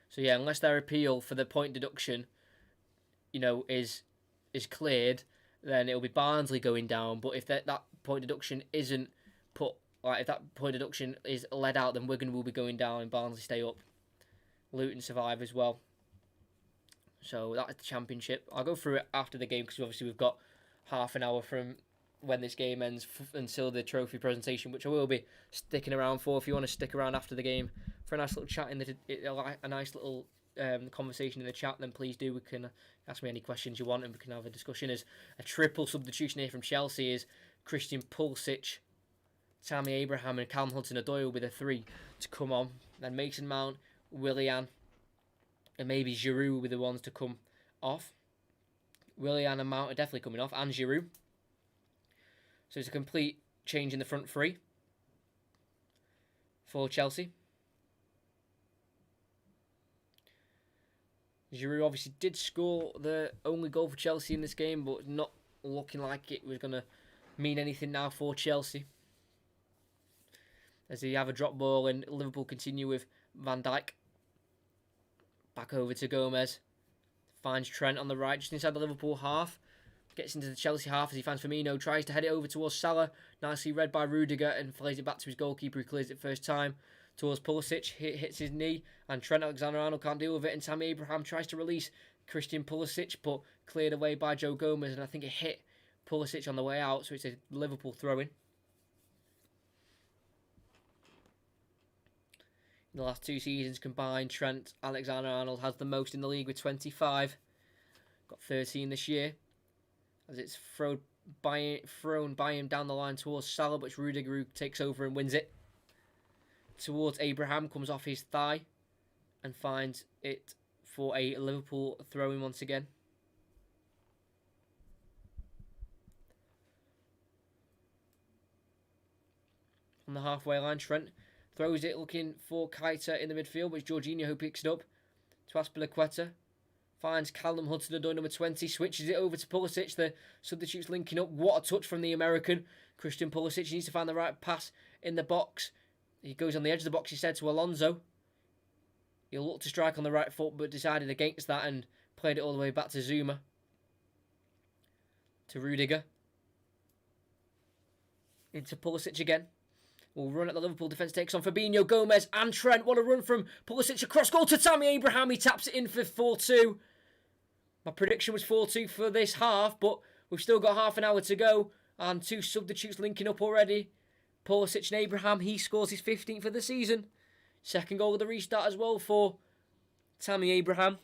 So yeah, unless their appeal for the point deduction, is cleared, then it'll be Barnsley going down. But if that point deduction isn't put, if that point deduction is let out, then Wigan will be going down and Barnsley stay up. Luton survive as well. So that's the Championship. I'll go through it after the game because obviously we've got half an hour from when this game ends until the trophy presentation, which I will be sticking around for. If you want to stick around after the game for a nice little chat a nice little conversation in the chat, then please do. We can ask me any questions you want and we can have a discussion. As a triple substitution here from Chelsea is Christian Pulisic, Tammy Abraham and Callum Hudson-Odoi will be the 3 to come on. Then Mason Mount, Willian, and maybe Giroud will be the ones to come off. Willian and Mount are definitely coming off, and Giroud. So it's a complete change in the front 3 for Chelsea. Giroud obviously did score the only goal for Chelsea in this game, but not looking like it was going to mean anything now for Chelsea. As they have a drop ball and Liverpool continue with Van Dijk. Back over to Gomez. Finds Trent on the right, just inside the Liverpool half. Gets into the Chelsea half as he finds Firmino. Tries to head it over towards Salah. Nicely read by Rudiger and plays it back to his goalkeeper who clears it first time. Towards Pulisic. Hits his knee. And Trent Alexander-Arnold can't deal with it. And Tammy Abraham tries to release Christian Pulisic, but cleared away by Joe Gomez. And I think it hit Pulisic on the way out. So it's a Liverpool throw-in. In the last 2 seasons combined, Trent Alexander-Arnold has the most in the league with 25. Got 13 this year. As it's thrown by him down the line towards Salah, but it's Rudiger who takes over and wins it. Towards Abraham, comes off his thigh and finds it for a Liverpool throw-in once again. On the halfway line, Trent throws it looking for Keita in the midfield, which Jorginho who picks it up to Azpilicueta. Finds Callum Hudson-Odoi, number 20, switches it over to Pulisic. The substitutes linking up. What a touch from the American. Christian Pulisic needs to find the right pass in the box. He goes on the edge of the box, he said, to Alonso. He'll look to strike on the right foot, but decided against that and played it all the way back to Zuma. To Rudiger. Into Pulisic again. Will run at the Liverpool defence, takes on Fabinho, Gomez and Trent. What a run from Pulisic across goal to Tammy Abraham. He taps it in for 4-2. My prediction was 4-2 for this half, but we've still got half an hour to go. And 2 substitutes linking up already. Pulisic and Abraham, he scores his 15th of the season. Second goal of the restart as well for Tammy Abraham.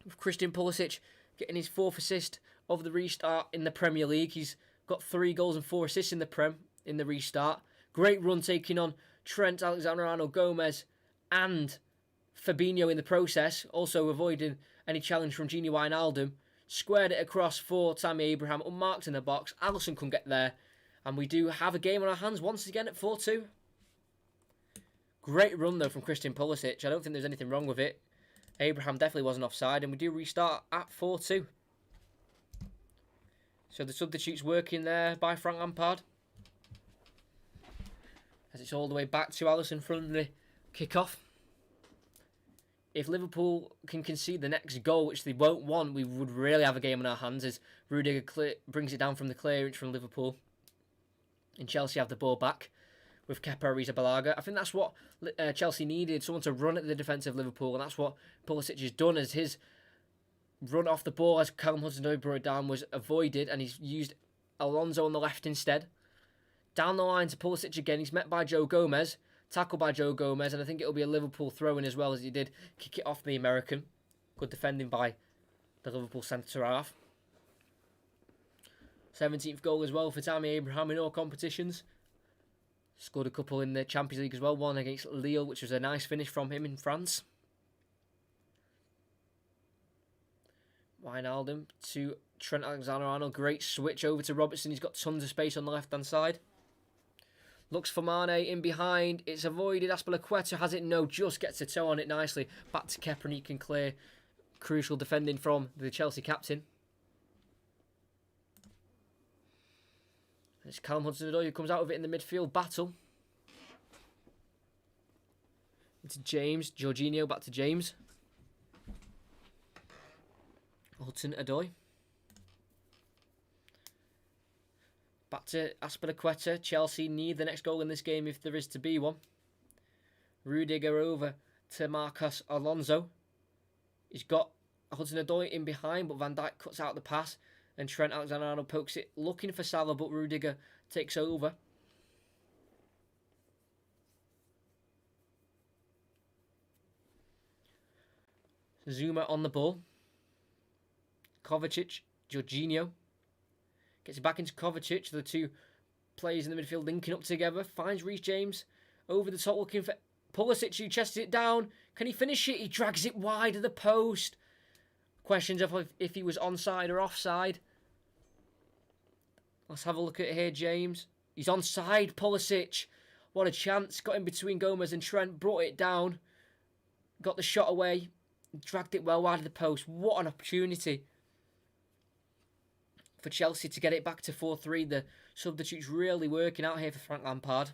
With Christian Pulisic getting his 4th assist of the restart in the Premier League. He's got 3 goals and 4 assists in the Prem. In the restart. Great run taking on Trent Alexander-Arnold, Gomez and Fabinho in the process. Also avoiding any challenge from Gini Wijnaldum. Squared it across for Tammy Abraham. Unmarked in the box. Alisson couldn't get there. And we do have a game on our hands once again at 4-2. Great run though from Christian Pulisic. I don't think there's anything wrong with it. Abraham definitely wasn't offside. And we do restart at 4-2. So the substitutes working there by Frank Lampard. As it's all the way back to Alisson from the kick-off. if Liverpool can concede the next goal, which they won't want, we would really have a game on our hands as Rudiger brings it down from the clearance from Liverpool. And Chelsea have the ball back with Kepa Arrizabalaga. I think that's what Chelsea needed, someone to run at the defence of Liverpool, and that's what Pulisic has done, as his run off the ball as Callum Hudson-Odoi brought it down was avoided, and he's used Alonso on the left instead. Down the line to Pulisic again, he's met by Joe Gomez, tackled by Joe Gomez, and I think it'll be a Liverpool throw-in as well, as he did kick it off the American. Good defending by the Liverpool centre-half. 17th goal as well for Tammy Abraham in all competitions. Scored a couple in the Champions League as well, one against Lille, which was a nice finish from him in France. Wijnaldum to Trent Alexander-Arnold. Great switch over to Robertson. He's got tons of space on the left-hand side. Looks for Mane in behind. It's avoided. Azpilicueta has it. No, just gets a toe on it nicely. Back to Kepa, and he can clear. Crucial defending from the Chelsea captain. It's Callum Hudson-Odoi who comes out of it in the midfield battle. Into James. Jorginho back to James. Hudson-Odoi. Back to Azpilicueta. Chelsea need the next goal in this game if there is to be one. Rudiger over to Marcos Alonso. He's got Hudson-Odoi in behind, but Van Dijk cuts out the pass. And Trent Alexander-Arnold pokes it, looking for Salah, but Rudiger takes over. Zuma on the ball. Kovacic, Jorginho. Gets it back into Kovacic. The two players in the midfield linking up together. Finds Reece James over the top, looking for Pulisic, who chests it down. Can he finish it? He drags it wide of the post. Questions of if he was onside or offside. Let's have a look at it here, James. He's onside, Pulisic. What a chance. Got in between Gomez and Trent. Brought it down. Got the shot away. Dragged it well wide of the post. What an opportunity for Chelsea to get it back to 4-3. The substitutes really working out here for Frank Lampard.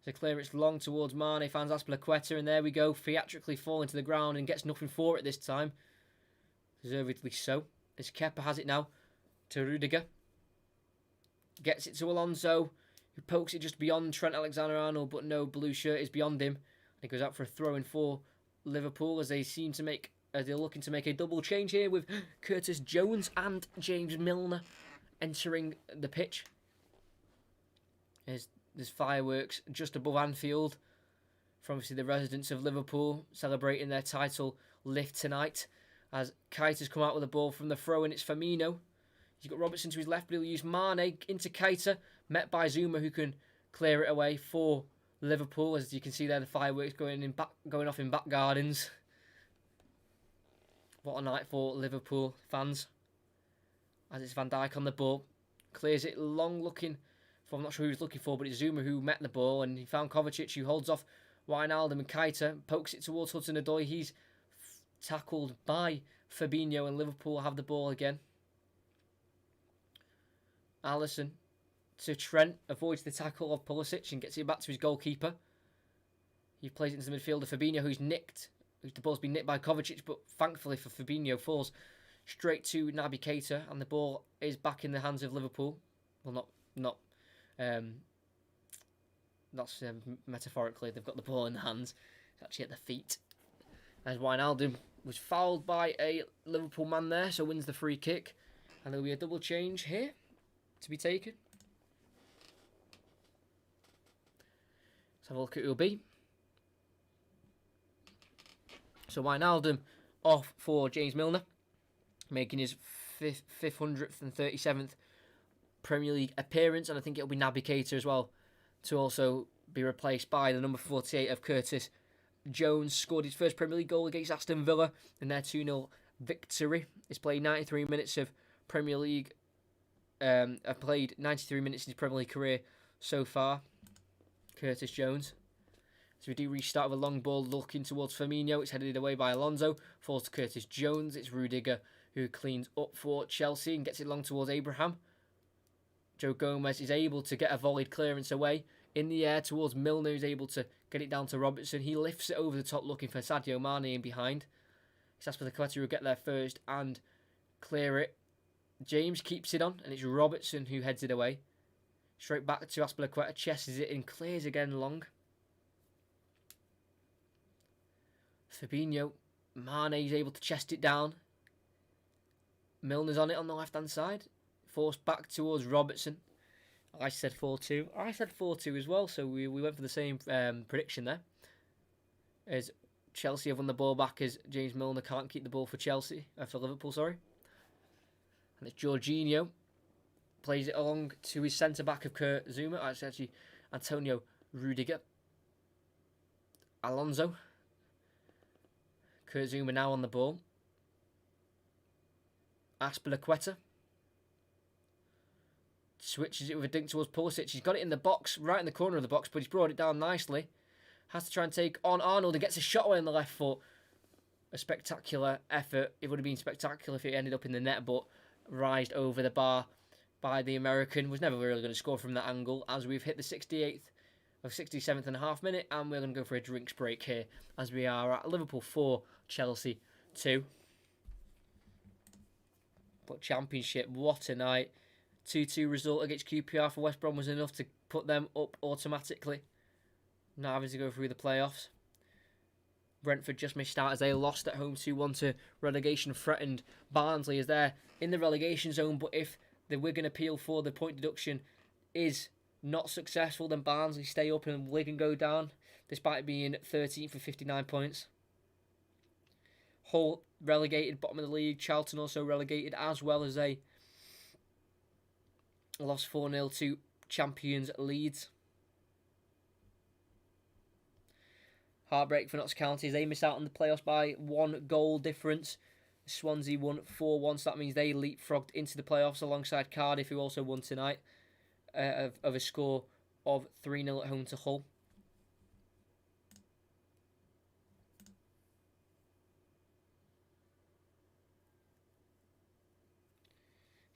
The clearance long towards Mane. Finds Azpilicueta, and there we go. Theatrically falling to the ground and gets nothing for it this time. Deservedly so. As Kepa has it now to Rudiger. Gets it to Alonso, who pokes it just beyond Trent Alexander-Arnold, but no, blue shirt is beyond him. And he goes out for a throw-in for Liverpool as they seem to make, as they're looking to make a double change here with Curtis Jones and James Milner entering the pitch. There's fireworks just above Anfield from obviously the residents of Liverpool celebrating their title lift tonight. As Keita's come out with the ball from the throw-in, it's Firmino. He's got Robertson to his left, but he'll use Mane into Keita, met by Zuma, who can clear it away for Liverpool. As you can see there, the fireworks going off in back gardens. What a night for Liverpool fans. As it's Van Dijk on the ball, clears it long, looking for, I'm not sure who he's looking for, but it's Zuma who met the ball, and he found Kovacic, who holds off Wijnaldum, and Keita pokes it towards Hudson-Odoi. He's tackled by Fabinho, and Liverpool have the ball again. Alisson to Trent, avoids the tackle of Pulisic and gets it back to his goalkeeper. He plays it into the midfielder Fabinho, who's the ball's been nicked by Kovacic, but thankfully for Fabinho, falls straight to Naby Keita, and the ball is back in the hands of Liverpool. Well, that's metaphorically, they've got the ball in the hands. It's actually at the feet. As Wijnaldum was fouled by a Liverpool man there, so wins the free kick. And there'll be a double change here to be taken. Let's have a look at who it'll be. So Wijnaldum off for James Milner, making his 537th Premier League appearance. And I think it'll be Naby Keita as well, to also be replaced by the number 48 of Curtis Jones. Scored his first Premier League goal against Aston Villa in their 2-0 victory. He's played 93 minutes of Premier League. I've played 93 minutes in his Premier League career so far, Curtis Jones. So we do restart with a long ball looking towards Firmino. It's headed away by Alonso. Falls to Curtis Jones. It's Rudiger who cleans up for Chelsea and gets it long towards Abraham. Joe Gomez is able to get a volleyed clearance away in the air towards Milner, who's able to Get it down to Robertson. He lifts it over the top looking for Sadio Mane in behind. It's Azpilicueta who will get there first and clear it. James keeps it on, and it's Robertson who heads it away. Straight back to Azpilicueta, chests it and clears again long. Fabinho, Mane's able to chest it down. Milner's on it on the left-hand side. Forced back towards Robertson. I said 4-2. I said 4-2 as well, so we went for the same prediction there. As Chelsea have won the ball back as James Milner can't keep the ball for Liverpool, sorry. And it's Jorginho. Plays it along to his centre-back of Kurt Zuma. It's actually Antonio Rudiger. Alonso. Kurt Zuma now on the ball. Azpilicueta. Switches it with a dink towards Pulisic. He's got it in the box, right in the corner of the box, but he's brought it down nicely. Has to try and take on Arnold and gets a shot away on the left foot. A spectacular effort. It would have been spectacular if it ended up in the net, but rised over the bar by the American. Was never really going to score from that angle, as we've hit the 68th of 67th and a half minute, and we're going to go for a drinks break here, as we are at Liverpool 4, Chelsea 2. But Championship, what a night. 2-2 result against QPR for West Brom was enough to put them up automatically. Now having to go through the playoffs. Brentford just missed out as they lost at home 2-1 to relegation-threatened Barnsley, as they're in the relegation zone. But if the Wigan appeal for the point deduction is not successful, then Barnsley stay up and Wigan go down, despite being 13th for 59 points. Hull relegated, bottom of the league. Charlton also relegated, as well as they lost 4-0 to champions Leeds. Heartbreak for Notts County as they miss out on the playoffs by 1 goal difference. Swansea won 4-1, so that means they leapfrogged into the playoffs alongside Cardiff, who also won tonight, of a score of 3-0 at home to Hull.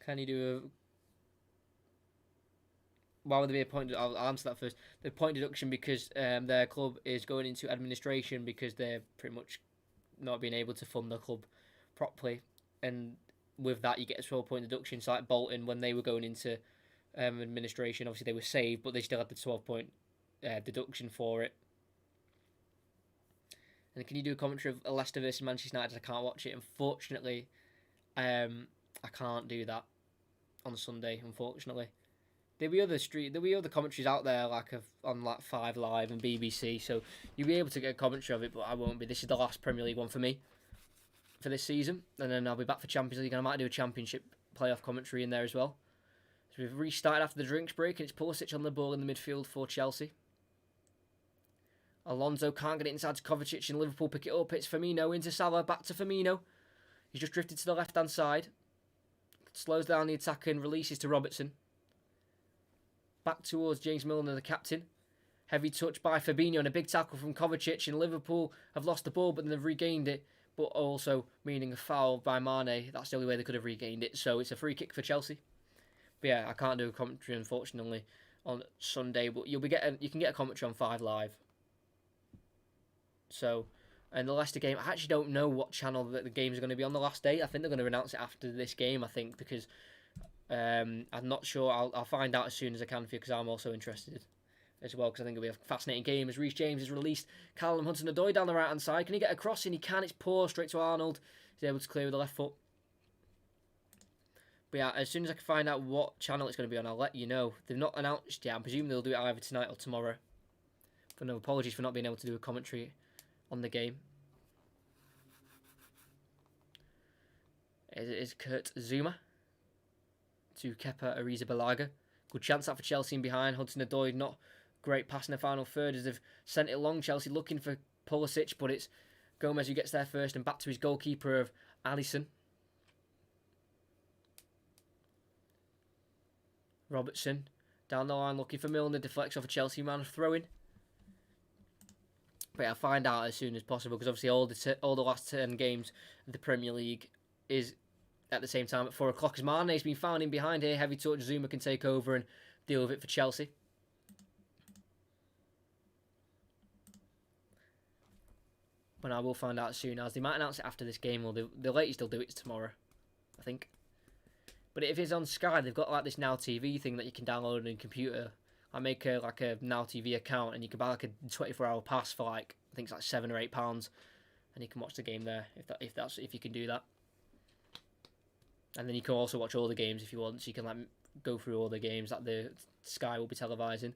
Can you do a... Why would there be a point? I'll answer that first. The point deduction because their club is going into administration because they're pretty much not being able to fund the club properly, and with that you get a 12-point deduction. So like Bolton, when they were going into administration, obviously they were saved, but they still had the 12-point deduction for it. And can you do a commentary of Leicester versus Manchester United? I can't watch it, unfortunately. I can't do that on Sunday, unfortunately. There'll be other commentaries out there on 5 Live and BBC, so you'll be able to get a commentary of it, but I won't be. This is the last Premier League one for me for this season, and then I'll be back for Champions League, and I might do a Championship playoff commentary in there as well. So we've restarted after the drinks break, and it's Pulisic on the ball in the midfield for Chelsea. Alonso can't get it inside to Kovacic, and Liverpool pick it up. It's Firmino into Salah, back to Firmino. He's just drifted to the left-hand side. Slows down the attack and releases to Robertson. Back towards James Milner, the captain. Heavy touch by Fabinho and a big tackle from Kovacic, and Liverpool have lost the ball, but then they've regained it, but also meaning a foul by Mane. That's the only way they could have regained it, so it's a free kick for Chelsea. But yeah, I can't do a commentary, unfortunately, on Sunday, but you can get a commentary on 5 Live. So, and the Leicester game, I actually don't know what channel the games are going to be on the last day. I think they're going to announce it after this game, I think, because I'm not sure. I'll find out as soon as I can for you, because I'm also interested as well, because I think it'll be a fascinating game as Reece James has released Callum Hudson-Odoi down the right hand side. Can he get a cross in? He can. It's poor, straight to Arnold. He's able to clear with the left foot. But yeah, as soon as I can find out what channel it's going to be on, I'll let you know. They've not announced yet. I'm presuming they'll do it either tonight or tomorrow. But no, apologies for not being able to do a commentary on the game. It is Kurt Zuma to Kepa Arrizabalaga. Good chance out for Chelsea in behind. Hudson-Odoi not great pass in the final third as they've sent it long. Chelsea looking for Pulisic, but it's Gomez who gets there first and back to his goalkeeper of Alisson. Robertson down the line looking for Milner, deflects off a Chelsea man, throw-in. But I'll find out as soon as possible, because obviously all the last 10 games of the Premier League is at the same time at 4 o'clock. As Mane's been found in behind here, heavy touch, Zuma can take over and deal with it for Chelsea. But I will find out soon, as they might announce it after this game, or the latest they'll do it tomorrow, I think. But if it's on Sky, they've got like this Now TV thing that you can download on your computer. I make a Now TV account, and you can buy like a 24-hour pass for like, I think it's like £7 or £8, and you can watch the game there if you can do that. And then you can also watch all the games if you want, so you can like go through all the games that the Sky will be televising.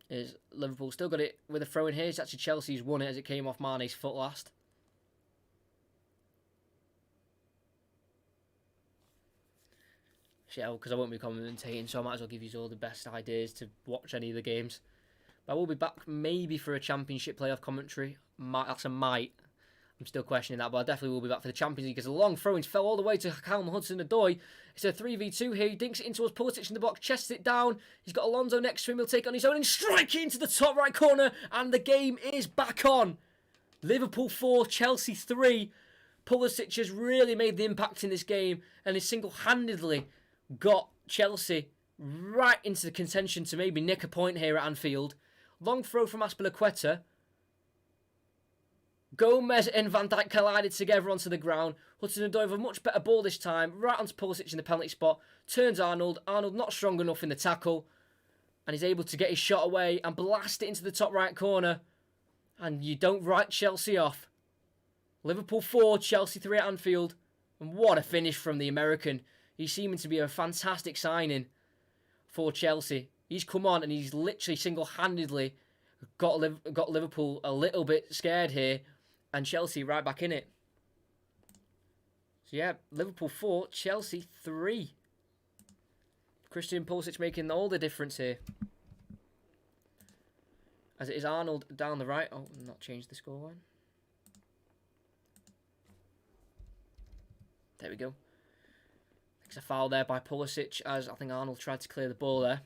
Is Liverpool still got it with a throw in here? It's actually Chelsea's won it as it came off Mane's foot last. Yeah, because I won't be commentating, so I might as well give you all the best ideas to watch any of the games. But I will be back maybe for a Championship playoff commentary. That's a might. I'm still questioning that, but I definitely will be back for the Champions League, because a long throw-in fell all the way to Callum Hudson-Odoi. It's a 3v2 here. He dinks it in towards Pulisic in the box, chests it down. He's got Alonso next to him. He'll take it on his own and strike it into the top right corner. And the game is back on. Liverpool 4, Chelsea 3. Pulisic has really made the impact in this game, and has single-handedly got Chelsea right into the contention to maybe nick a point here at Anfield. Long throw from Azpilicueta. Gomez and Van Dijk collided together onto the ground. Hudson-Odoi with a much better ball this time, right onto Pulisic in the penalty spot. Turns Arnold. Arnold not strong enough in the tackle, and he's able to get his shot away and blast it into the top right corner. And you don't write Chelsea off. Liverpool 4, Chelsea 3 at Anfield. And what a finish from the American. He's seeming to be a fantastic signing for Chelsea. He's come on and he's literally single-handedly got Liverpool a little bit scared here, and Chelsea right back in it. So yeah, Liverpool 4, Chelsea 3. Christian Pulisic making all the difference here. As it is Arnold down the right. Oh, not changed the scoreline. There we go. It's a foul there by Pulisic, as I think Arnold tried to clear the ball there.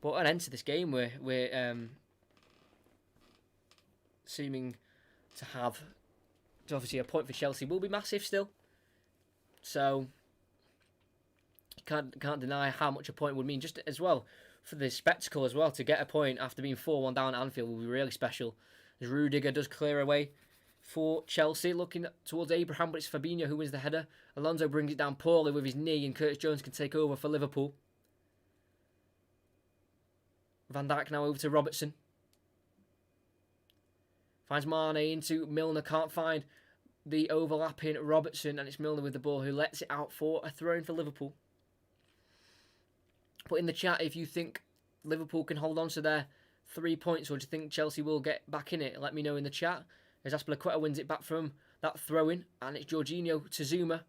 But an end to this game, we're seeming to have. So obviously a point for Chelsea will be massive still. So you can't deny how much a point would mean, just as well for the spectacle as well. To get a point after being 4-1 down at Anfield will be really special. As Rudiger does clear away for Chelsea, looking towards Abraham, but it's Fabinho who wins the header. Alonso brings it down poorly with his knee, and Curtis Jones can take over for Liverpool. Van Dijk now over to Robertson. Finds Mane into Milner. Can't find the overlapping Robertson, and it's Milner with the ball who lets it out for a throw-in for Liverpool. Put in the chat if you think Liverpool can hold on to their 3 points, or do you think Chelsea will get back in it? Let me know in the chat. As Azpilicueta wins it back from that throw-in, and it's Jorginho to Zuma.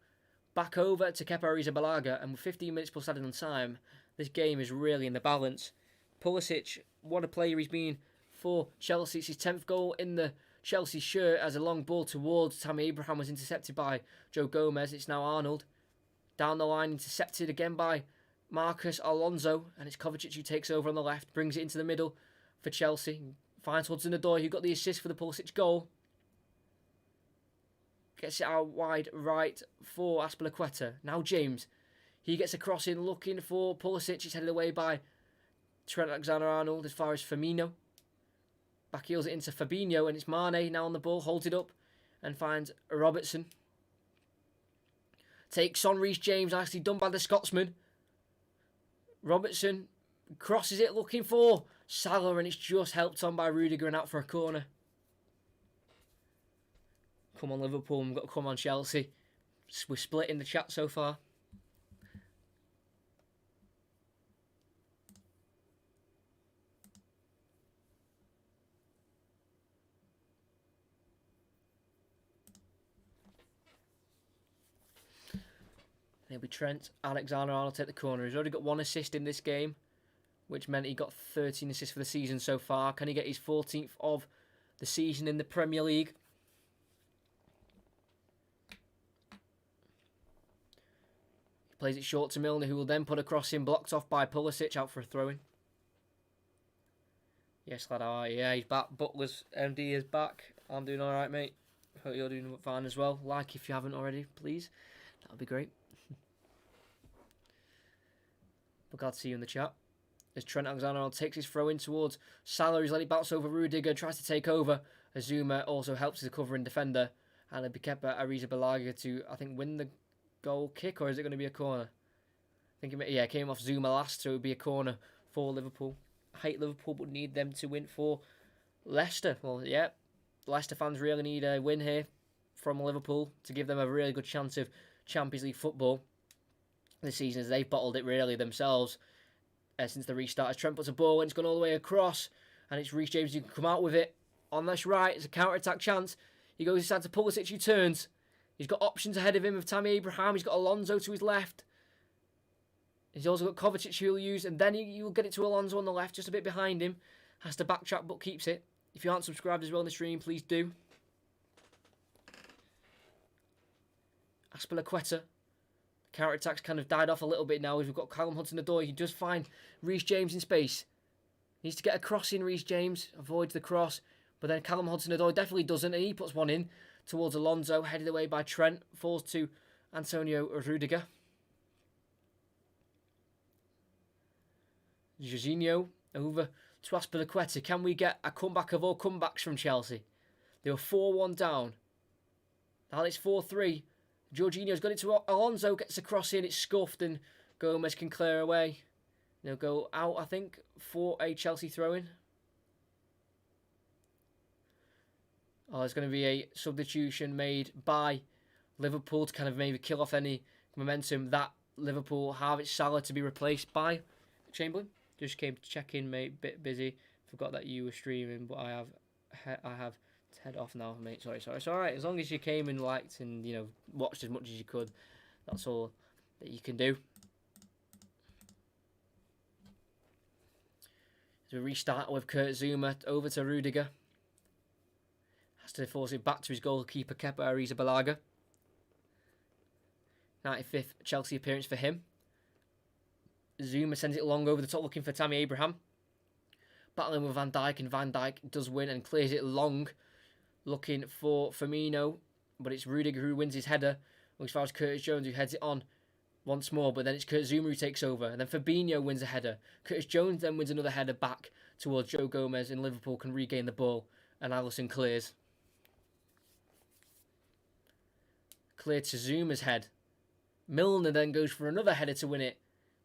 Back over to Kepa Arrizabalaga, and with 15 minutes plus added on time, this game is really in the balance. Pulisic, what a player he's been for Chelsea. It's his 10th goal in the Chelsea shirt, as a long ball towards Tammy Abraham was intercepted by Joe Gomez. It's now Arnold. Down the line, intercepted again by Marcus Alonso, and it's Kovacic who takes over on the left, brings it into the middle for Chelsea. Finds Hudson-Odoi, who got the assist for the Pulisic goal. Gets it out wide right for Azpilicueta. Now James. He gets a cross in looking for Pulisic. It's headed away by Trent Alexander-Arnold as far as Firmino. Back heels it into Fabinho, and it's Mane now on the ball. Holds it up and finds Robertson. Takes on Reece James, nicely done by the Scotsman. Robertson crosses it looking for Salah, and it's just helped on by Rudiger and out for a corner. Come on Liverpool, we've got to come on Chelsea. We're split in the chat so far. It'll be Trent Alexander-Arnold take the corner. He's already got 1 assist in this game, which meant he got 13 assists for the season so far. Can he get his 14th of the season in the Premier League? He plays it short to Milner, who will then put a cross in, blocked off by Pulisic, out for a throw-in. Yes, lad, all right. Yeah, he's back. Butler's MD is back. I'm doing all right, mate. Hope you're doing fine as well. Like if you haven't already, please. That would be great. But glad to see you in the chat. as Trent Alexander-Arnold takes his throw in towards Salah, who's let it bounce over Rudiger, tries to take over. Azuma also helps as a covering defender. And it'll be kept by Arrizabalaga to, I think, win the goal kick, or is it going to be a corner? I think it came off Zuma last, so it would be a corner for Liverpool. I hate Liverpool, but need them to win for Leicester. Well, yeah, Leicester fans really need a win here from Liverpool to give them a really good chance of Champions League football this season, as they've bottled it really themselves since the restart. As Trent puts a ball in, it's gone all the way across, and it's Reece James who can come out with it on this right. It's a counter-attack chance. He goes inside to Pulisic, who turns. He's got options ahead of him with Tammy Abraham. He's got Alonso to his left. He's also got Kovacic who he'll use, and then he'll get it to Alonso on the left, just a bit behind him. Has to backtrack, but keeps it. If you aren't subscribed as well on the stream, please do. Azpilicueta. Counter-attack's kind of died off a little bit now, as we've got Callum Hudson-Odoi. He does find Reece James in space. Needs to get a cross in, Reece James. Avoids the cross. But then Callum Hudson-Odoi definitely doesn't, and he puts one in towards Alonso, headed away by Trent. Falls to Antonio Rudiger. Jorginho over to Azpilicueta. Can we get a comeback of all comebacks from Chelsea? They were 4-1 down. Now it's 4-3. Jorginho's got it to Alonso, gets a cross in, it's scuffed, and Gomez can clear away. They'll go out, I think, for a Chelsea throw-in. Oh, there's going to be a substitution made by Liverpool to kind of maybe kill off any momentum that Liverpool have. It's Salah to be replaced by Chamberlain. Just came to check in, mate. Bit busy. Forgot that you were streaming, but I have to head off now, mate. Sorry. It's all right. As long as you came and liked and, you know, watched as much as you could, that's all that you can do. So we restart with Kurt Zouma over to Rudiger. Has to force it back to his goalkeeper, Kepa Arrizabalaga. 95th Chelsea appearance for him. Zouma sends it long over the top, looking for Tammy Abraham. Battling with Van Dijk, and Van Dijk does win and clears it long, looking for Firmino. But it's Rudiger who wins his header, as far as Curtis Jones, who heads it on once more. But then it's Kurt Zouma who takes over, and then Fabinho wins a header. Curtis Jones then wins another header back towards Joe Gomez, and Liverpool can regain the ball, and Alisson clears. Clear to Zouma's head. Milner then goes for another header to win it.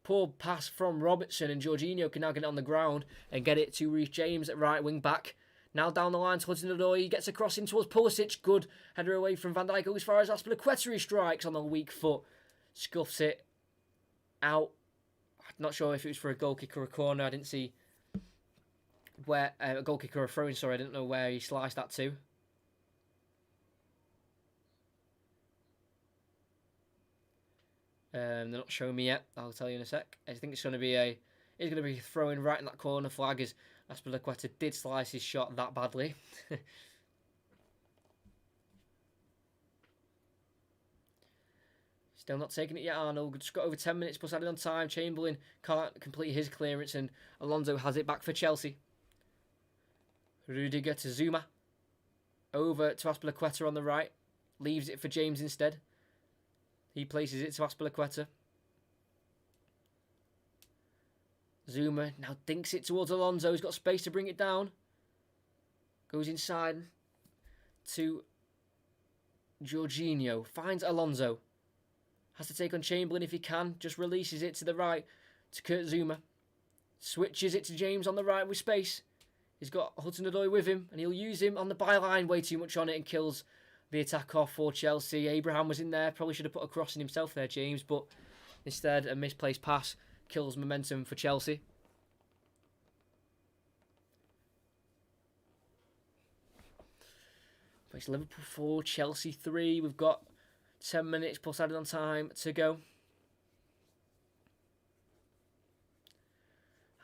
Poor pass from Robertson, and Jorginho can now get it on the ground and get it to Reece James at right wing back. Now down the line towards Hudson-Odoi. He gets a cross in towards Pulisic. Good header away from Van Dijk. Goes as far as Azpilicueta, who strikes on the weak foot. Scuffs it out. I'm not sure if it was for a goal kick or a corner. I didn't see where a goal kick or a throw-in. Sorry, I didn't know where he sliced that to. They're not showing me yet. I'll tell you in a sec. I think it's going to be a throw-in right in that corner flag, as Azpilicueta did slice his shot that badly. Still not taking it yet, Arnold. Just got over 10 minutes plus added on time. Chamberlain can't complete his clearance, and Alonso has it back for Chelsea. Rudiger to Zouma. Over to Azpilicueta on the right. Leaves it for James instead. He places it to Azpilicueta. Zouma now dinks it towards Alonso. He's got space to bring it down. Goes inside to Jorginho. Finds Alonso. Has to take on Chamberlain if he can. Just releases it to the right to Kurt Zouma. Switches it to James on the right with space. He's got Hudson-Odoi with him, and he'll use him on the byline. Way too much on it and kills the attack off for Chelsea. Abraham was in there. Probably should have put a cross in himself there, James. But instead, a misplaced pass kills momentum for Chelsea. But it's Liverpool 4, Chelsea 3. We've got 10 minutes plus added on time to go.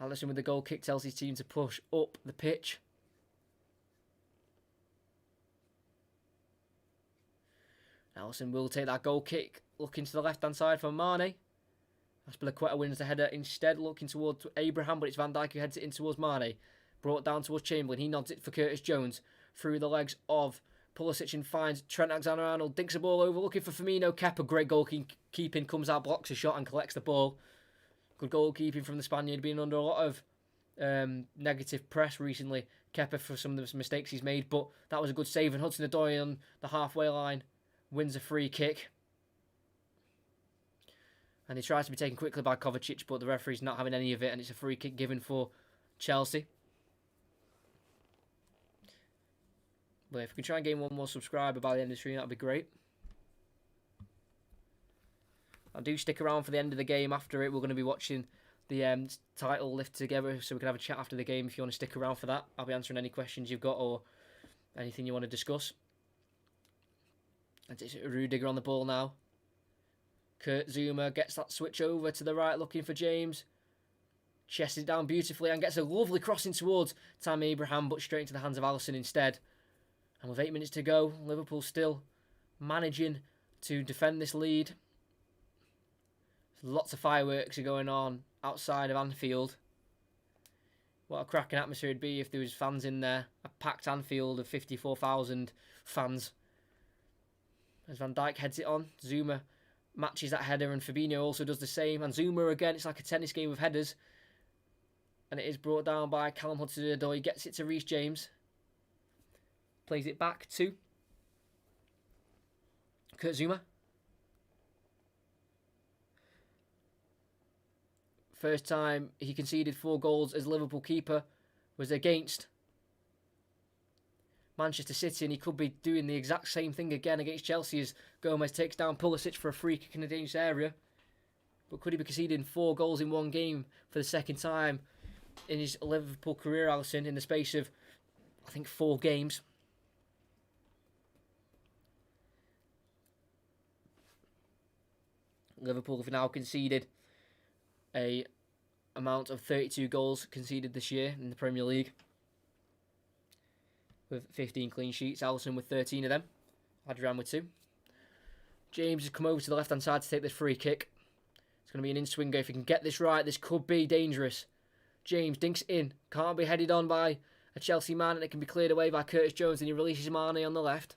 Alisson with the goal kick tells his team to push up the pitch. Alisson will take that goal kick. Looking to the left-hand side for Mane. Azpilicueta wins the header instead, looking towards Abraham, but it's Van Dijk who heads it in towards Mane. Brought down towards Chamberlain. He nods it for Curtis Jones. Through the legs of Pulisic and finds Trent Alexander-Arnold. Dinks the ball over, looking for Firmino. Kepa, great goalkeeping, comes out, blocks a shot and collects the ball. Good goalkeeping from the Spaniard, being under a lot of negative press recently. Kepa for some of the mistakes he's made, but that was a good save. And Hudson-Odoi on the halfway line wins a free kick. And he tries to be taken quickly by Kovacic, but the referee's not having any of it, and it's a free kick given for Chelsea. But if we can try and gain one more subscriber by the end of the stream, that'd be great. I do stick around for the end of the game. After it, we're going to be watching the title lift together, so we can have a chat after the game if you want to stick around for that. I'll be answering any questions you've got or anything you want to discuss. And it's Rudiger on the ball now. Kurt Zouma gets that switch over to the right, looking for James. Chests it down beautifully and gets a lovely crossing towards Tammy Abraham, but straight into the hands of Alisson instead. And with 8 minutes to go, Liverpool still managing to defend this lead. Lots of fireworks are going on outside of Anfield. What a cracking atmosphere it'd be if there was fans in there. A packed Anfield of 54,000 fans. As Van Dijk heads it on, Zouma matches that header and Fabinho also does the same. And Zouma again, it's like a tennis game of headers. And it is brought down by Callum Hudson-Odoi. Gets it to Reece James. Plays it back to Kurt Zouma. First time he conceded 4 goals as Liverpool keeper was against Manchester City, and he could be doing the exact same thing again against Chelsea as Gomez takes down Pulisic for a free kick in a dangerous area. But could he be conceding 4 goals in one game for the second time in his Liverpool career, Alisson, in the space of, I think, 4 games? Liverpool have now conceded a amount of 32 goals conceded this year in the Premier League, with 15 clean sheets. Alisson with 13 of them. Adrian with 2. James has come over to the left hand side to take this free kick. It's going to be an in-swinger. If he can get this right, this could be dangerous. James dinks in. Can't be headed on by a Chelsea man, and it can be cleared away by Curtis Jones, and he releases Mane on the left.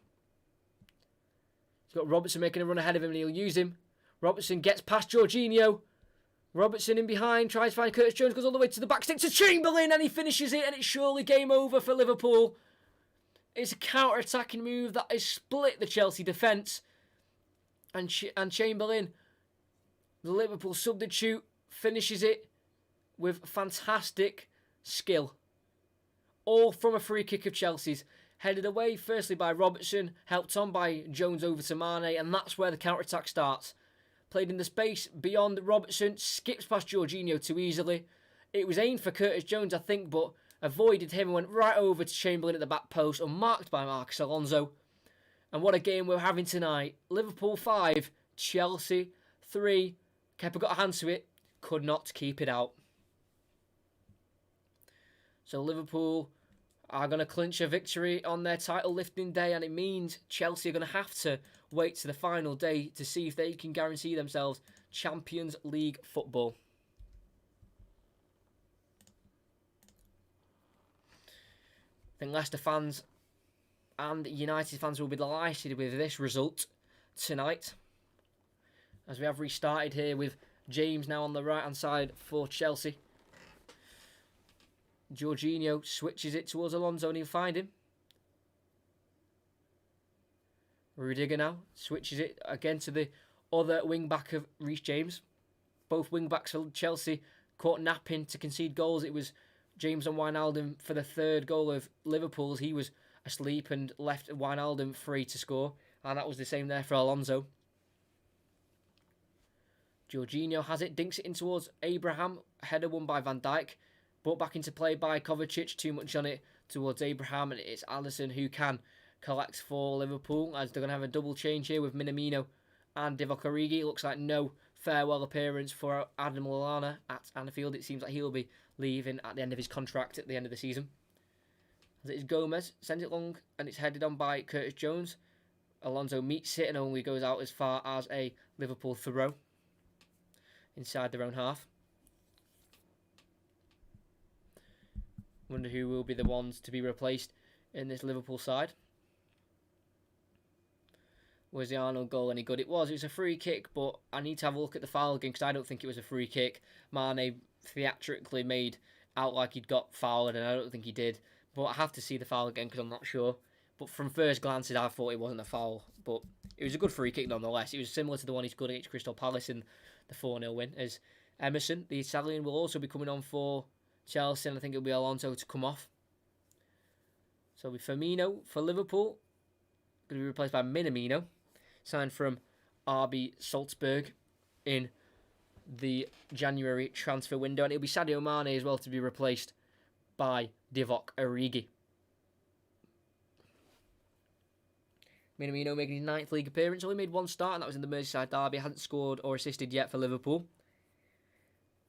He's got Robertson making a run ahead of him, and he'll use him. Robertson gets past Jorginho. Robertson in behind, tries to find Curtis Jones, goes all the way to the back stick to Chamberlain, and he finishes it, and it's surely game over for Liverpool. It's a counter-attacking move that has split the Chelsea defence. And Chamberlain, the Liverpool substitute, finishes it with fantastic skill. All from a free kick of Chelsea's. Headed away firstly by Robertson, helped on by Jones over to Mane, and that's where the counter-attack starts. Played in the space beyond Robertson, skips past Jorginho too easily. It was aimed for Curtis Jones, I think, but avoided him and went right over to Chamberlain at the back post, unmarked by Marcus Alonso. And what a game we're having tonight. Liverpool 5, Chelsea 3. Kepa got a hand to it, could not keep it out. So Liverpool are going to clinch a victory on their title lifting day, and it means Chelsea are going to have to wait to the final day to see if they can guarantee themselves Champions League football. I think Leicester fans and United fans will be delighted with this result tonight, as we have restarted here with James now on the right hand side for Chelsea. Jorginho switches it towards Alonso and he'll find him. Rudiger now switches it again to the other wing-back of Reece James. Both wing-backs for Chelsea caught napping to concede goals. It was James and Wijnaldum for the third goal of Liverpool's. He was asleep and left Wijnaldum free to score. And that was the same there for Alonso. Jorginho has it, dinks it in towards Abraham. Header won by Van Dijk. Brought back into play by Kovacic. Too much on it towards Abraham. And it's Alisson who can collect for Liverpool, as they're going to have a double change here with Minamino and Divock Origi. Looks like no farewell appearance for Adam Lallana at Anfield. It seems like he'll be leaving at the end of his contract at the end of the season. As it is Gomez, sends it long, and it's headed on by Curtis Jones. Alonso meets it and only goes out as far as a Liverpool throw inside their own half. Wonder who will be the ones to be replaced in this Liverpool side. Was the Arnold goal any good? It was. It was a free kick, but I need to have a look at the foul again because I don't think it was a free kick. Mane theatrically made out like he'd got fouled, and I don't think he did. But I have to see the foul again because I'm not sure. But from first glances, I thought it wasn't a foul. But it was a good free kick nonetheless. It was similar to the one he scored against Crystal Palace in the 4-0 win. As Emerson, the Italian, will also be coming on for Chelsea, and I think it'll be Alonso to come off. So it'll be Firmino for Liverpool. Going to be replaced by Minamino, signed from RB Salzburg in the January transfer window. And it'll be Sadio Mane as well to be replaced by Divock Origi. Minamino making his 9th league appearance. Only made one start, and that was in the Merseyside derby. Hasn't scored or assisted yet for Liverpool.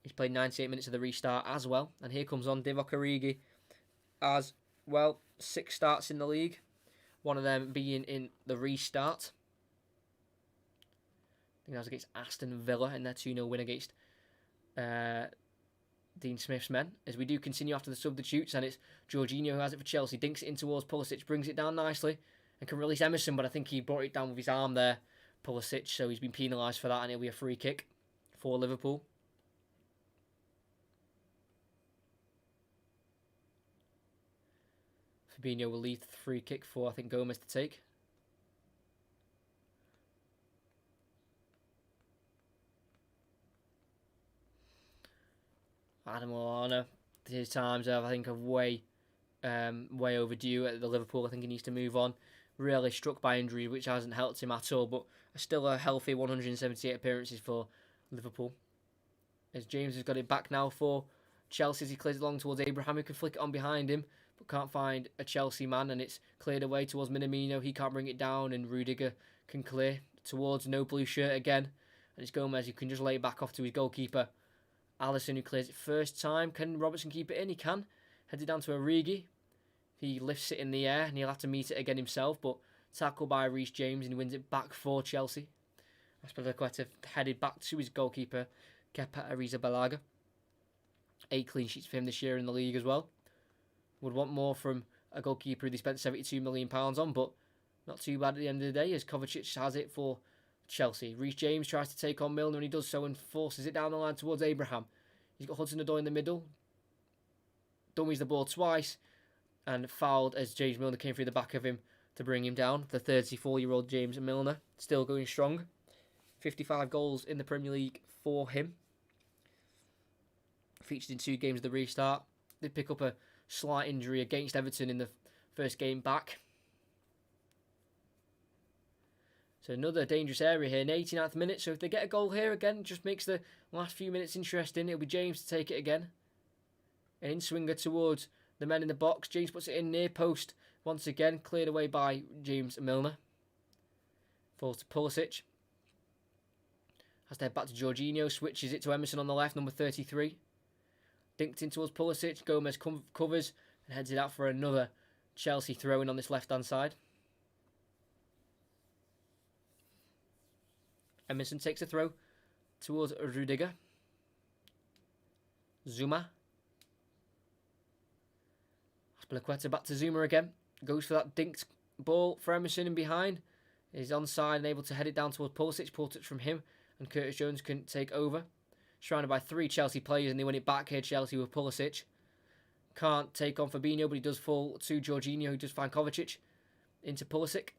He's played 98 minutes of the restart as well. And here comes on Divock Origi as well. 6 starts in the league. One of them being in the restart. I think that was against Aston Villa in their 2-0 win against Dean Smith's men. As we do continue after the substitutes, and it's Jorginho who has it for Chelsea. Dinks it in towards Pulisic, brings it down nicely, and can release Emerson, but I think he brought it down with his arm there, Pulisic, so he's been penalised for that, and it'll be a free kick for Liverpool. Fabinho will leave the free kick for, I think, Gomez to take. Adam Lallana, his times I think are way overdue at the Liverpool. I think he needs to move on. Really struck by injury, which hasn't helped him at all, but still a healthy 178 appearances for Liverpool. As James has got it back now for Chelsea as he clears it along towards Abraham, who can flick it on behind him, but can't find a Chelsea man, and it's cleared away towards Minamino. He can't bring it down, and Rudiger can clear towards no blue shirt again. And it's Gomez who can just lay it back off to his goalkeeper, Alisson, who clears it first time. Can Robertson keep it in? He can. Heads it down to Origi. He lifts it in the air, and he'll have to meet it again himself, but tackled by Reece James, and he wins it back for Chelsea. Azpilicueta headed back to his goalkeeper, Kepa Arrizabalaga. 8 clean sheets for him this year in the league as well. Would want more from a goalkeeper who they spent £72 million on, but not too bad at the end of the day, as Kovacic has it for Chelsea. Reece James tries to take on Milner, and he does so and forces it down the line towards Abraham. He's got Hudson-Odoi in the middle. Dummies the ball twice, and fouled as James Milner came through the back of him to bring him down. The 34-year-old James Milner, still going strong. 55 goals in the Premier League for him. Featured in 2 games of the restart. Did pick up a slight injury against Everton in the first game back. So another dangerous area here in the 89th minute. So if they get a goal here again, it just makes the last few minutes interesting. It'll be James to take it again. An in-swinger towards the men in the box. James puts it in near post. Once again, cleared away by James Milner. Falls to Pulisic. Has to head back to Jorginho. Switches it to Emerson on the left, number 33. Dinked in towards Pulisic. Gomez covers and heads it out for another Chelsea throw-in on this left-hand side. Emerson takes a throw towards Rudiger. Zuma. Azpilicueta back to Zuma again. Goes for that dinked ball for Emerson in behind. He's onside and able to head it down towards Pulisic. Poor touch from him, and Curtis Jones can take over. Surrounded by 3 Chelsea players, and they win it back here, Chelsea, with Pulisic. Can't take on Fabinho, but he does fall to Jorginho, who does find Kovacic. Into Pulisic.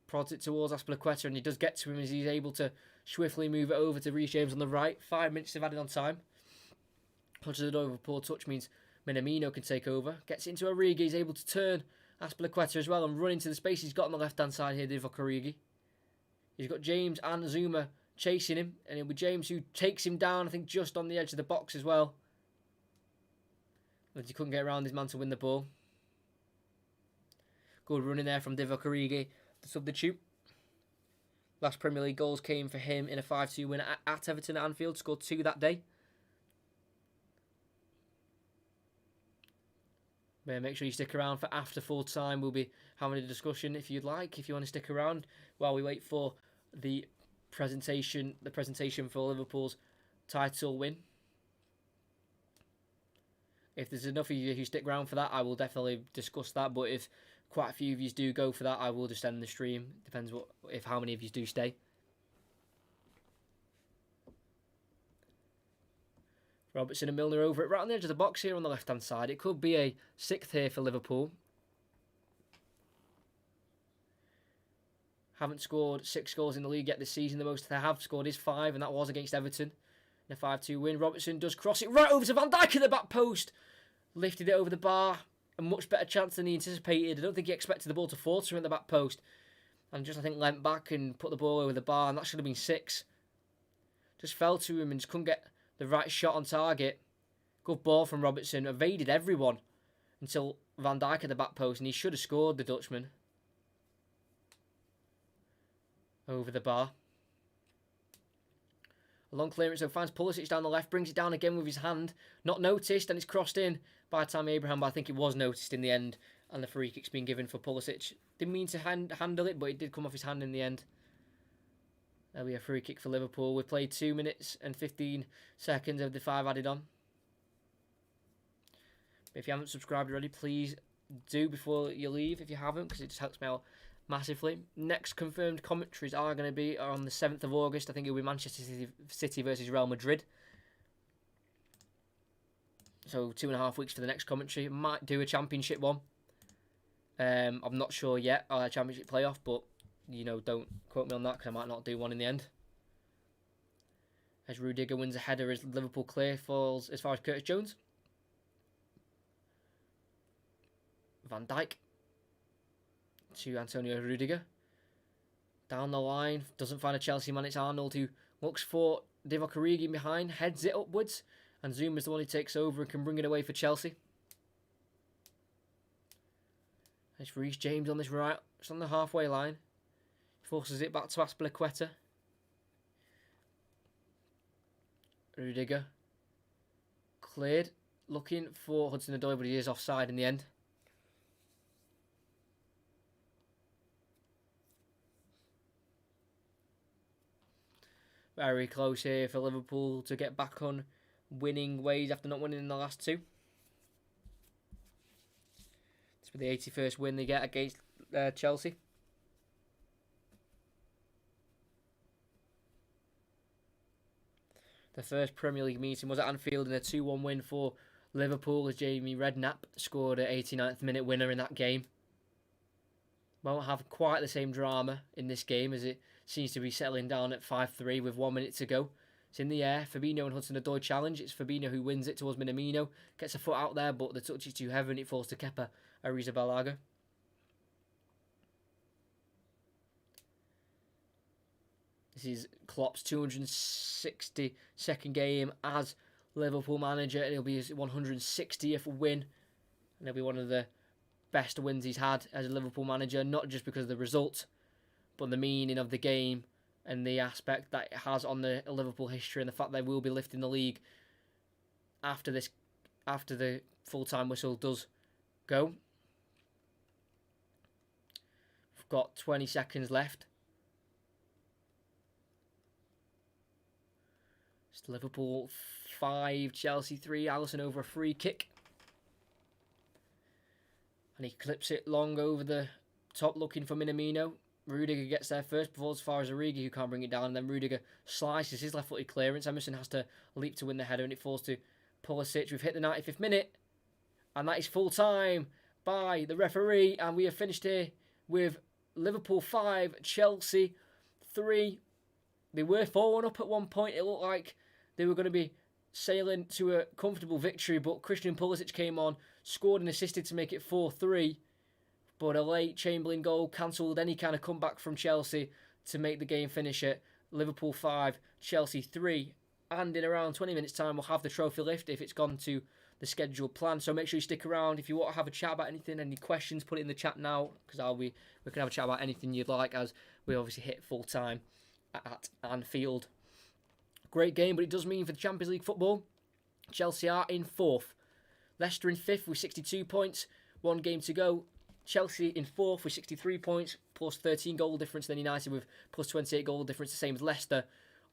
Prods it towards Azpilicueta, and he does get to him as he's able to swiftly move it over to Reece James on the right. 5 minutes they've added on time. Punches it over, poor touch means Minamino can take over. Gets into Origi, he's able to turn Azpilicueta as well and run into the space he's got on the left-hand side here, Divock Origi. He's got James and Zuma chasing him, and it'll be James who takes him down, I think just on the edge of the box as well. But he couldn't get around his man to win the ball. Good run in there from Divock Origi, the substitute. Last Premier League goals came for him in a 5-2 win at Everton at Anfield. Scored 2 that day. But make sure you stick around for after full time. We'll be having a discussion if you'd like, if you want to stick around while we wait for the presentation for Liverpool's title win. If there's enough of you who stick around for that, I will definitely discuss that. But if quite a few of you do go for that, I will just end the stream. Depends how many of you do stay. Robertson and Milner over it, right on the edge of the box here on the left-hand side. It could be a 6th here for Liverpool. Haven't scored 6 goals in the league yet this season. The most they have scored is 5, and that was against Everton. In a 5-2 win. Robertson does cross it right over to Van Dijk at the back post. Lifted it over the bar. A much better chance than he anticipated. I don't think he expected the ball to fall to him at the back post. And just, I think, leant back and put the ball over the bar, and that should have been 6. Just fell to him and just couldn't get the right shot on target. Good ball from Robertson. Evaded everyone until Van Dijk at the back post, and he should have scored, the Dutchman. Over the bar. A long clearance, so finds Pulisic down the left, brings it down again with his hand. Not noticed, and it's crossed in by Tammy Abraham, but I think it was noticed in the end, and the free kick's been given for Pulisic. Didn't mean to handle it, but it did come off his hand in the end. There'll be a free kick for Liverpool. We've played 2 minutes and 15 seconds of the 5 added on. If you haven't subscribed already, please do before you leave if you haven't, because it just helps me out massively. Next confirmed commentaries are going to be on the 7th of August. I think it'll be Manchester City versus Real Madrid. So 2.5 weeks for the next commentary. Might do a championship one. I'm not sure yet. A championship playoff, but you know, don't quote me on that because I might not do one in the end. As Rudiger wins a header as Liverpool clear falls as far as Curtis Jones. Van Dijk to Antonio Rudiger. Down the line, doesn't find a Chelsea man, it's Arnold who looks for Divock Origi behind, heads it upwards, and Zuma's the one who takes over and can bring it away for Chelsea. It's Reece James on this right, it's on the halfway line. Forces it back to Azpilicueta. Rudiger. Cleared. Looking for Hudson-Odoi, but he is offside in the end. Very close here for Liverpool to get back on winning ways after not winning in the last 2. This will be the 81st win they get against Chelsea. The first Premier League meeting was at Anfield in a 2-1 win for Liverpool as Jamie Redknapp scored an 89th minute winner in that game. Won't have quite the same drama in this game as it seems to be settling down at 5-3 with 1 minute to go. It's in the air. Fabinho and Hudson-Odoi challenge. It's Fabinho who wins it towards Minamino. Gets a foot out there, but the touch is too heavy and it falls to Kepa Arrizabalaga. This is Klopp's 262nd game as Liverpool manager. It'll be his 160th win. And it'll be one of the best wins he's had as a Liverpool manager. Not just because of the result, but the meaning of the game and the aspect that it has on the Liverpool history and the fact they will be lifting the league after the full-time whistle does go. We've got 20 seconds left. It's Liverpool 5, Chelsea 3. Alisson over a free kick. And he clips it long over the top looking for Minamino. Rudiger gets there first, before as far as Origi who can't bring it down, and then Rudiger slices his left-footed clearance. Emerson has to leap to win the header, and it falls to Pulisic. We've hit the 95th minute, and that is full time by the referee, and we have finished here with Liverpool 5, Chelsea 3. They were 4-1 up at one point. It looked like they were going to be sailing to a comfortable victory, but Christian Pulisic came on, scored and assisted to make it 4-3. But a late Chamberlain goal cancelled any kind of comeback from Chelsea to make the game finish at Liverpool 5, Chelsea 3. And in around 20 minutes' time, we'll have the trophy lift if it's gone to the scheduled plan. So make sure you stick around. If you want to have a chat about anything, any questions, put it in the chat now, because we can have a chat about anything you'd like, as we obviously hit full time at Anfield. Great game, but it does mean for the Champions League football, Chelsea are in 4th. Leicester in 5th with 62 points. 1 game to go. Chelsea in 4th with 63 points, plus 13 goal difference. Then United with plus 28 goal difference, the same as Leicester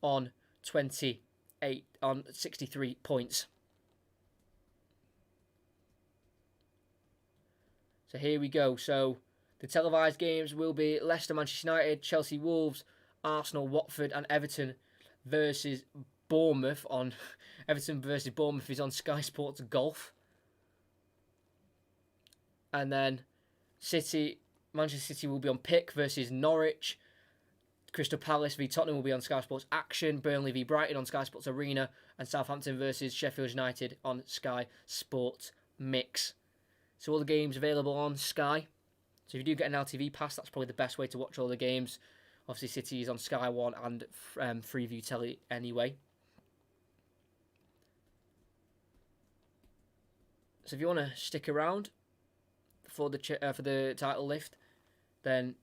on 63 points. So here we go. So The televised games will be Leicester, Manchester United, Chelsea, Wolves, Arsenal, Watford, and Everton versus Bournemouth on Everton versus Bournemouth is on Sky Sports Golf. And then Manchester City will be on Pick versus Norwich. Crystal Palace v Tottenham will be on Sky Sports Action. Burnley v Brighton on Sky Sports Arena. And Southampton versus Sheffield United on Sky Sports Mix. So all the games available on Sky. So if you do get an LTV pass, that's probably the best way to watch all the games. Obviously, City is on Sky One and Freeview Telly anyway. So if you want to stick around for the title lift, then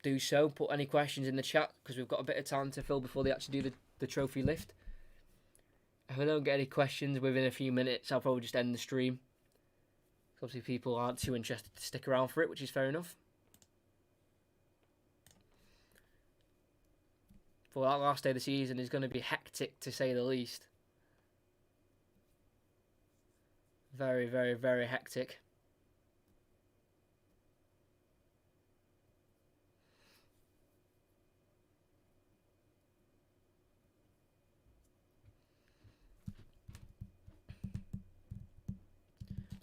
do so. Put any questions in the chat because we've got a bit of time to fill before they actually do the trophy lift. If I don't get any questions within a few minutes, I'll probably just end the stream. Obviously, people aren't too interested to stick around for it, which is fair enough. For that last day of the season is going to be hectic, to say the least. Very, very, very hectic.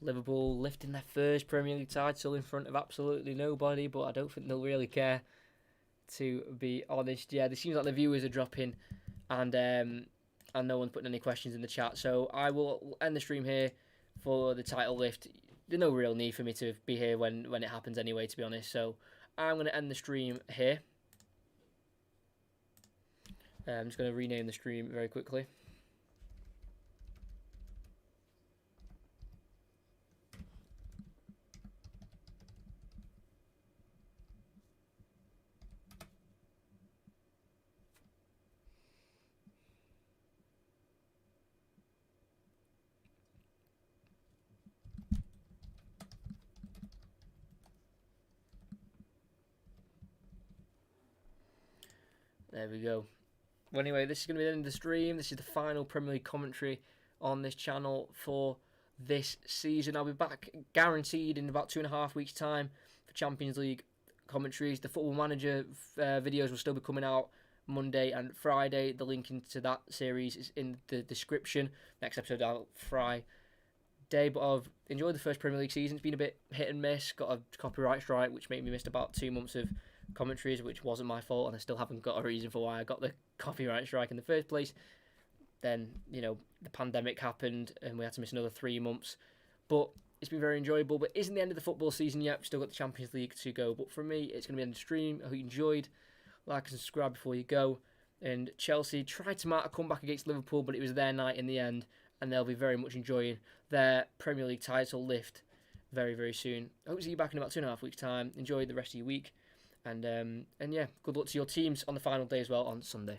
Liverpool lifting their first Premier League title in front of absolutely nobody, but I don't think they'll really care, to be honest. Yeah, it seems like the viewers are dropping, and no one's putting any questions in the chat. So I will end the stream here for the title lift. There's no real need for me to be here when it happens anyway, to be honest. So I'm going to end the stream here. I'm just going to rename the stream very quickly. There we go. Well, anyway, this is going to be the end of the stream. This is the final Premier League commentary on this channel for this season. I'll be back guaranteed in about 2.5 weeks' time for Champions League commentaries. The Football Manager videos will still be coming out Monday and Friday. The link into that series is in the description. Next episode out Friday. But I've enjoyed the first Premier League season. It's been a bit hit and miss. Got a copyright strike, which made me miss about 2 months of commentaries, which wasn't my fault, and I still haven't got a reason for why I got the copyright strike in the first place. Then, the pandemic happened and we had to miss another 3 months. But it's been very enjoyable, but it isn't the end of the football season yet. We've still got the Champions League to go. But for me, it's going to be the end of the stream. I hope you enjoyed. Like and subscribe before you go. And Chelsea tried to mount a comeback against Liverpool, but it was their night in the end, and they'll be very much enjoying their Premier League title lift very, very soon. I hope to see you back in about 2.5 weeks' time. Enjoy the rest of your week. And yeah, good luck to your teams on the final day as well on Sunday.